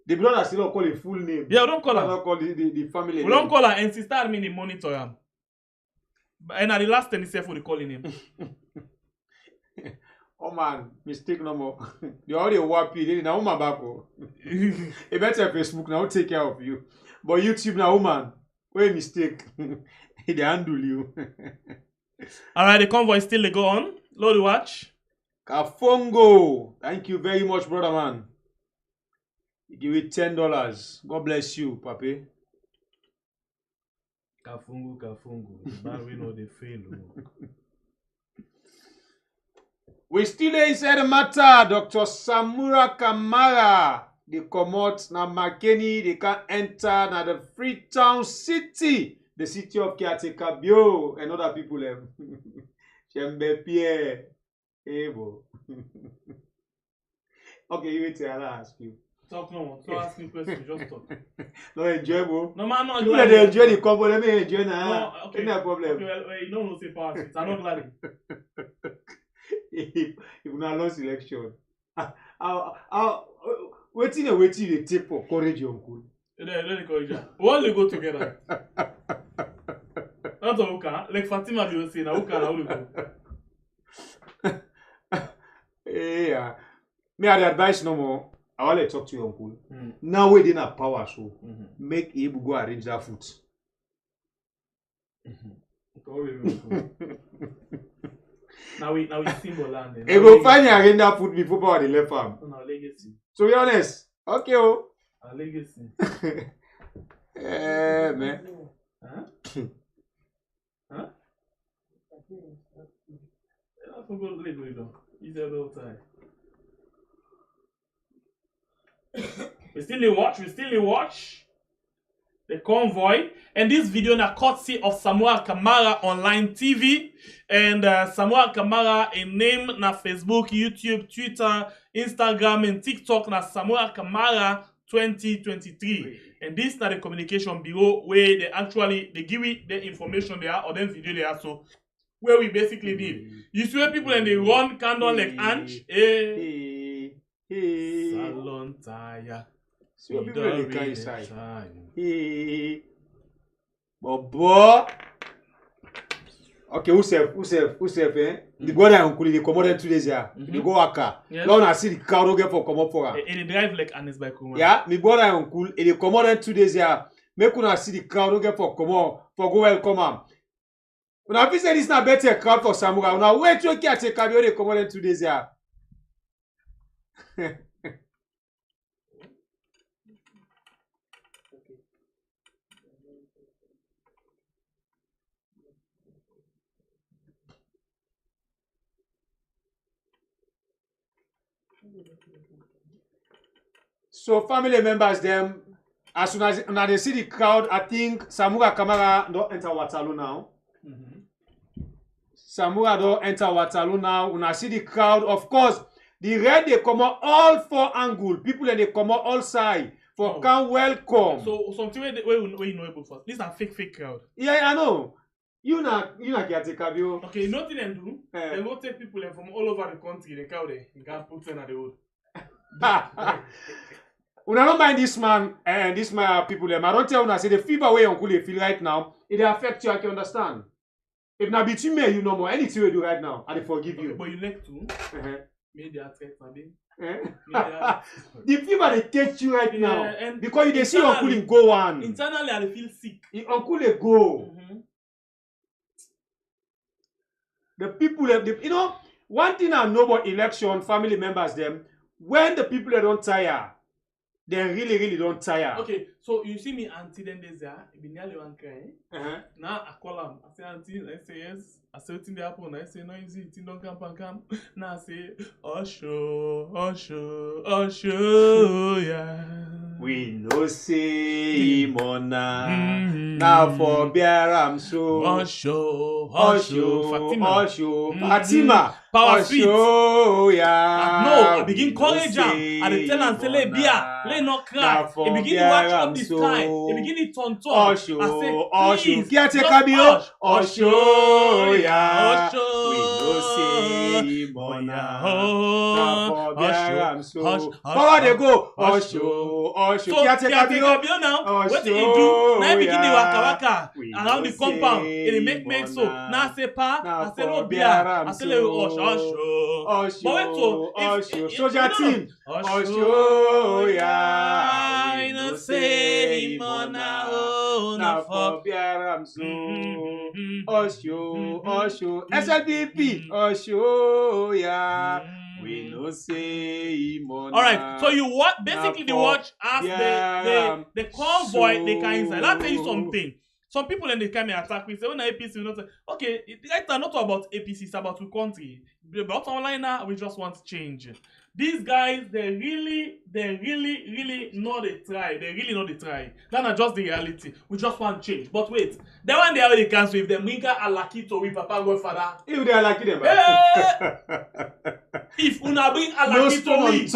The brother still don't call it full name. Yeah, we don't call her. Don't call the family We name. don't call her, and sister admin they monitor him. And at the last 10 itself we calling him. Oh man, mistake no more. They already wappy. They now woman back. A better Facebook now take care of you. But YouTube now woman, where mistake? They handle you. Alright, the convoy still they go on. Load watch. Kafongo. Thank you very much, brother man. You give it $10. God bless you, papi. Kafungu. The man we know they fail. We still inside the matter. Dr. Samura Kamara. They come out now Makeni. They can enter now the Freetown city. The city of caretaker Bio and other people. Chembe Pierre. Ebo. Okay, you wait till I ask you. Talk no more. So ask me questions. Just talk. No enjoy, bro. No man, not People glad. they enjoy the combo. Let me enjoy now. No, okay. No problem. Okay, well, you don't know say power streets. I'm not glad. If una lost election, how waiting and waiting they take for courage, uncle. Let me encourage you. Why they go together? Not a Uka. Like Fatima will say, na Uka na will go. Yeah. Me I advise no more. I want to talk to your uncle. Now we didn't have power, so make him go arrange that food. Now we symbol land. He go find you arrange that food before power the left farm. Our legacy. To be honest, okay, oh. Our legacy. Man. Huh? Huh? I forgot to leave it on. He's a little time. We still watch the convoy, and this video na courtesy of Samura Kamara online TV, and Samura Kamara a name na Facebook, YouTube, Twitter, Instagram, and TikTok na Samura Kamara 2023, and this na the communication bureau where they give it the information there or then video there, so where we basically did. You see where people and they run candle like Ange, salon tire. See what people they carry inside. Bobo. Okay, who said, eh? The brother and uncle, they come out 2 days here. They go waka. Now I see the car don't get for come up for her. And they drive like Anis by Kuma. Yeah, my brother and uncle, they come out 2 days here. Make una see the crowd don't get for come up, for go welcome am. When I say this na better crowd for Samura, una wait to get a cabio, they come out 2 days here. So family members, them as soon as they see the crowd, I think Samura Kamara don't enter Waterloo now. Samura don't enter Waterloo now. When I see the crowd, of course, the red they come out all 4 angle. People and they come out all side for can welcome. So something where you know about first. These are fake crowd. Yeah, I know. You not get a cabio. Okay, nothing them do. They go take people from all over the country. They crowd there. You can't put them at the road. Una don't mind this man and this my people them. I don't tell una say the fever way uncle they feel right now, it affects you, I can understand. If not between me and you no more, anything you do right now, I forgive you. But you like to media threat, maybe. The fever they take you right now. And because they see uncle in go on. Internally I feel sick. Uncle they go. The people you know, one thing I know about election, family members them, when the people they don't tire, they really don't tire. Okay, so you see me auntie then there's there, it be nearly one cry. Now I call him, I say auntie, I say yes. I say what thing they happen, I say no easy, thing don't come. Now I say, Osho, yeah. We no say mona. Now for bear I'm so Osho, Fatima, Power Street. Yeah. No, I begin courage am. I dey tell am say lay beer, lay not cry. He begin to watch up this time. He begin to turn. I say, please, just Osho, yeah. We no say mona. Now for bear I'm so. Power they go. Osho. So caretaker now. What did he do? Now he begin the waka around the compound. And he make so. Now I say pa, I say no beer, I say le Osho. But wait so, soldier team. Osho, yeah. I no say mona now for beer I'm so. Osho. SLPP. Osho, yeah. We no say mona. All right, so you watch basically the watch as the convoy they can inside. I'll tell you something. Some people in the come and attack me say, when APC will not say, okay, right now not about APC, it's about the country. About online now, we just want to change. These guys, they really know they try. They really know they try. That's not just the reality. We just want change. But wait, the one they already cancel with them, Minka Alakito with Papa Godfather. If they are lucky them, if una bring Alakito with.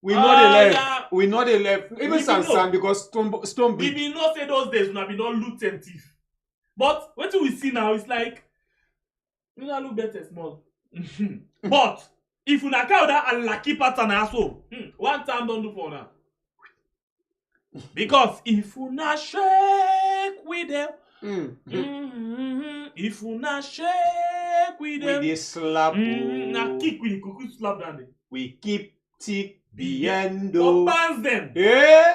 We know the left. Yeah. We know the left. Even Sansan because Stone We Beat. be not say those days when we don't loot and thief. But what do we see now? It's like we not look better small. But if you not count that a lucky pattern also, one time don't do for now. Because if you not shake with them, if you not shake with them, We dey slap. na kick with the cuckoo slap down there. We keep tick biendo. Combands them.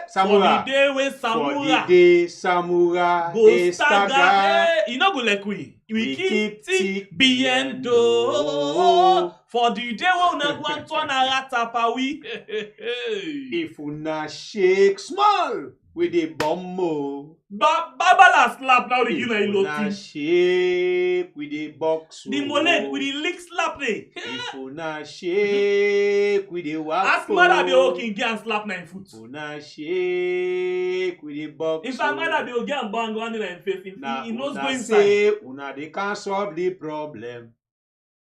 Samura. For the day when For Samura the day Samura go dey stagger. stagger. You know go like we keep tick biendo. For the day when una go and turn a ratapa we. If una shake small, we dey bomb. Babala slap now the If you una shake, we dey box. The moled with the lick slap there. If una shake, we dey whack. Ask mother be okay get and slap 9 foot. Una shake, we dey box. If a mother be okay and bang one in the face, he knows go inside. Say una dey can't solve the problem.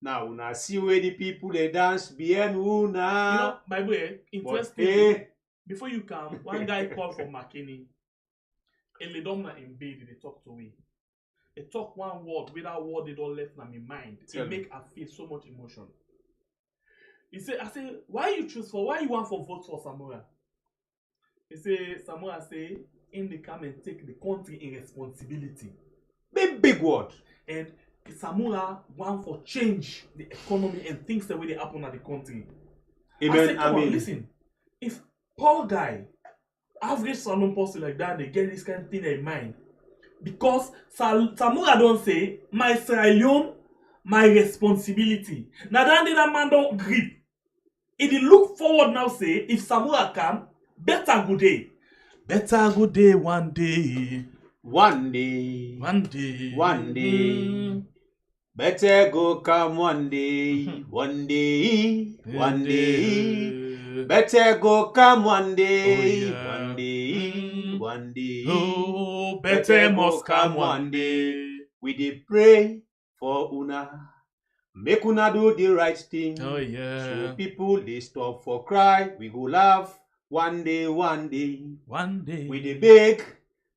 Now una see where the people they dance behind una. You know, my boy, interesting. Before you come, one guy called from Makeni. And they don't in bed, they talk to me. They talk one word, with that word they don't left in my mind. It make I feel so much emotion. He said, I say, why you want for vote for Samura? He say, Samura say, in the come and take the country in responsibility. Big word. And Samura want for change the economy and things the way they happen at the country. Amen. I said, come on, listen. If poor guy, average salon person like that, they get this kind of thing in mind. Because Samura don't say, my Sierra Leone, my responsibility. Now that man don't grip. If they look forward now, say, if Samura come, better good day. Better good day one day. One day. One day. One day. Better go come one day. One day. One day. Better go come one day. One day. One day. Oh, better must come one day. We dey pray for una. Make una do the right thing. Oh yeah. So people they stop for cry. We go laugh. One day, one day. One day. We dey beg.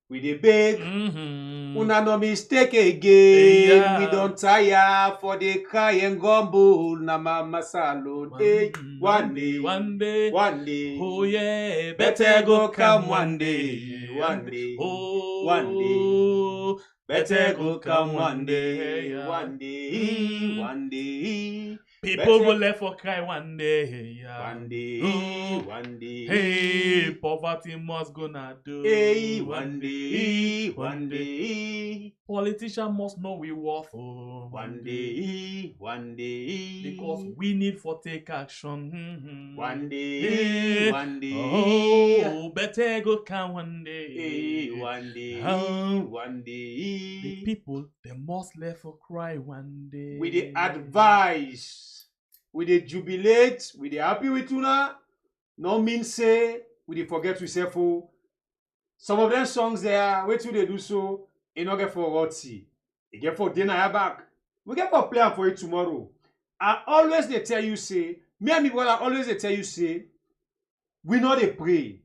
We dey beg. Una no mistake again. Yeah. We don't tire for the cry and gumble. Na mama salo day. One day. One day. One day. Oh yeah. Better go come one day. One day. Oh. One day. Better go come one day. One day. One day. People will left for cry one day. Yeah. One day. Oh. One day. Hey, poverty must gonna do. Hey, one day. One day. Politician must know we worth. Oh. One day. One day. Because we need for take action. One day. One day. Oh, better go come one day. Hey, one day. One day. The people, they must left for cry one day. We dey advise, we dey jubilate, we dey happy with una. No mean say we dey forget we say for some of them songs there. Wait till they do so. E no get for roti. E get for dinner here back. We get for play am for it tomorrow. I always dey tell you say, me and my brother always dey tell you say, we no dey pray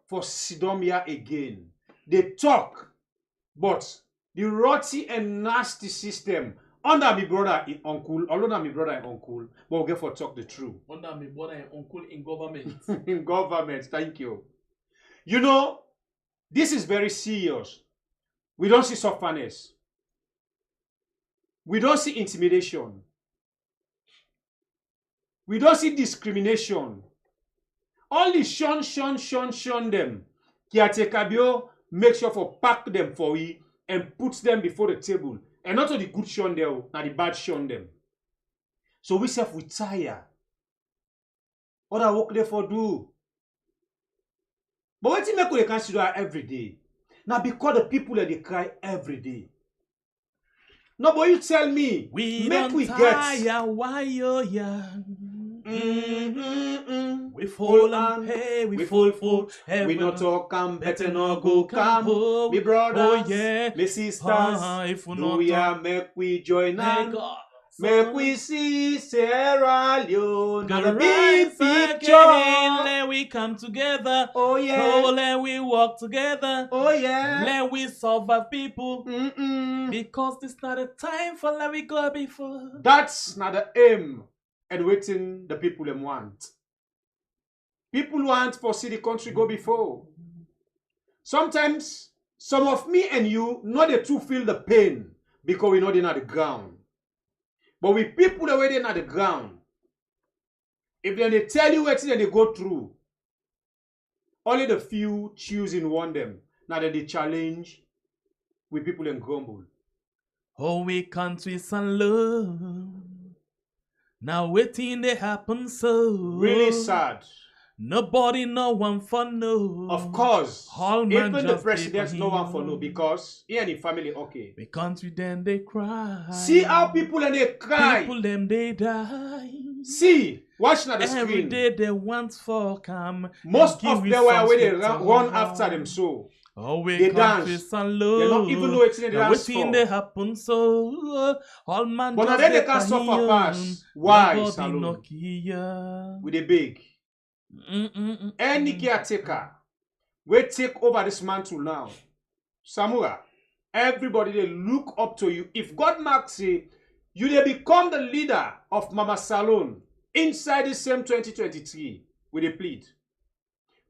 for Sidom here again. They talk, but the rotty and nasty system under my brother and uncle, although my brother and uncle, but we get for talk the truth. Under my brother and uncle in government. In government, thank you. You know, this is very serious. We don't see sufferness. We don't see intimidation. We don't see discrimination. Only shun them. Kiatekabio make sure for pack them for we and put them before the table. And not only the good shun them, not the bad shun them. So we self we tire. What I work there for do? But what you make we consider every day? Now because the people that they cry every day. No, but you tell me, we make don't we tire get while you're young. We fall and pay, we fall for heaven. We not talk and better no go come home. Me brothers, Oh yeah, me sisters, if we do not we talk, make we join hey hand? God, Make we see Sierra Leone. The The big picture. Let we come together. Oh yeah. Oh, let we work together. Oh yeah. Let we solve our people. Because this not a time for let we go before. That's not the aim and waiting the people them want. People want for see the country go before. Sometimes some of me and you not the two feel the pain because we know they're not the ground. But we people the way they're not the ground. If they tell you what they go through, only the few choose and want them. Now that they challenge with people and grumble. Oh, we countries alone. Now waiting they happen so. Really sad. Nobody no one for no. Of course. All man Even the just president paper no one for him. no because he and his family okay. The country then they cry. See how people and they cry. People them they die. See, watch now the Every screen. day they want for come. Most and give of we them were some where they sweet run and after them so. Oh, we they countries dance. alone. They don't even know it's in the Now dance waiting for. they happen so. All man But now just then they get can suffer tired. pass. Why, Nobody Salon? no care. With a big. Any caretaker will take over this mantle now. Samura, everybody they look up to you. If God marks say you they become the leader of Mama Salon inside the same 2023, we they plead.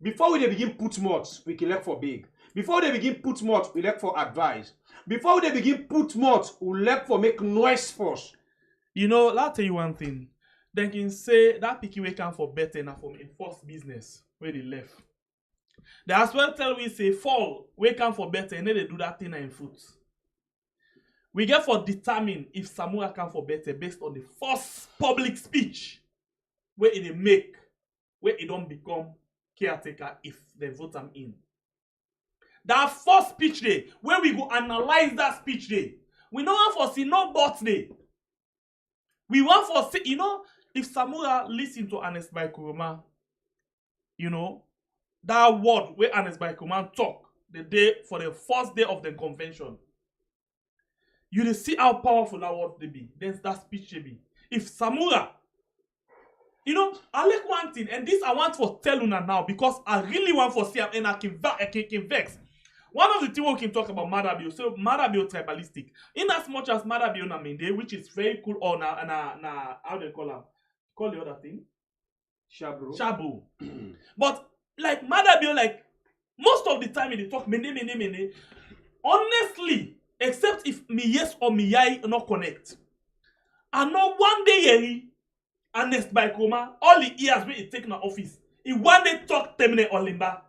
Before we they begin put mods, we can look for big. Before they begin put mods, we look for advice. Before they begin put mods, we look for make noise first. You know, I'll tell you one thing. They can say that picky we can for better now from enforced business where they left. They as well tell we say fall we can for better and then they do that thing in foot. We get for determine if Samura can for better based on the first public speech where it make where it don't become caretaker if they vote him in. That first speech day where we go analyze that speech day. We don't want for see no birthday. We want for see, you know, if Samura listen to Ernest Baikuruma, you know, that word where Ernest Baikuruma talk the day for the first day of the convention, you will see how powerful that word they be. Then that speech they be. If Samura, you know, I like one thing, and this I want to tell Una now because I really want to see him and I can vex. One of the things we can talk about Madabio, so Madabio tribalistic. In as much as Madabio Naminde, which is very cool, or na how they call him? Call the other thing? Shabu. But like Madabio, like most of the time they talk mene. Honestly, except if me yes or me yai not connect. I know one day yeri, Ernest Baikoma, all the years when he take na office, he one day talk temne olimba.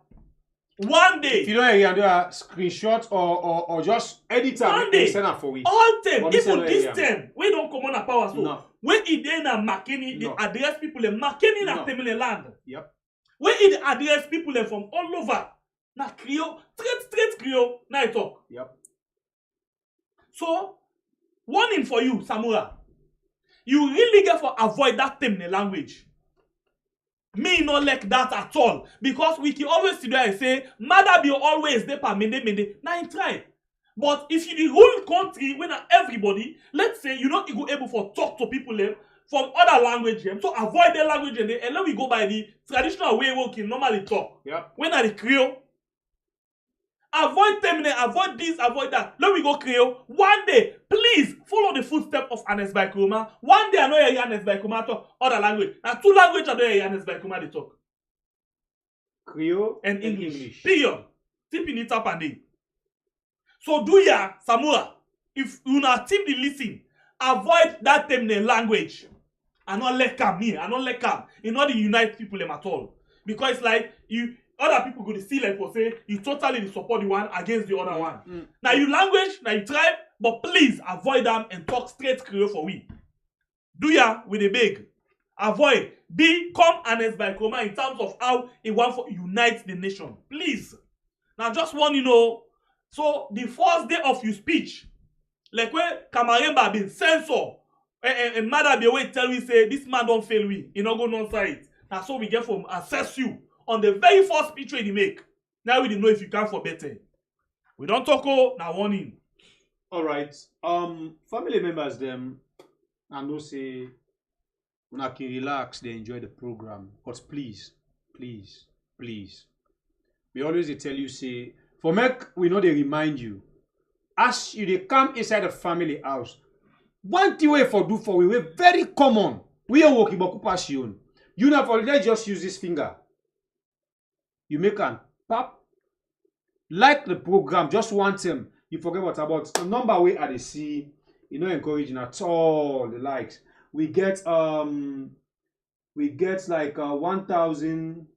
One day. If you don't hear, do a screenshot or just edit and send it for we. All them, even this time, we don't come on a power so. No. When it then a Makeni, they address people in Makeni na temne land. Yep. When it address people from all over, na Creole, straight Creole, na it talk. Yep. So, warning for you, Samura. You really get for avoid that temne language. Me not like that at all. Because we can always sit there and say, Mother be always there per mende. Now in try. But if you the whole country, when everybody, let's say you not go able for talk to people from other language, so avoid their language and then we go by the traditional way we can normally talk. Yep. When are the Creole? Avoid terminate, avoid this, avoid that. Let me go Creole. One day, please follow the footsteps of Ernest Baikuruma. One day I know you Ernest Baikuruma talk other language. Now two languages I know you Ernest Baikuruma they talk. Creole and English. Period. Tipping it up and in. So do ya, Samura, if you not team the listen, avoid that terminate language. I not let come me. I not let come. It not unite people them at all. Because it's like you other people go to see like for say you totally support the one against the other one. Now you language, now you tribe, but please avoid them and talk straight Creole for we. Do ya with a big. Avoid. Become Ernest Baikuruma in terms of how he want to unite the nation. Please. Now just want you know. So the first day of your speech, like when Kamaremba been censor, and Mother be away tell we say this man don't fail we. He not go non-side. Now so we get from assess you. On the very first speech we make, now we didn't know if you can for better. We don't talk now warning. All right. Family members them and no say una can relax, they enjoy the program. But please, please, please. We always dey tell you say, for make we know they remind you, as you dey come inside the family house, one thing we for do for we very common. We are working about passion. You know for let's just use this finger. You make an pop. Like the program, just one time. You forget what about the number way at the see, you know, encouraging at all the likes. We get like 1,000.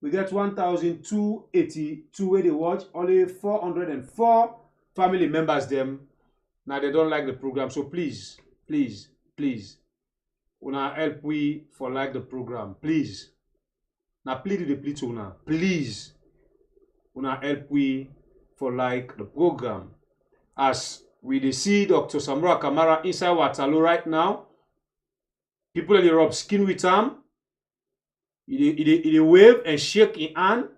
We get 1,282 where they watch. Only 404 family members them. Now they don't like the program. So please, please, please, una help we for like the program. Please. Now plead the plea to una. Please. Una help we for like the program. As we dey see Dr. Samura Kamara inside Waterloo right now. People they rub skin with him. He wave and shake in hand.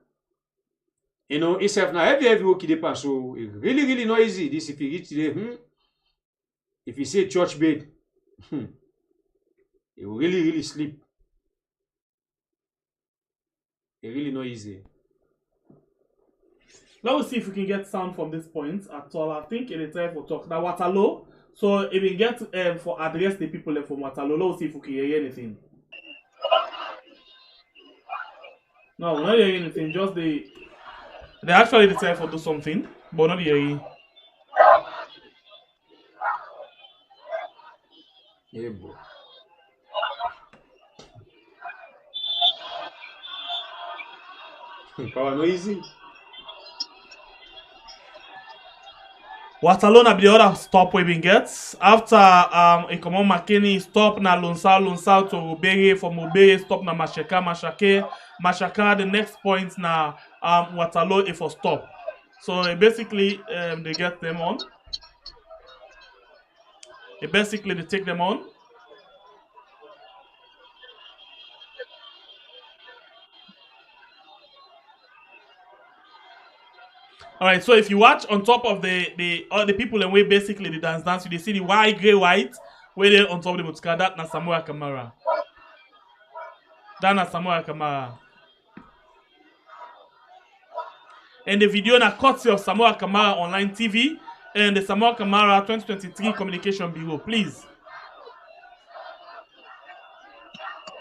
You know, itself now every work he pass. So it really not easy. This if you reach today, if you say church bed, it will really sleep. It really not easy. Let's see if we can get sound from this point at all. I think it is time for talk. Now Waterloo. So if we get for address the people from Waterloo, let's see if we can hear anything. No, we're not hearing anything. Just they actually decide for do something, but not hearing. Yeah, bro. Power no easy. Waterloo na be the other stop we been get. After a common Makeni stop na Lonsal to Ubere, from Ubere stop na Mashaka. The next point na Waterloo if for stop. So basically they get them on. They take them on. All right, so if you watch on top of all the people and we basically the dance, you see the white where they on top of the Mutka. That na Samura Kamara. And the video na courtesy of Samura Kamara online TV and the Samura Kamara 2023 Communication Bureau. Please.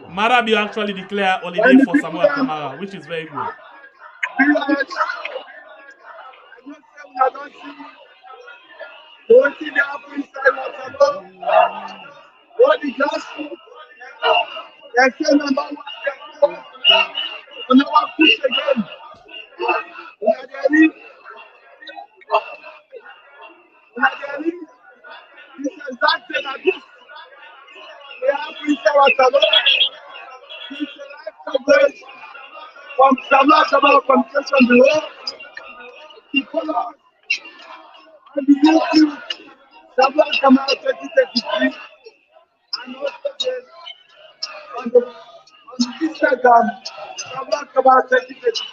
Marabi actually declare holiday for Samura Kamara, which is very good. I don't see what did happen inside Waterloo. What the gospel? They say number one, number push again. This is exactly like this. We have inside Waterloo. This is a live coverage from Samura Kamara Communication Bureau. People are on the YouTube, Samura Kamara 2023, and also on the Instagram, Samura Kamara 2023.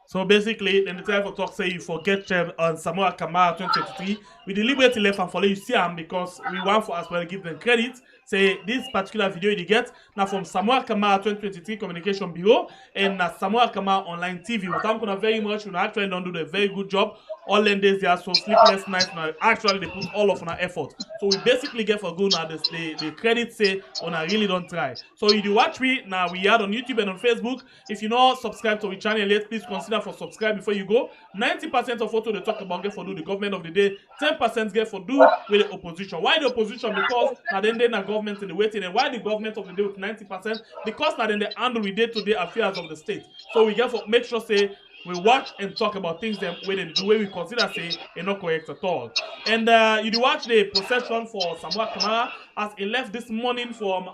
So basically, then the time for talk say you forget on Samura Kamara 2023. We deliberately left and follow you see them because we want for as well give them credit. Say this particular video you get now from Samura Kamara 2023 Communication Bureau and Samura Kamara online TV. We thank you very much. We actually don't do a very good job. All days they are so sleepless nights now. Actually, they put all of our effort. So we basically get for good now. The credit say on I really don't try. So if you watch me now, we are on YouTube and on Facebook. If you not subscribe to our channel yet, please consider for subscribe before you go. 90% of what they talk about get for do the government of the day. 10% get for do with the opposition. Why the opposition? Because now then they na government in the waiting. And why the government of the day with 90%? Because now then they handle with day-to-day affairs of the state. So we get for make sure say we watch and talk about things them where they do, where we consider say are not correct at all. And you watch the procession for Samura Kamara as he left this morning from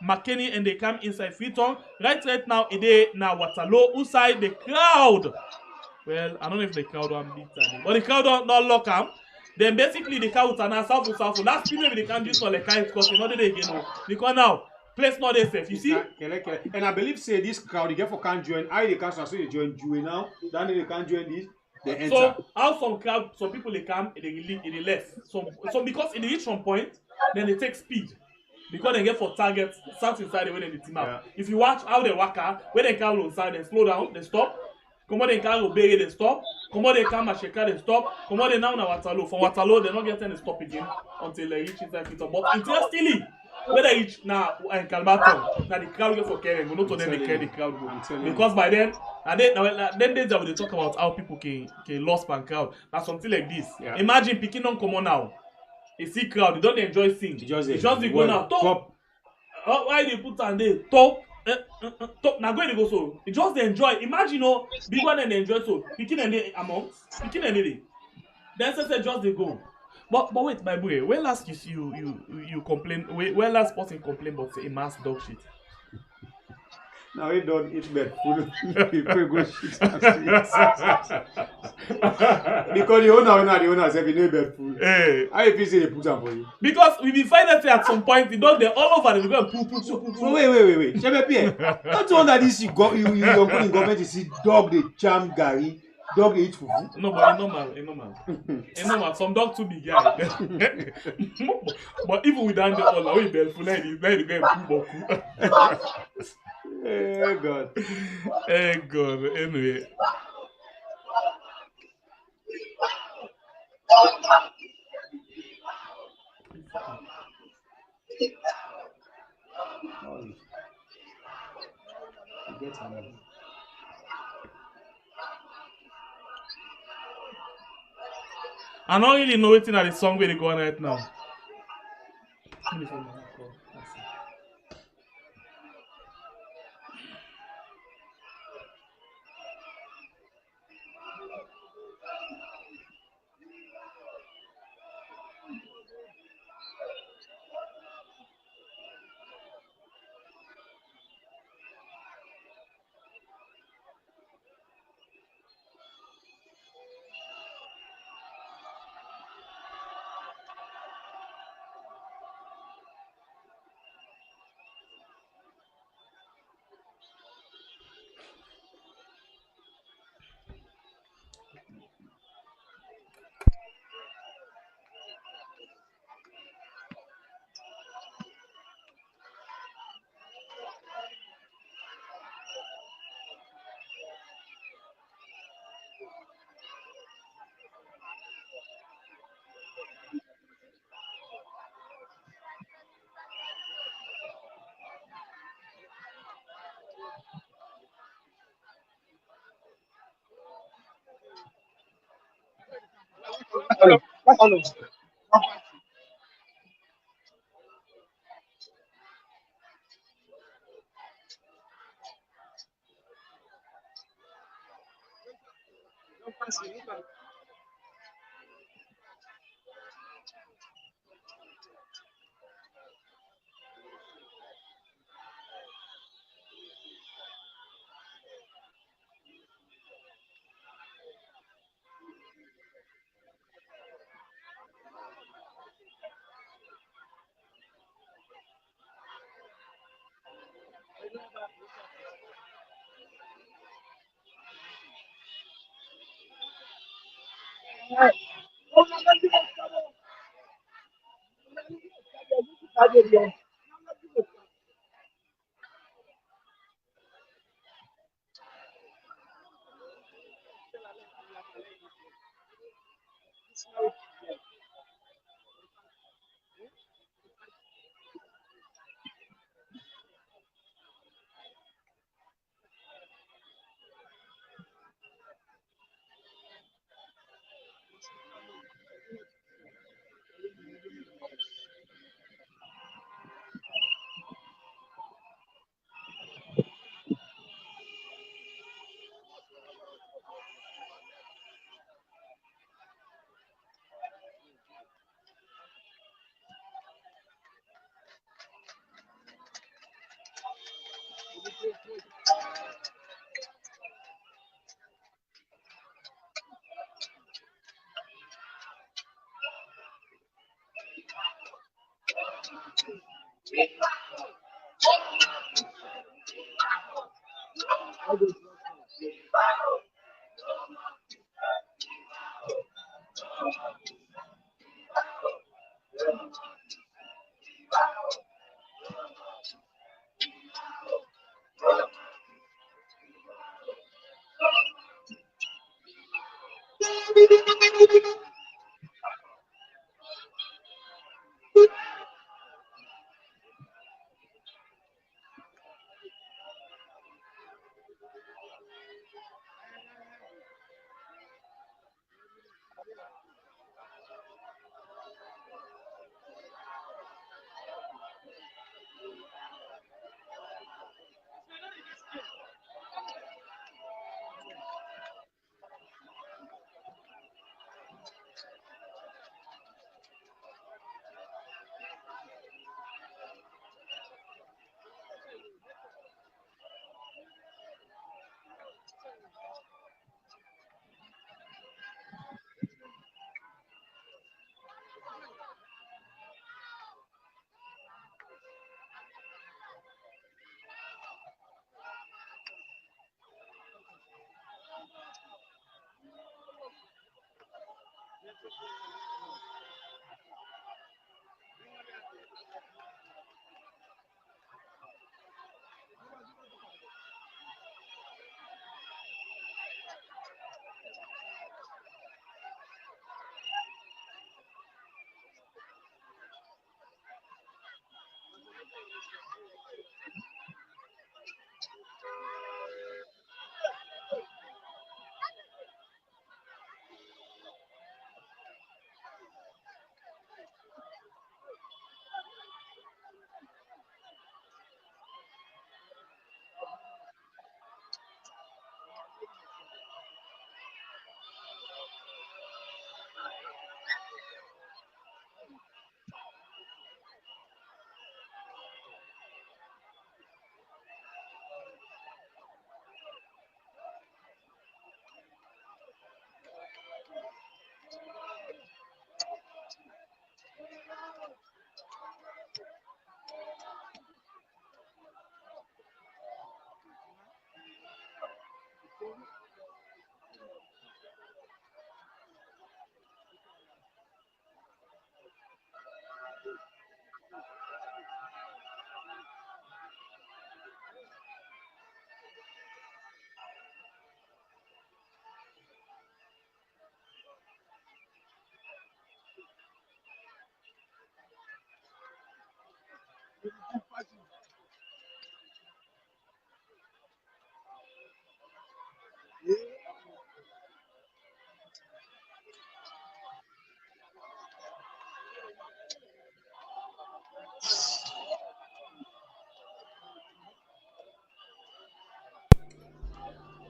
Makeni and they come inside Freetown. Right now, it now Waterloo outside the crowd. Well, I don't know if the crowd are big time, but the crowd don't lock up. Then basically the crowd are now south. Last period they can't do so like because you know they again because now. Place not there safe, you see? And I believe say this crowd, they get for can't join. I they can't so they join Jew now. Then they can't join this. They enter. So how some people they come and they left. So because it reach some point, then they take speed. Because they get for target, start inside the way they team out. If you watch how they work out, when they come on side, they slow down, they stop. Come on, they come obey, they stop. Come on, they come Masheka, they stop. Come on, they now na Waterloo. From Waterloo, they not get any stop again until they reach inside Freetown. But interestingly, when they reach now in Kalmaton, now the crowd get for caring. We not to them they carry the crowd go. Because by then, and then days that we talk about how people can lost pan crowd. Now something like this. Imagine picking on come on now. You see crowd, they don't enjoy sing. It's just they go now. Top. Why they put on there? Top. Top. Now go they go so. It just they enjoy. Imagine big one and they enjoy so. Picking and they amongst. Picking and they. Then say just they go. But wait, my boy. When last you complain? When last person complain about a mass dog shit? Now we don't eat bad food. People go shit. Because the owner say we no bad food. Hey. How you say they put them for you? Because we will find out at some point the dog they all over they go and poo. So wait. Chebe don't you wonder this you in government you see dog they jam Gary, dog they eat fufu. No, but it's normal. Some dog too big, yeah. But even without the all, we bell full like they go and poo boku. Hey God. Hey God. Anyway. I don't really know anything at the song where they go on right now.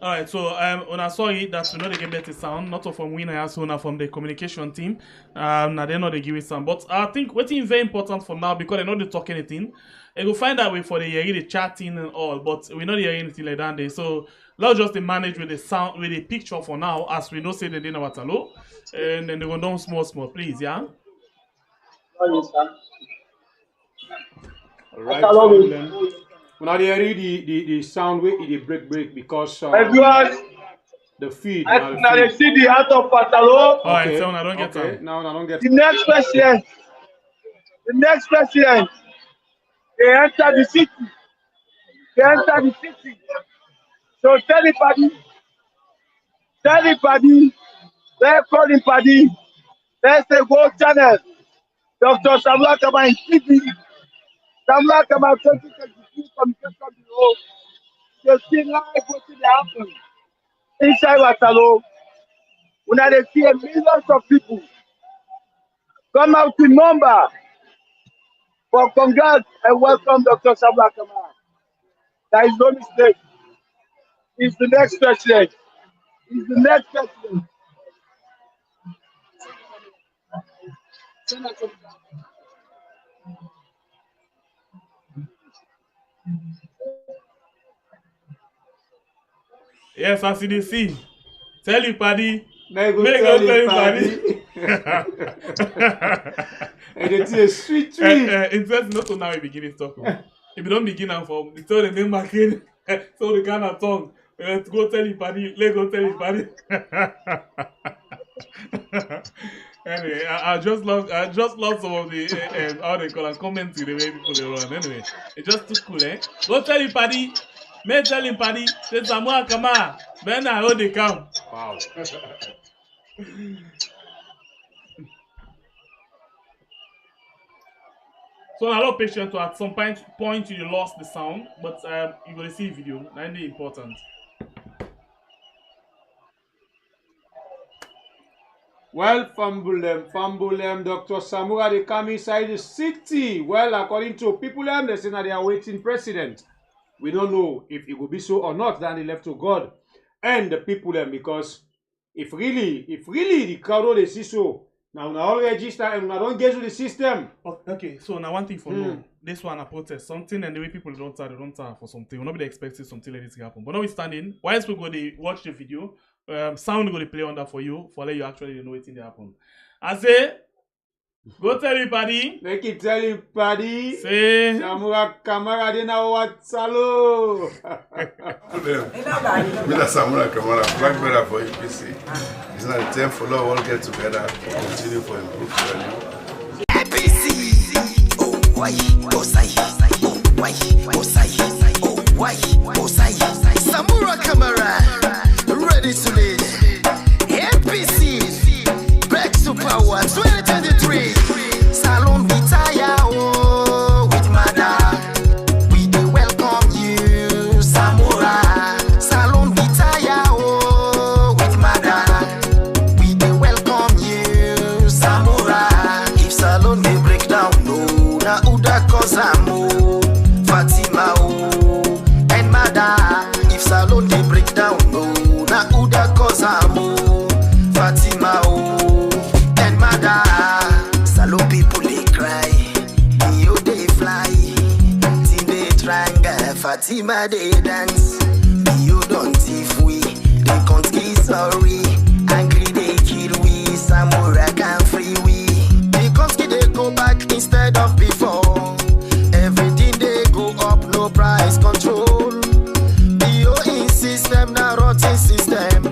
All right, so when I saw it, that we know they get better sound, not from winner, also now from the communication team. Now they know they give it sound, but I think what's very important for now because they know they talk anything. They go find that way for the chatting and all, but we know they hear anything like that. Day. So let's just manage with the sound, with the picture for now, as we know say they didn't what hello, and then they go down small, please, yeah. Right, family. Now they read the sound way it break because Everyone, the feed. now they see the out of Patalo. Alright, so I don't get okay. Now I don't get the next president, they enter the city. So tell anybody, let's call anybody, let's say go channel. Dr. Samura Kamara in TV. Samura Kamara 2023 Communication Bureau. You see live what they happen inside Watalo. When they see millions of people come out in number for congrats and welcome Dr. Samura Kamara. There is no mistake. He's the next president. He's the next president. Yes, as you see. Tell you, paddy. Make go tell you, paddy. And it's a sweet. Interesting, not to now we begin to talk. If you don't begin and from the tell the name Makeni, so the kind of tongue. Let's go tell you, paddy. Let's go tell you, paddy. Anyway, I just love some of the how they call and comments the way people they run. Anyway, it's just too cool, eh? Go tell you, paddy. May tell him, paddy. Say Samura Kamara. Then I hold the come. Wow. So a lot of patience to at some point you lost the sound, but you will see video. That's really important. Well, fumble them, Dr. Samura, they come inside the city. Well, according to people, they say that they are waiting president. We don't know if it will be so or not, then they left to God and the people because if really the crowd they see so, now we all register and we don't get to the system. Okay, so now one thing for now, this one a protest, something and the way people don't tire for something. We're not be expecting something like this to happen. But now we standing, whilst we go to watch the video, sound going to play on that for you, for let you actually know it in the happen. I say, Go tell everybody. Make it tell everybody. Say. Samura Kamara didn't know what salo. Mr. Samura Kamara, flag bearer for APC. It's not the time for all get together to continue for improved value. APC. Oh, why? Oh, say. Oh, why? Oh, say. Oh, why? Oh, say. Samura Kamara, ready to lead. APC, back to power 2023. Salon retire, oh, with Mada. We do welcome you, Samura. Salon retire, oh, with Mada. We do welcome you, Samura. If Salon they break down, no, na Uda Kozamo, Fatima, oh, and Mada. If Salon they break down, no, na Uda Kozamo, Fatima, oh, and Mada. Salon people they cry, Dio they fly, Tin they tranga, Fatima they dance. Dio don't thief we, they can't get sorry. Angry they kill we, Samura can free we. They can't get they go back instead of before. Everything they go up, no price control. Dio in system, na rotten system.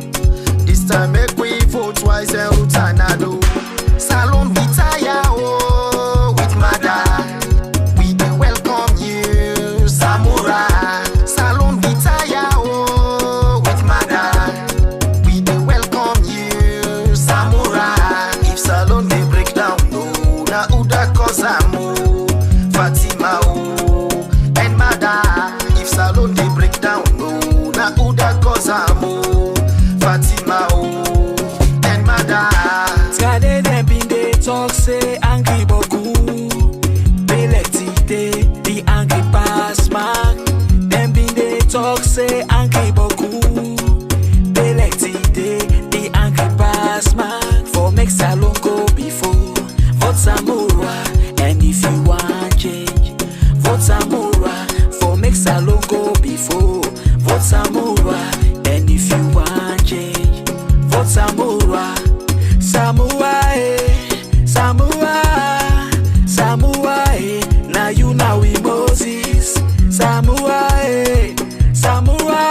This time make we vote twice and Rutanado. Salon retire, oh, with Mada. We do welcome you, Samura. Salon retire, oh, with Mada. We do welcome you, Samura. If Salon they break down, no, na Uda Kozamo, Fatima, oh, and Mada. If Salon they break down, no, na Uda Kozamo, Fatima, oh, and Mada. Skade dem bin dey talk say angry boku. They let it dey, the angry pass mark. Dem bin dey talk say angry boku. They let it dey, the angry pass mark. For make Salon go before, vote Samura. And if you want change, vote Samura. For make Salon go before, vote Samura. And if you want change, vote Samura. Samura, Samura, Samura, now you now we Moses. Samura, Samura,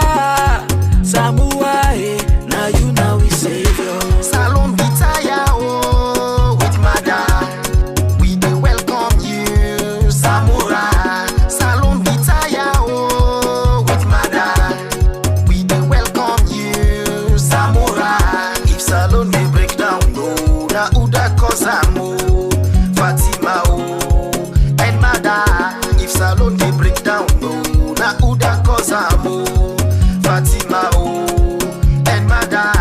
Samura, now you now we Savior. Salon retire, oh, with Mada. We do welcome you, Samura. Salon retire, oh, with Mada. We do welcome you, Samura. If Salon they break down, no, na Uda Kozamo, Fatima, oh, and Mada. If Salon they break down, no, na Uda Kozamo, Fatima, oh, and Mada.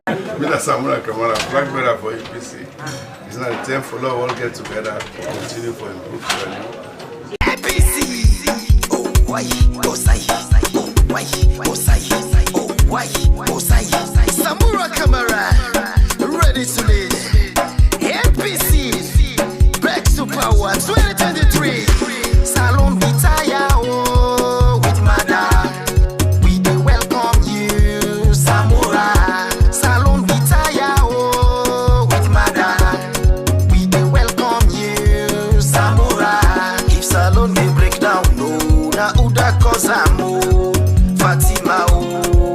Mr. Samura Kamara, flag bearer for APC. It's not the time for all get together to continue for improved value. APC. Oh, why? Oh, say. Oh, why? Oh, say. Oh, why? Oh, say. Samura Kamara, ready to lead. APC, back to power 2023. Salon retire, oh, with Mada. We do welcome you, Samura. Salon retire, oh, with Mada. We do welcome you, Samura. If Salon they break down, no, na Uda Kozamo, Fatima, oh,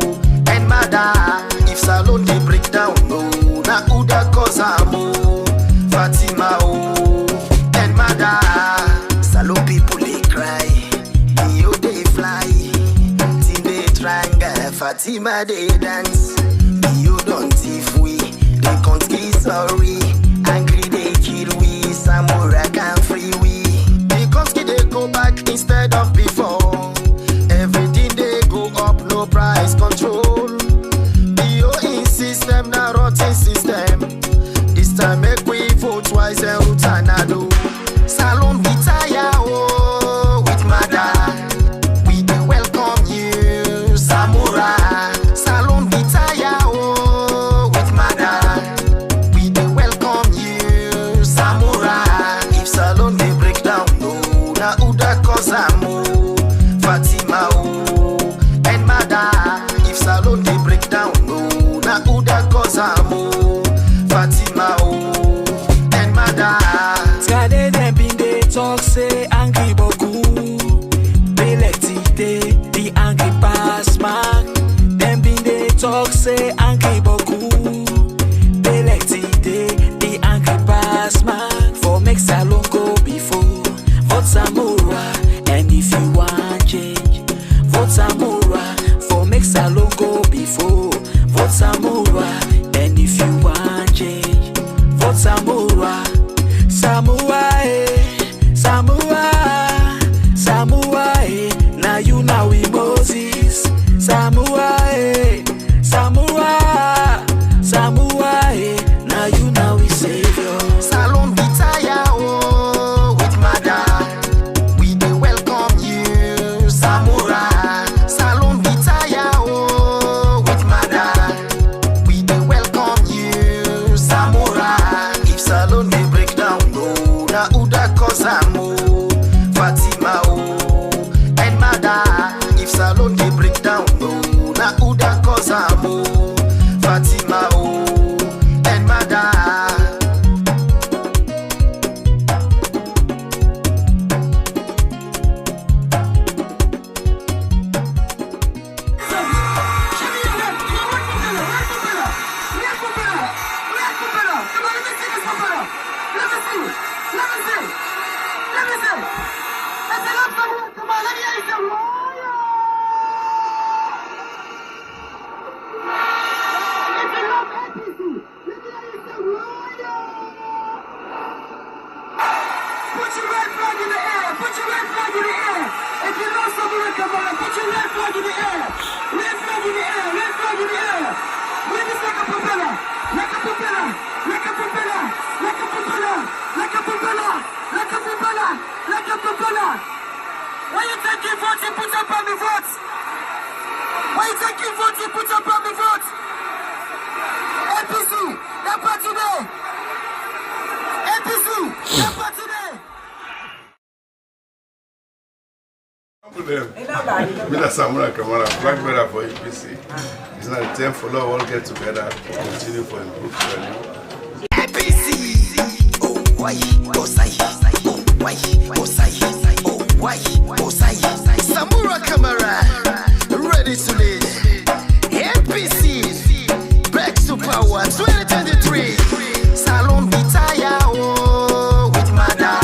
and Mada. If Salon they break down, no, na Uda Kozamo, Fatima, oh, and Mada. Salon people they cry, Dio they fly, Tin they tranga, Fatima they dance. Dio don't thief we, they can't get sorry. Angry they kill we, Samura can free we. They can't get they go back instead of before. Everything they go up, no price control. Dio in system, na rotten system. This time make we vote twice and Rutanado. Salon retire, oh, with Mada. We do welcome you, Samura. Salon retire, oh, with Mada. We do welcome Samura, for make salon go before. Vote Samura, and if you want change, vote Samura. Samura, Samura, Samura, now you now we Moses. Samura, Samura, Samura, now you now we Savior. Salon Vitaya, oh, with mother, we do welcome you, Samura. Salon Vitaya, oh, with mother, we do welcome you, Samura. If Salon they break down, no, na Uda Kozamo, Fatima, oh, and mother. If Salon they break down, no, na Uda Kozamo, Fatima, oh, and mother. Put your red flag in the air. Put your red flag in the air. If you know Samura Kamara, put your red flag in the air. Red flag in the air. Red flag in the air. Wave it like a propeller. Like a propeller. Like a propeller. Like a propeller. Like a propeller. Like a propeller. Like a propeller. When you taking votes, you put up on the votes. When you taking votes, you put up on the votes. APC, that part today. APC, that part today. Mr. Samura Kamara, flag bearer for APC. It's not a time for all all get together to continue for improved value. APC, oh why, oh say, oh why, oh say, oh why, oh say. Samura Kamara, ready to lead. APC, back to power 2023. Salon Vitaya, oh, with mother.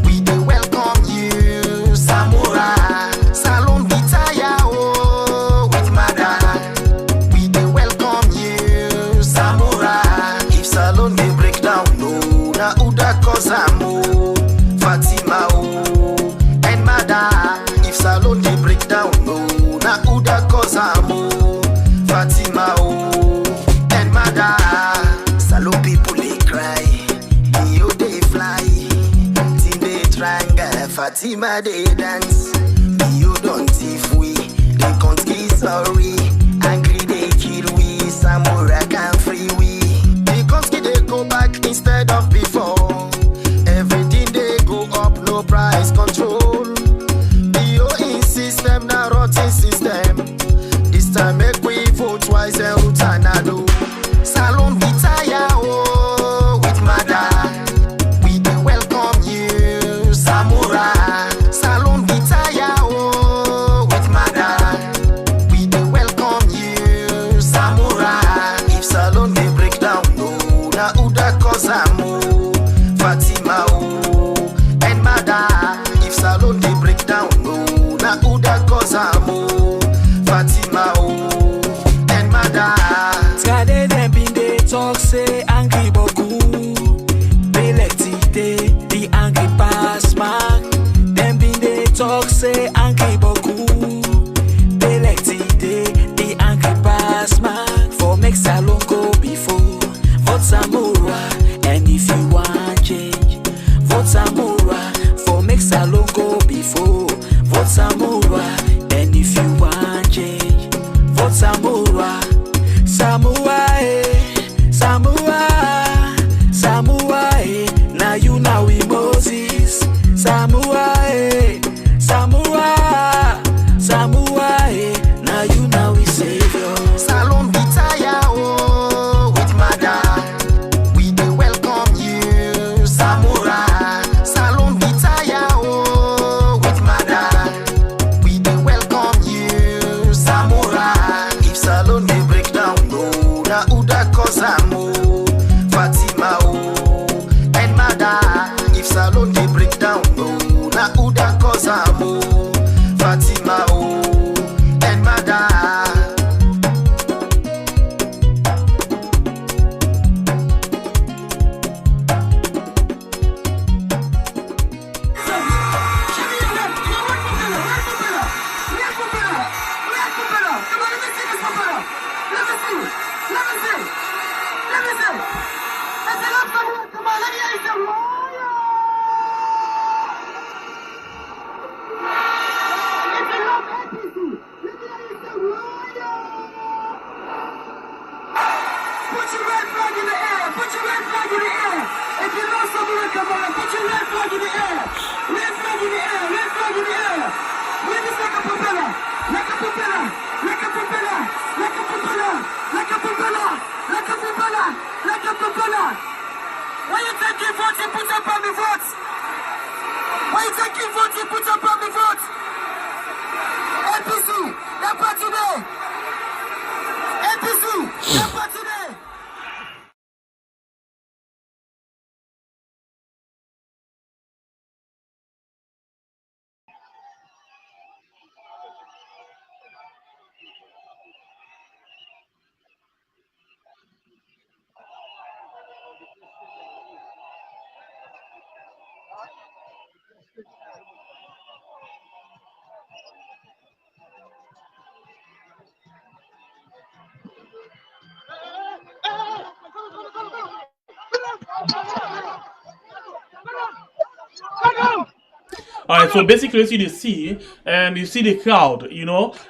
We do welcome you, Samura. Salon Vitaya, oh, with mother. We do welcome you, Samura. If Salon they break down, no, na Uda Kozamo, Fatima, oh, and mother. If Salon they break down, no, na Uda Kozamo, Fatima, oh, and mother. Salon people they cry, you they fly, till they tranga, Fatima they dance. You don't if we, they can't be sorry. Angry they kill we, Samura can free we. They can't they go back instead of before. Everything they go up, no price control. BO in system, now rotten system. This time make we vote twice and Rutanado. Salon Vitaya, oh, with mother. We do welcome you, Samura. Salon Vitaya, oh, with mother. We do welcome you, Samura. If Salon they break down, no, na Uda Kozamo, Fatima, oh, and mother. If Salon they break down, no, na Uda Kozamo, Fatima, oh, and mother. Skade them been they talk red flag in the air. If you know Samura Kamara, put your red flag in the air. Red flag in the air. Red flag in the air. Wave it like a propeller. Like a propeller. Like a propeller. Like a propeller. Like a propeller. Like a propeller. Like a propeller. When you taking votes, you put up on the votes. When you taking votes, you put up on the votes. APC, they're part today. APC, they're part today. All right, so basically, as you see the crowd,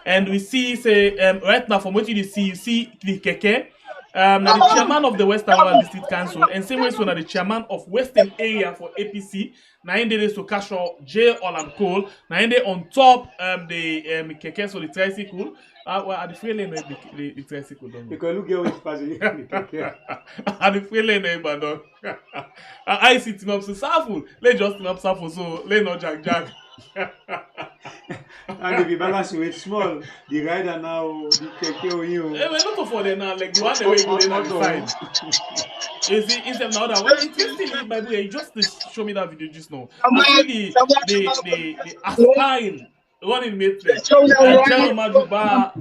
and we see, say, right now, from what you see the Keke, now the chairman of the Western Rural District Council, and same way, so now the chairman of Western Area for APC, now in there, so cash out J. Olam Cole, now in there on top, the Keke, so the tricycle. Well, at the free lane, the tricycle don't. Because look at what's passing. At the free lane, but I sit up so Saful. Let's just up Saful, so let not jack. And if you balance with small, the rider now, the keke you. We're not for them now, like the one that we go there on side. You see, instead now that when interesting, by the way, just to show me that video just now. You see the Aspine. Running matrix. John Obad,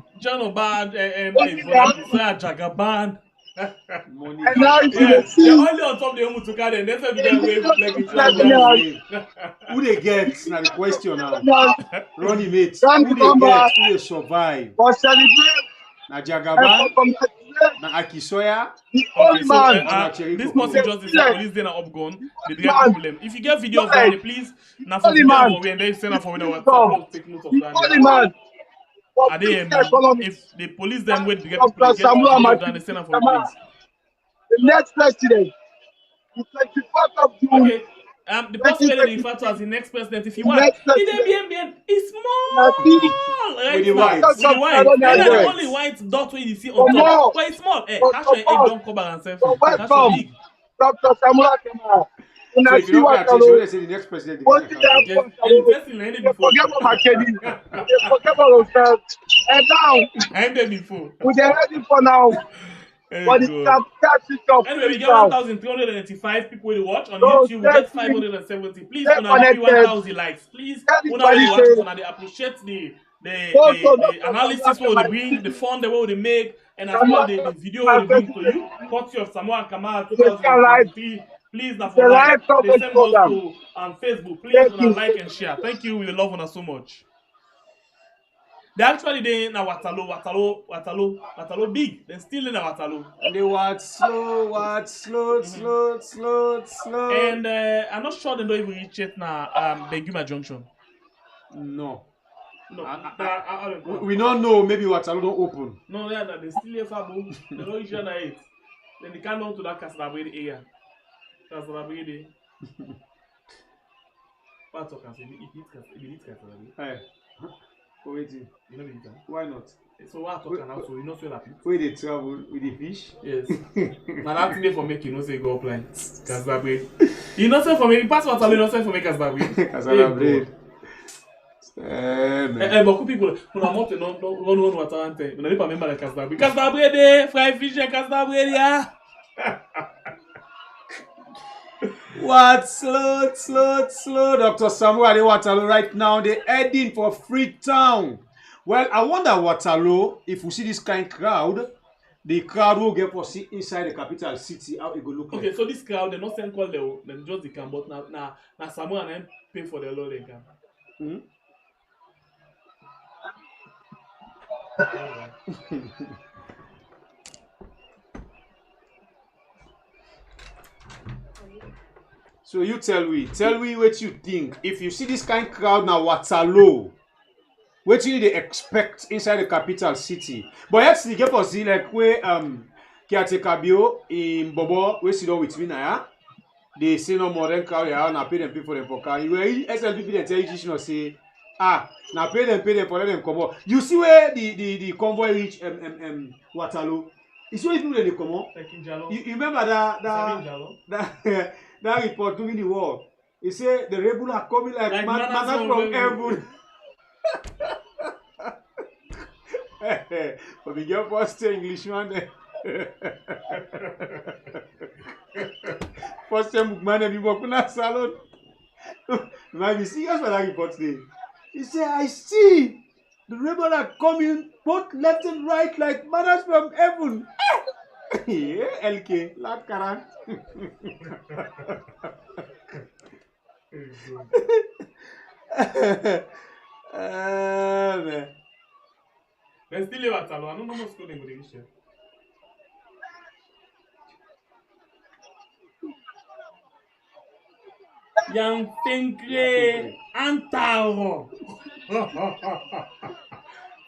Jagaban. Money. Yes, they're only on top of the home to carry, and that's why we don't wave like it's who they get? Now the question now. Running mates. Who they get? Who they survive? Na Jagaban. Na Akisoya. Okay, so this person just is the police then are upgone. They get problem. If you get video of them, please now for video for me and then send it for me on WhatsApp. Take note of that. Are they if the police then wait to get people to get video of them, they send it for me, please. The next president, the 24th of June. Okay. The person where they refer to as the next president, if you want, it's small, right? With the white, and the only white dot where you see on top, but it's small. Hey, catch your egg, don't cover and self. That's so big. Dr. Samura Kamara. So if you don't pay attention, let's say the next president. Forget about Makeni. Forget about themselves. And now, we are ready for now. But anyway, we get 1,385 people to watch on YouTube. We get 570. Please, when I give 1,000 likes, please, when I watch it, when I appreciate the analysis what they bring, the fun the way they make, and as well the video they bring to you. Courtesy of Samura Kamara 2023. Please, now for like, they send us to Facebook. Please, like and share. Thank you. We love you so much. They actually they in Waterloo big. They still in Waterloo. And they watch slow. And I'm not sure they don't even reach it now. Beguma Junction. No. We don't know. Maybe Waterloo don't open. No, they still here far. They don't reach it. Then they can't go to that Castlabreed area. Castlabreed. What talk? Hey. Waiting. You know the why not? So what talking now? So you know so happy. Where they travel with the fish? Yes. Now that's me for make you know say go apply. Castlabreed. You know say for me pass water. You know say for me Castlabreed. Castlabreed. Beaucoup people when I'm not run water ante. On n'est pas même à Castlabreed. Castlabreed, fry fish Castlabreed ya. What slow, Dr. Samura Waterloo right now. They're heading for Freetown. Well, I wonder Waterloo, if we see this kind of crowd, the crowd will get for see inside the capital city how it will look like. Okay, so this crowd they not send call they just they can, but now Samura and pay for the law they can. So you tell me what you think. If you see this kind of crowd now, Waterloo, what you need to expect inside the capital city. But yet the get for see like where caretaker bill in Bobo, we sit down with me now. They say no more than carry out, now pay them people for them for car. You will SLPP they tell you say, now pay them for let them come out. You see where the convoy reach Waterloo. You see where people they come out. You remember that report during the war? He said the rebels are coming like manna from heaven. But we get first Englishman there. First time man and people in salon. Might be serious for that report today. He said, I see the rebels are coming both left and right like manners from heaven. Yeah, LK, Lord Karan. Man. Let's still live at Talo. I don't know what's going on with this. Yang Tenkre Antaro.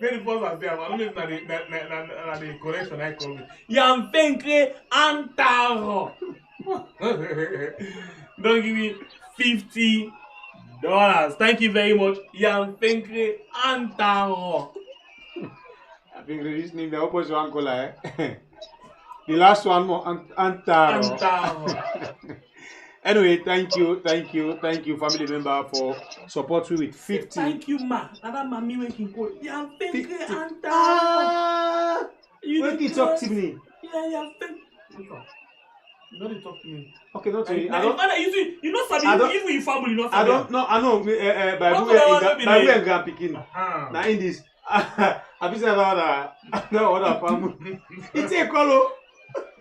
Very first I say, I don't know if that's the correction I call it. Yang Tenkre Antaro. Don't give me $50. Thank you very much. Yang Tenkre Antaro. I think this name the opposite one color. The last one more Antaro. Anyway, thank you, family member, for support me with 50. Thank you, ma. Another mommy making call. Yeah, thank you, When you talk to me. Yeah, thank you. You don't talk to me. Okay, not to me. You know, Sabi, even your family, you know, Sabi. I know. By and grand picking. Now in this, I've been saying about that. No other family. It's a color.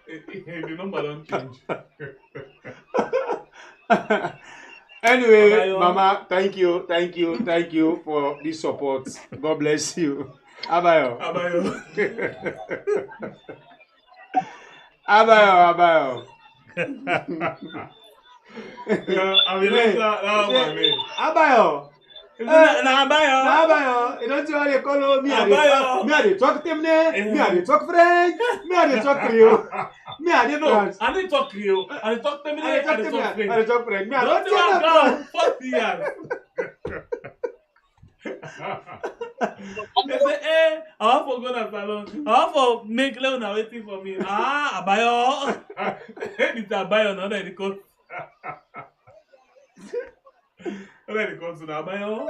The number don't change. Anyway, Mama, thank you for this support. God bless you. Abayo. Abayo. Abayo. Abayo. You don't see how they call me. I dey talk them there. Me I dey talk French. Me I dey talk Creole. Me I dey know. I dey talk Creole. I dey talk them there. I dey talk French. I dey talk French. Me I don't talk down. 40 years. They say, I want for go to salon. I want for make Leona waiting for me. Abayo. It's Abayo, not the coat. Let it come to the Abayo.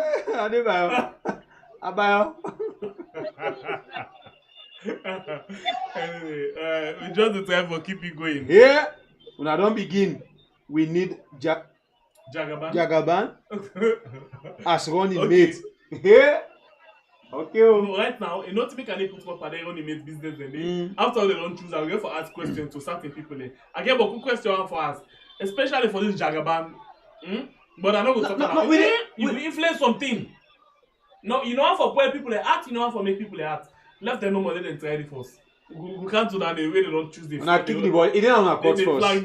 Abayo. Anyway, we just the time for keep it going. Here, when I don't begin, we need Jagaban as running mate. Here. Okay. Right now, in order to make any put up for their running mate business, after they don't choose, I'm going to ask questions to certain people. I get a good question for us, especially for this Jagaban. But I know we'll talk about it. You will influence something. No, you know how for poor people they act, you know how for make people they act. Let them know more than try it first. We can't do that the way they don't choose the. And I kick the ball. It didn't on a court first. It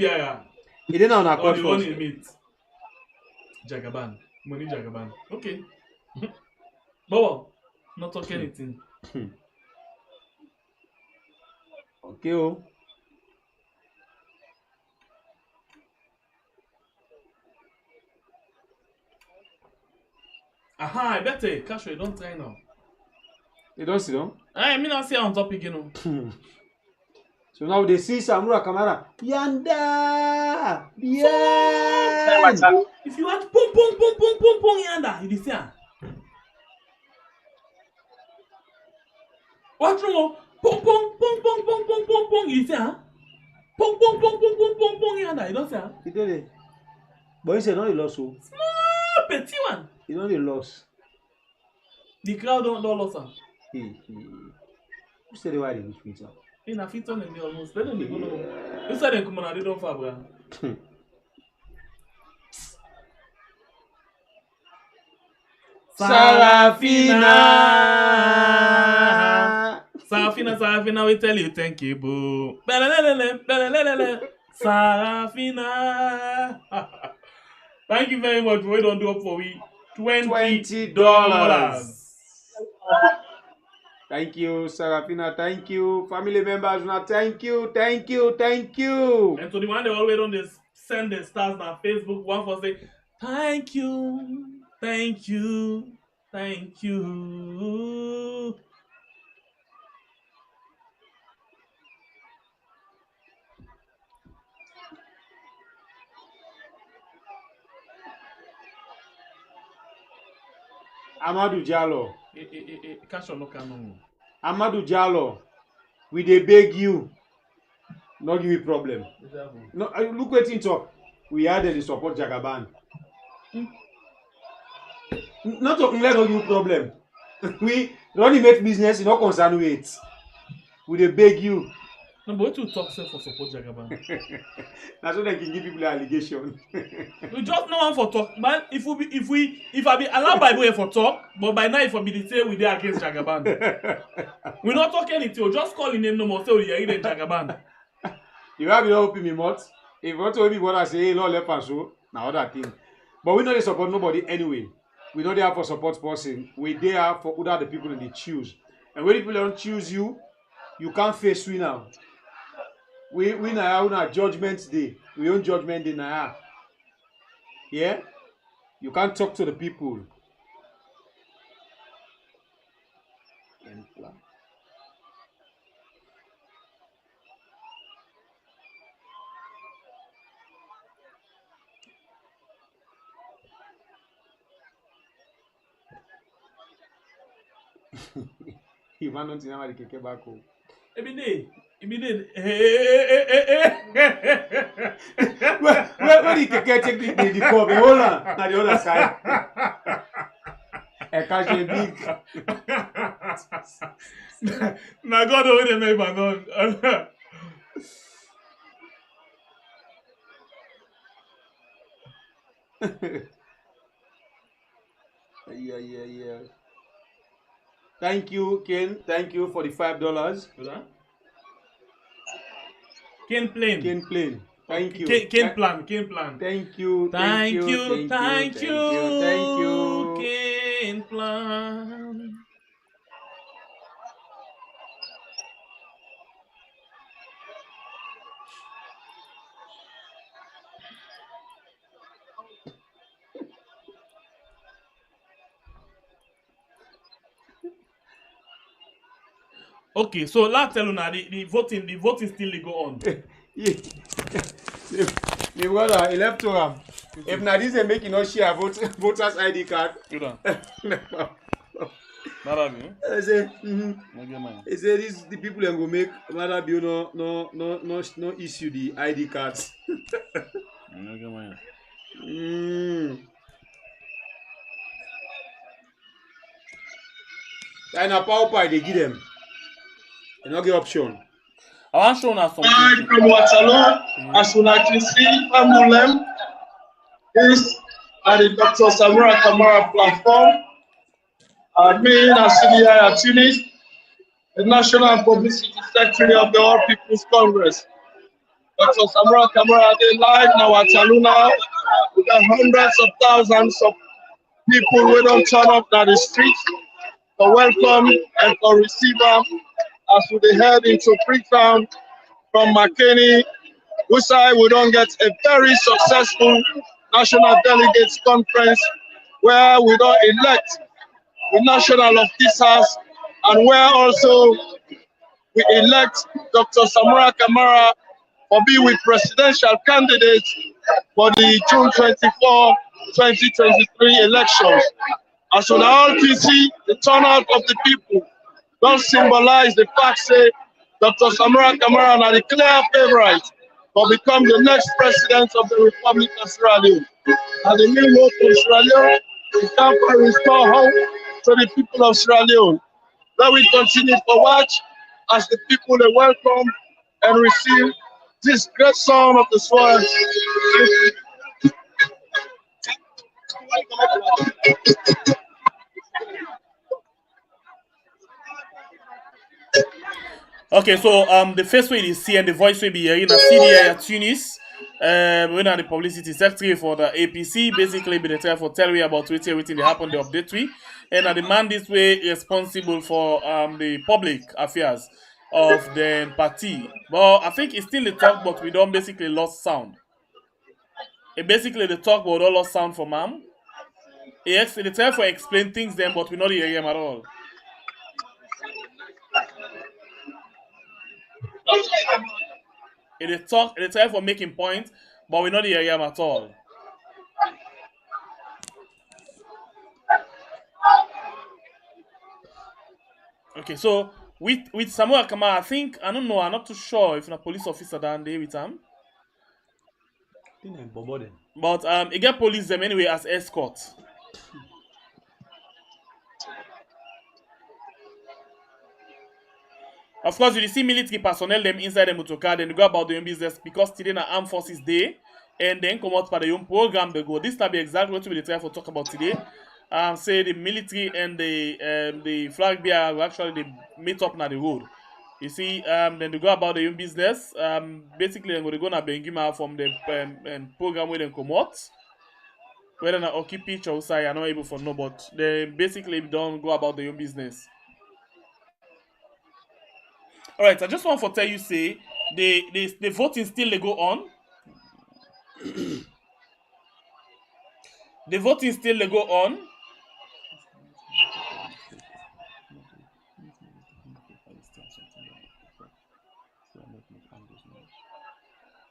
didn't on a court first. Jagaban. Money Jagaban. Okay. Bobo, not talk anything. Okay, oh. Aha, I better. Cash, you don't try now. You don't see them? I mean, I see on topic, you know. So now they see Samura Kamara. Yanda! Yeah! If you want pong, yanda, you see. What's wrong? Pong, you see. Pong, yanda, you don't see. You did it. But you said no, you lost. Small, petty one. You know they lost. The crowd don't lose. Who said they were the Freetown? In a Freetown and they almost they don't even know. You said they come on, they don't fabra. Sarafina, we tell you thank you, boo. Sarafina. Thank you very much. We don't do up for we $20. Thank you, Sarafina. Thank you, family members. Now, thank you, thank you, thank you. And to the one they always don't send the stars on Facebook, one for say, thank you, thank you, thank you. Amadou Diallo. Cash on no canon. Amadou Diallo, we dey beg you. No give me problem. No, look what in talk. We had the support Jagaban. Not talking let no give you problem. We only make business, no concern with it. We dey beg you. No, but you talk self for support Jagaban. That's what they can give people allegation. We just no one for talk, man. If I be allowed by way for talk, but by now if I be the same we dey against Jagaban. We not talk anything. We just call him name no more. Say we hear the Jagaban. You have to open me mouth. If you want to open what I say, hey, Lord left and so, now other thing. But we know they support nobody anyway. We know they are for support person. We there for other the people that they choose. And when people don't choose you, you can't face we now. We now own our judgment day. We own judgment day now. Yeah? You can't talk to the people. You want not to know the keke back home. Ebide. Where the keke take the cup? Hold on. Now the other side. I catch a big. Now God over the make banon. Yeah. Thank you, Ken. Thank you for the $5. Ken Plain. Thank you. Ken Plan. Thank you. Thank you. Ken Plan. Okay, so let's tell you now the voting still go on. The brother, electoral. If now this is making no share voters ID card. You know. I say, I say this the people that go make rather be no issue the ID cards. And a power pie they give them. They not get option. I want to show you something. Hi from Waterloo. As you can see, Ambulem is at the Dr. Samura Kamara platform. Me and CDI Tunis, the National Publicity Secretary of the All People's Congress. Dr. Samura Kamara, they live now at Waterloo now. We got hundreds of thousands of people who don't turn up at the streets to welcome and to receive them as we head into Freetown from Makeni. We say we don't get a very successful National Delegates Conference where we don't elect the national officers and where also we elect Dr. Samura Kamara for being with presidential candidates for the June 24, 2023 elections. As we all can see, the turnout of the people don't symbolize the fact that Dr. Samura Kamara are the clear favorite for become the next president of the Republic of Sierra Leone. And the new hope of Sierra Leone is time to restore hope to the people of Sierra Leone. Let we continue to watch as the people they welcome and receive this great son of the soil. Okay, so the first way you see and the voice will be hearing a CDI at Tunis. We're the publicity secretary for the APC. Basically, be the tell for tell we about everything that happened, the update we. and the man this way responsible for the public affairs of the party. But I think it's still the talk, but we don't basically lost sound. It basically the talk, but all lost sound from him. They try for explain things then, but we not hear him at all. They try for making points, but we not hear him at all. Okay, so with Samura Kamara, I think I don't know. I'm not too sure if a police officer down there with him. But he get police them anyway as escort. Of course, you see military personnel them inside the motor car, then they go about their own business because today na armed forces day, and then come out for the own program they go. This will be exactly what we try to talk about today. Say the military and the flag bearer will actually they meet up na the road. You see, then they go about their own business. Basically, they're going to bring him out from the program where they come out. Whether na occupy or outside, I'm not able to know, but they basically don't go about their own business. All right, I just want to tell you, say the voting still they go on. The voting still they go on.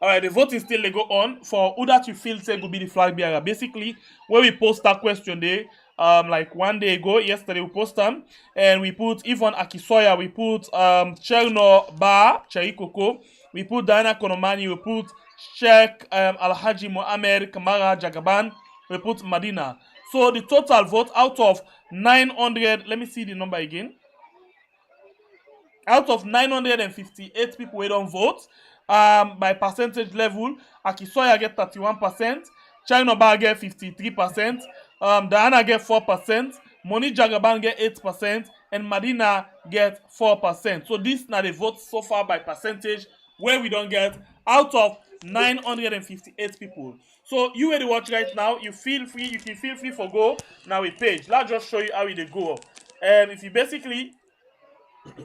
All right, the voting still they go on for who that you feel say could be the flag bearer. Basically, when we post that question day, like 1 day ago, yesterday we post them, and we put Yvonne Akisoya, we put Cherno Ba, Cherry Coco, we put Diana Konomani, we put Sheikh Alhaji Mohamed Kamara Jagaban, we put Madina. So the total vote out of 900, let me see the number again. Out of 958 people who don't vote, by percentage level, Akisoya get 31%, Chinoba get 53%, Diana get 4%, Moni Jagaban get 8%, and Madina get 4%. So this now the vote so far by percentage where we don't get out of 958 people. So you where they watch right now, you feel free, you can feel free for go now a page. Let's just show you how they go. If you basically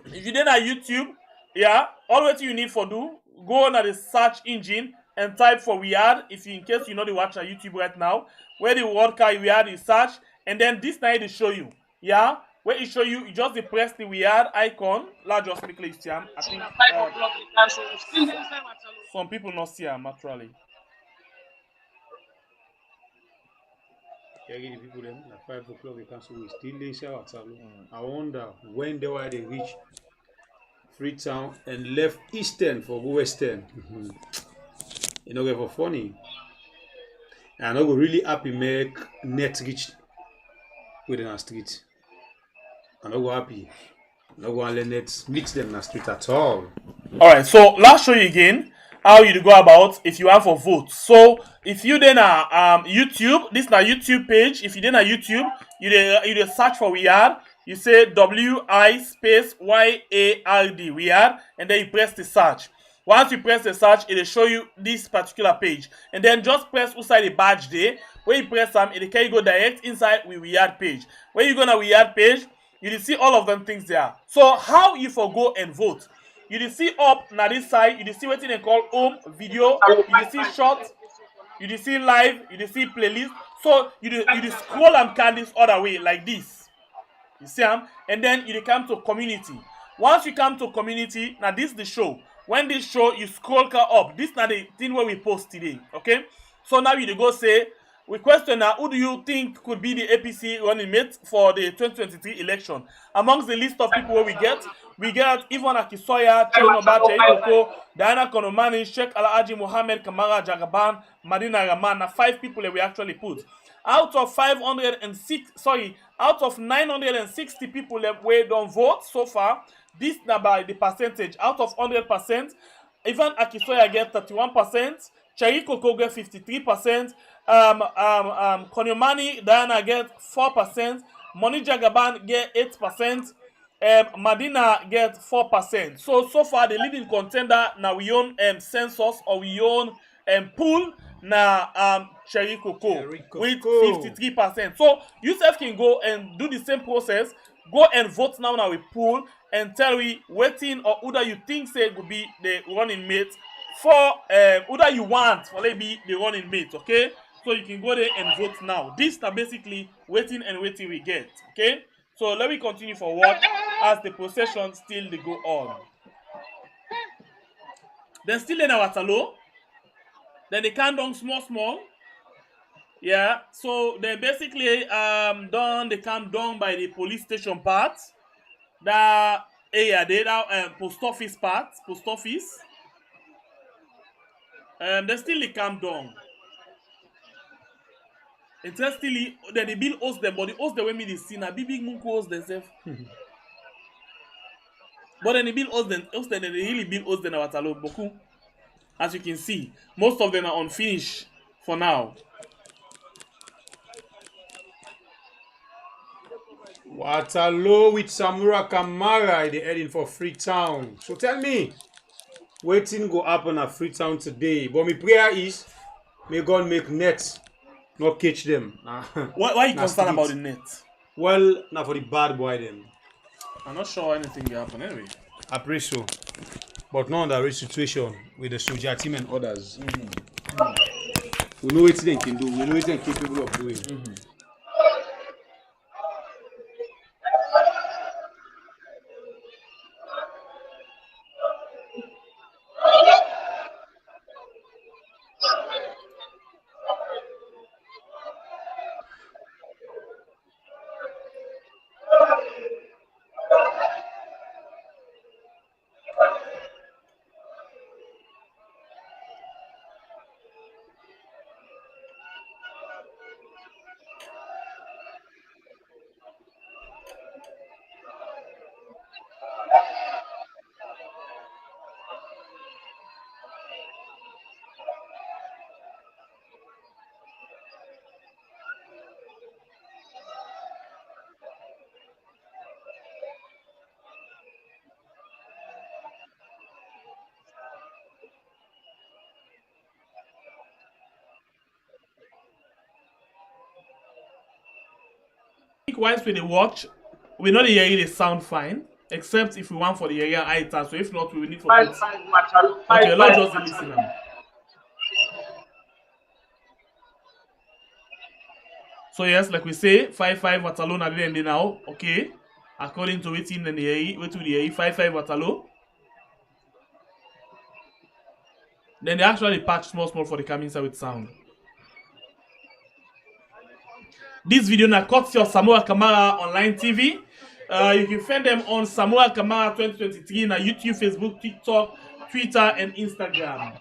if you did on YouTube, yeah, all what you need for do, go on the search engine and type for Weird. If you in case you know the watch on YouTube right now, where the word car Weird is search, and then this night they show you. Yeah, where it show you, you just press the Weird icon. Let's just quickly see them. I think some people not see them actually. Yeah, the people them at 5 o'clock they cancel we still they say I wonder when they were they reach Freetown and left Eastern for go Western. You know, for funny. And I go really happy make net reach within our street. And I go happy. I go and let net meet them in the street at all. Alright, so let's show you again how you go about if you want for vote. So if you then YouTube, this is a YouTube page. If you then YouTube, you search for Weird. You say WI space YARD Weird, and then you press the search. Once you press the search, it will show you this particular page, and then just press inside the badge there. When you press them, it can go direct inside with Weird page. When you go to Weird page, you will see all of them things there. So how you for go and vote? You will see up na this side. You will see what they call home video. You will see short. You will see live. You will see playlist. So you will scroll and can this other way like this. You see them, and then you come to community. Once you come to community, now this is the show. When this show, you scroll up. This is not the thing where we post today. Okay. So now you go say, we question now, who do you think could be the APC running mate for the 2023 election? Amongst the list of people where we get Yvonne Akisoya, Chinoba Cheikoko, Diana Konomani, Sheikh Alhaji Mohamed Kamara Jagaban, Madina Rahman. Now 5 people that we actually put. Out of 960 people that we don't vote so far, this now by the percentage. Out of 100%, Yvonne Akisoya get 31%, Cherry Coco get 53%, Konyomani Diana get 4%, Moni Jagaban get 8%, Madina get 4%. So far the leading contender now we own census or we own pool na cherry cocoa with 53%. So you self can go and do the same process. Go and vote now with pool and tell we waiting or who you think say could be the running mate for who you want for maybe the running mate. Okay, so you can go there and vote now. This is basically waiting and waiting we get. Okay, so let me continue forward as the procession still they go on. Then still in our talo. Then they count down small. Yeah, so they basically done they come down by the police station part. That area they that post office part, post office. They still they come down. Interestingly, then they build host them, but the host the way me they see na big munko host themselves. But then they build host them, they really build host them our talo boku. As you can see, most of them are unfinished for now. Waterloo with Samura Kamara, they heading for Freetown. So tell me, waiting go happen at Freetown today. But my prayer is, may God make nets, not catch them. Why you concerned about the net? Well, now for the bad boy them. I'm not sure anything will happen anyway. I pray so. But not under the situation with the soldier team and others. We know what they can do. We know what they're capable of doing. Whilst we watch, we know the area is sound fine, except if we want for the area item. So if not, we will need for okay, let's just listen them. So yes, like we say, 5-5 Waterloo at the end now. Okay, according to waiting in the area, wait to the area 5-5 Waterloo. Then they actually patch small for the coming inside with sound. This video na courtesy of Samura Kamara online TV. You can find them on Samura Kamara 2023 na YouTube, Facebook, TikTok, Twitter, and Instagram.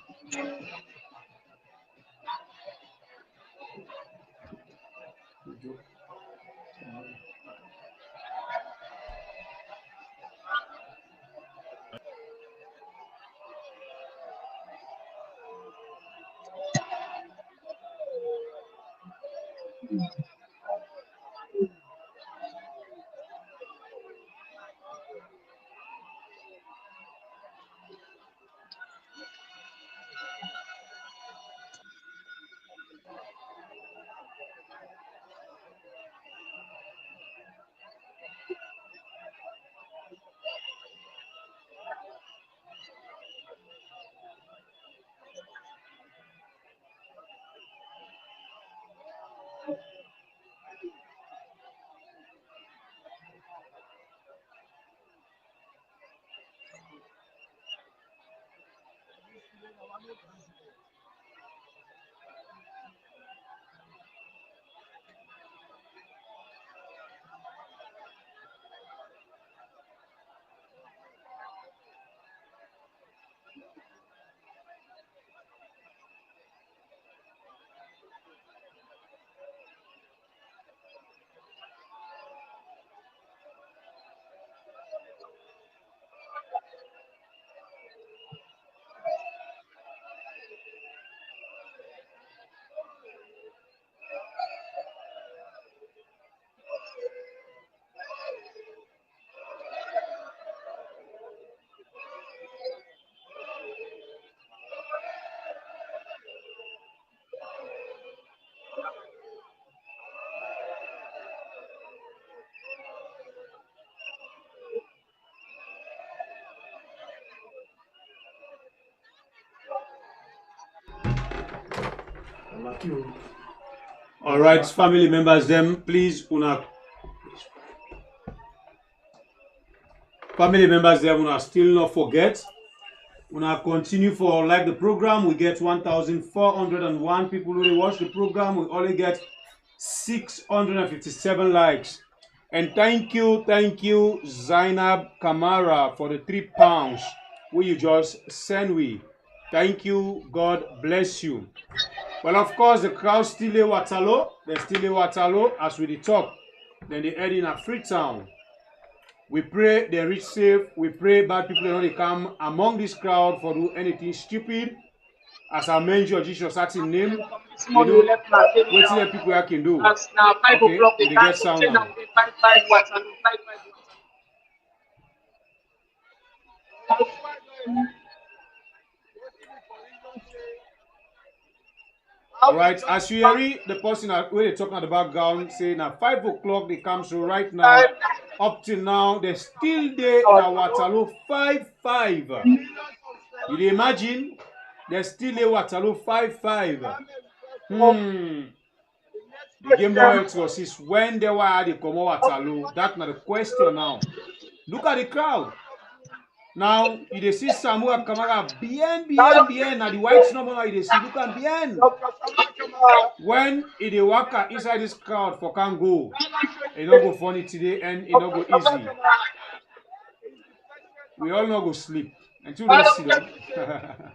All right, family members, them please, family members, them still not forget. Continue for like the program. We get 1,401 people who watch the program. We only get 657 likes. And thank you, Zainab Kamara, for the £3 will you just send we. Thank you. God bless you. Well, of course, the crowd still a Watalo. They still a Watalo as we talk. Then they head in at Freetown. We pray they reach safe. We pray bad people don't come among this crowd for do anything stupid. As I mentioned, Jesus certain name. You know, what the people I can do. Okay, they get sound now. All right, as you hear the person where they talking at the background saying at 5 o'clock they come so right now. Up till now, they're still there in our Waterloo 5-5. You dey imagine? They're still there Waterloo 5-5. The game don't help us is when they were they come out Waterloo. That's not the question now. Look at the crowd. Now, you dey see Samura Kamara bien. Now the white number you dey see, look at bien. When it dey waka inside this crowd for can go, it no go funny today and it no go easy. We all no go sleep until we sit down.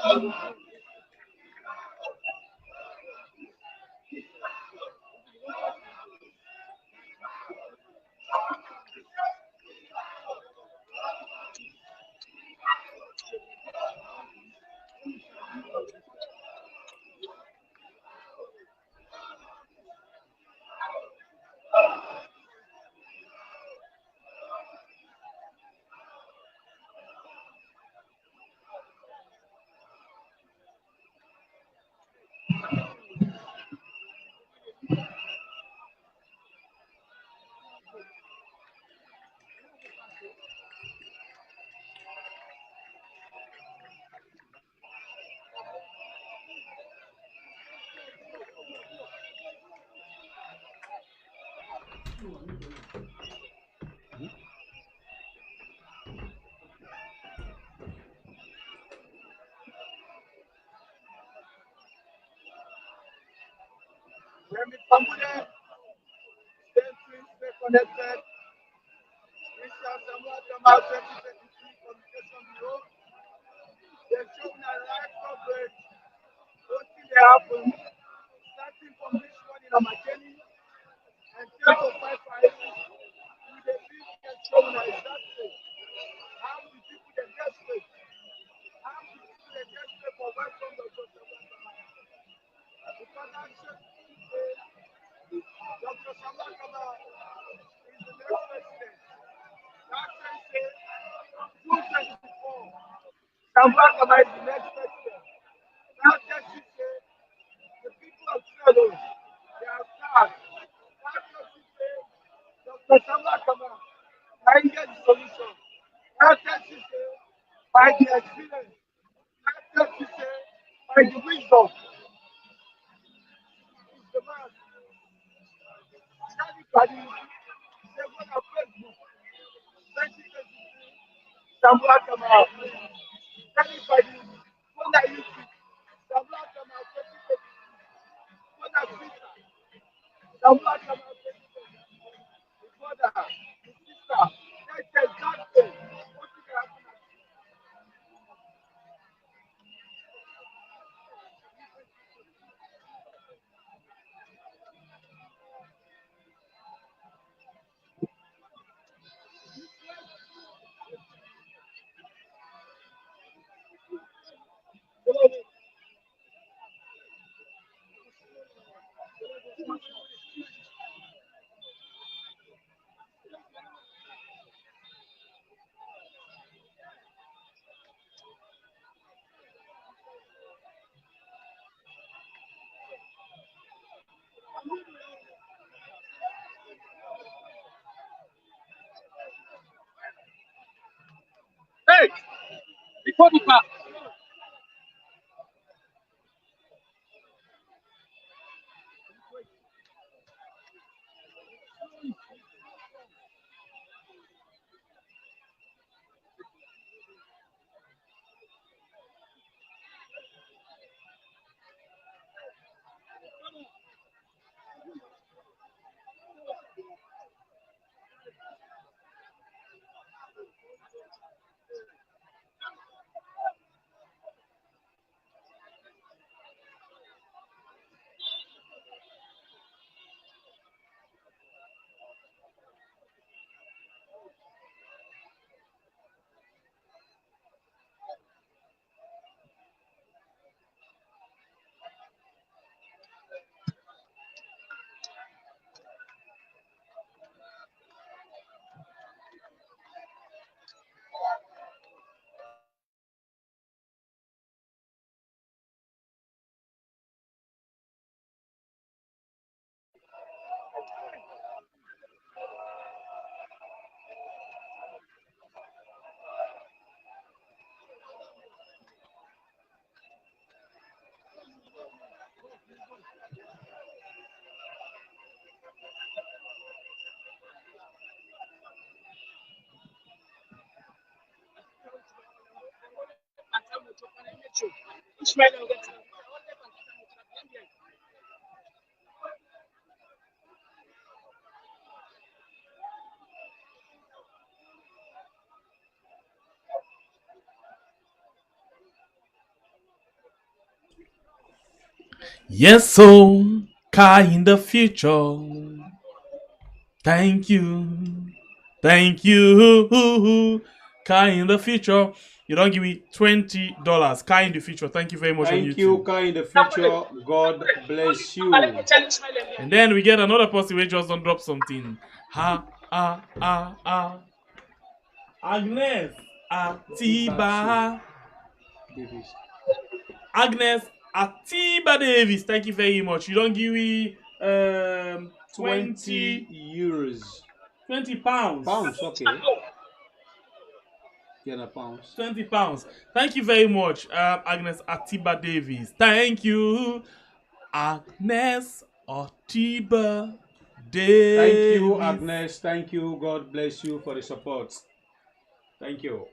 Remy Famule, stay free, stay connected. Mr. Samura Kamara 2023 Communication Bureau. They're showing a live coverage. What will happen? Starting from this morning on Makeni and 10 to 5 with the video showing exactly how the people they desperate. How the people they desperate for work from Dr. Samura Kamara. Because Dr. Samura Kamara is the next president. That's why I say 224. Samura Kamara is the next president. That's why she say the people of Freetown, they are sad. That's why she say Dr. Samura Kamara, I get the solution. That's why she say by the experience. That's why she say by the wisdom. Is the man. Everybody, they go on Facebook. 2023, Samura Kamara. Everybody, go on YouTube. Samura Kamara 2023. Go on Twitter. Samura Kamara 2023. The brother, the sister, that's exactly what is happening. Hey, before the car. Yes, so car in the future. Thank you. Thank you. Car in the future. You don't give me $20. Car in the future. Thank you very much on Thank YouTube. you, Kai in the future. God bless you. And then we get another person who just don't drop something. Agnes Atiba. Agnes Atiba Davis. Thank you very much. You don't give me 20 euros. 20 pounds. Pounds, okay. Yeah, pounds. 20 pounds. Thank you very much, Agnes Atiba Davis. Thank you, Agnes Atiba Davis. Thank you, Agnes. Thank you. God bless you for the support. Thank you.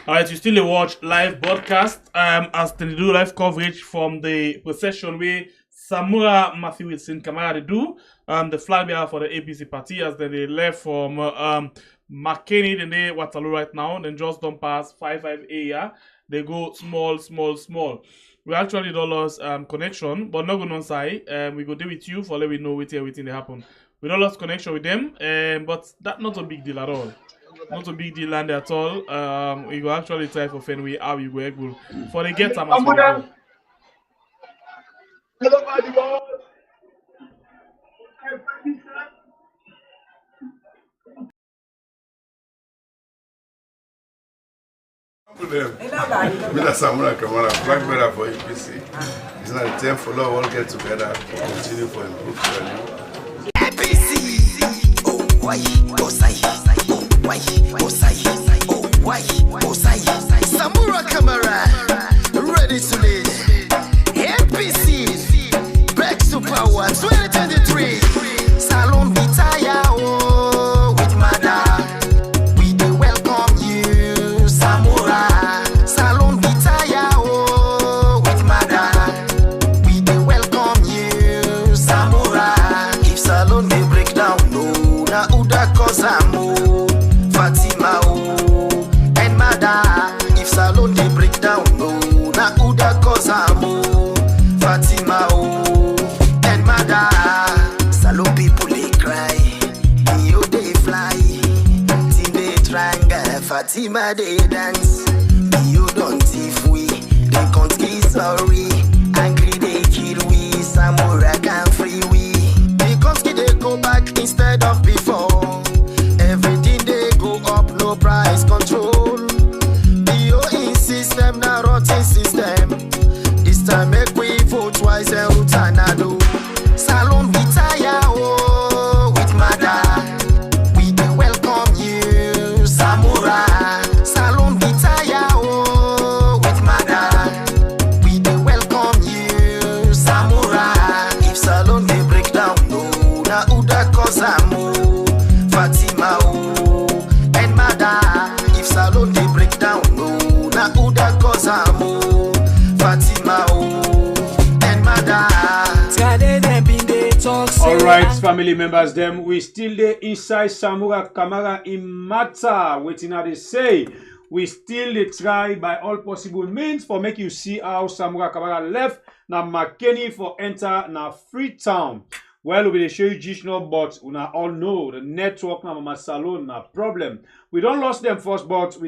Alright, you still watch live broadcast as they do live coverage from the procession where Samura Kamara they do the flag bearer for the APC party as they left from Makeni, then they Waterloo right now, then just don't pass 55 area. They go small. We actually don't lose connection, but not going on side. We go deal with you for let we know everything they happen. We don't lost connection with them, but that's not a big deal at all. Not a big deal land at all. We go actually try for Fenway how you go able for the get time as we go. With a Samura Kamara, flag bearer for APC. It's not the time for all get together to continue for improvement. APC, oh why, Osai, oh why, Osai, oh why, Osai. Samura Kamara, ready to lead. APC, back to power 2023. Salon Vitaya, oh, with Mada. We do welcome you, Samura. Salon Vitaya, oh, with Mada. We do welcome you, Samura. If Salon may break down, no, na Uda Kozamo, Fatima, oh, and Mada. If Salon they break down, no, na Uda Kozamo, Fatima, oh, and Mada. Salon people they cry, you they fly, till they tranga, Fatima they dance. You don't if we, they can't be sorry. Angry they kill we, Samura can free we. Because they go back instead of before. Everything they go up, no price right, family members, them we still there inside Samura Kamara in matter. Waiting how they say. We still dey try by all possible means for make you see how Samura Kamara left. Now Makeni for enter now Freetown. Well, we will show you additional, but we all know the network now Mama Salon na problem. We don't lost them first, but we dey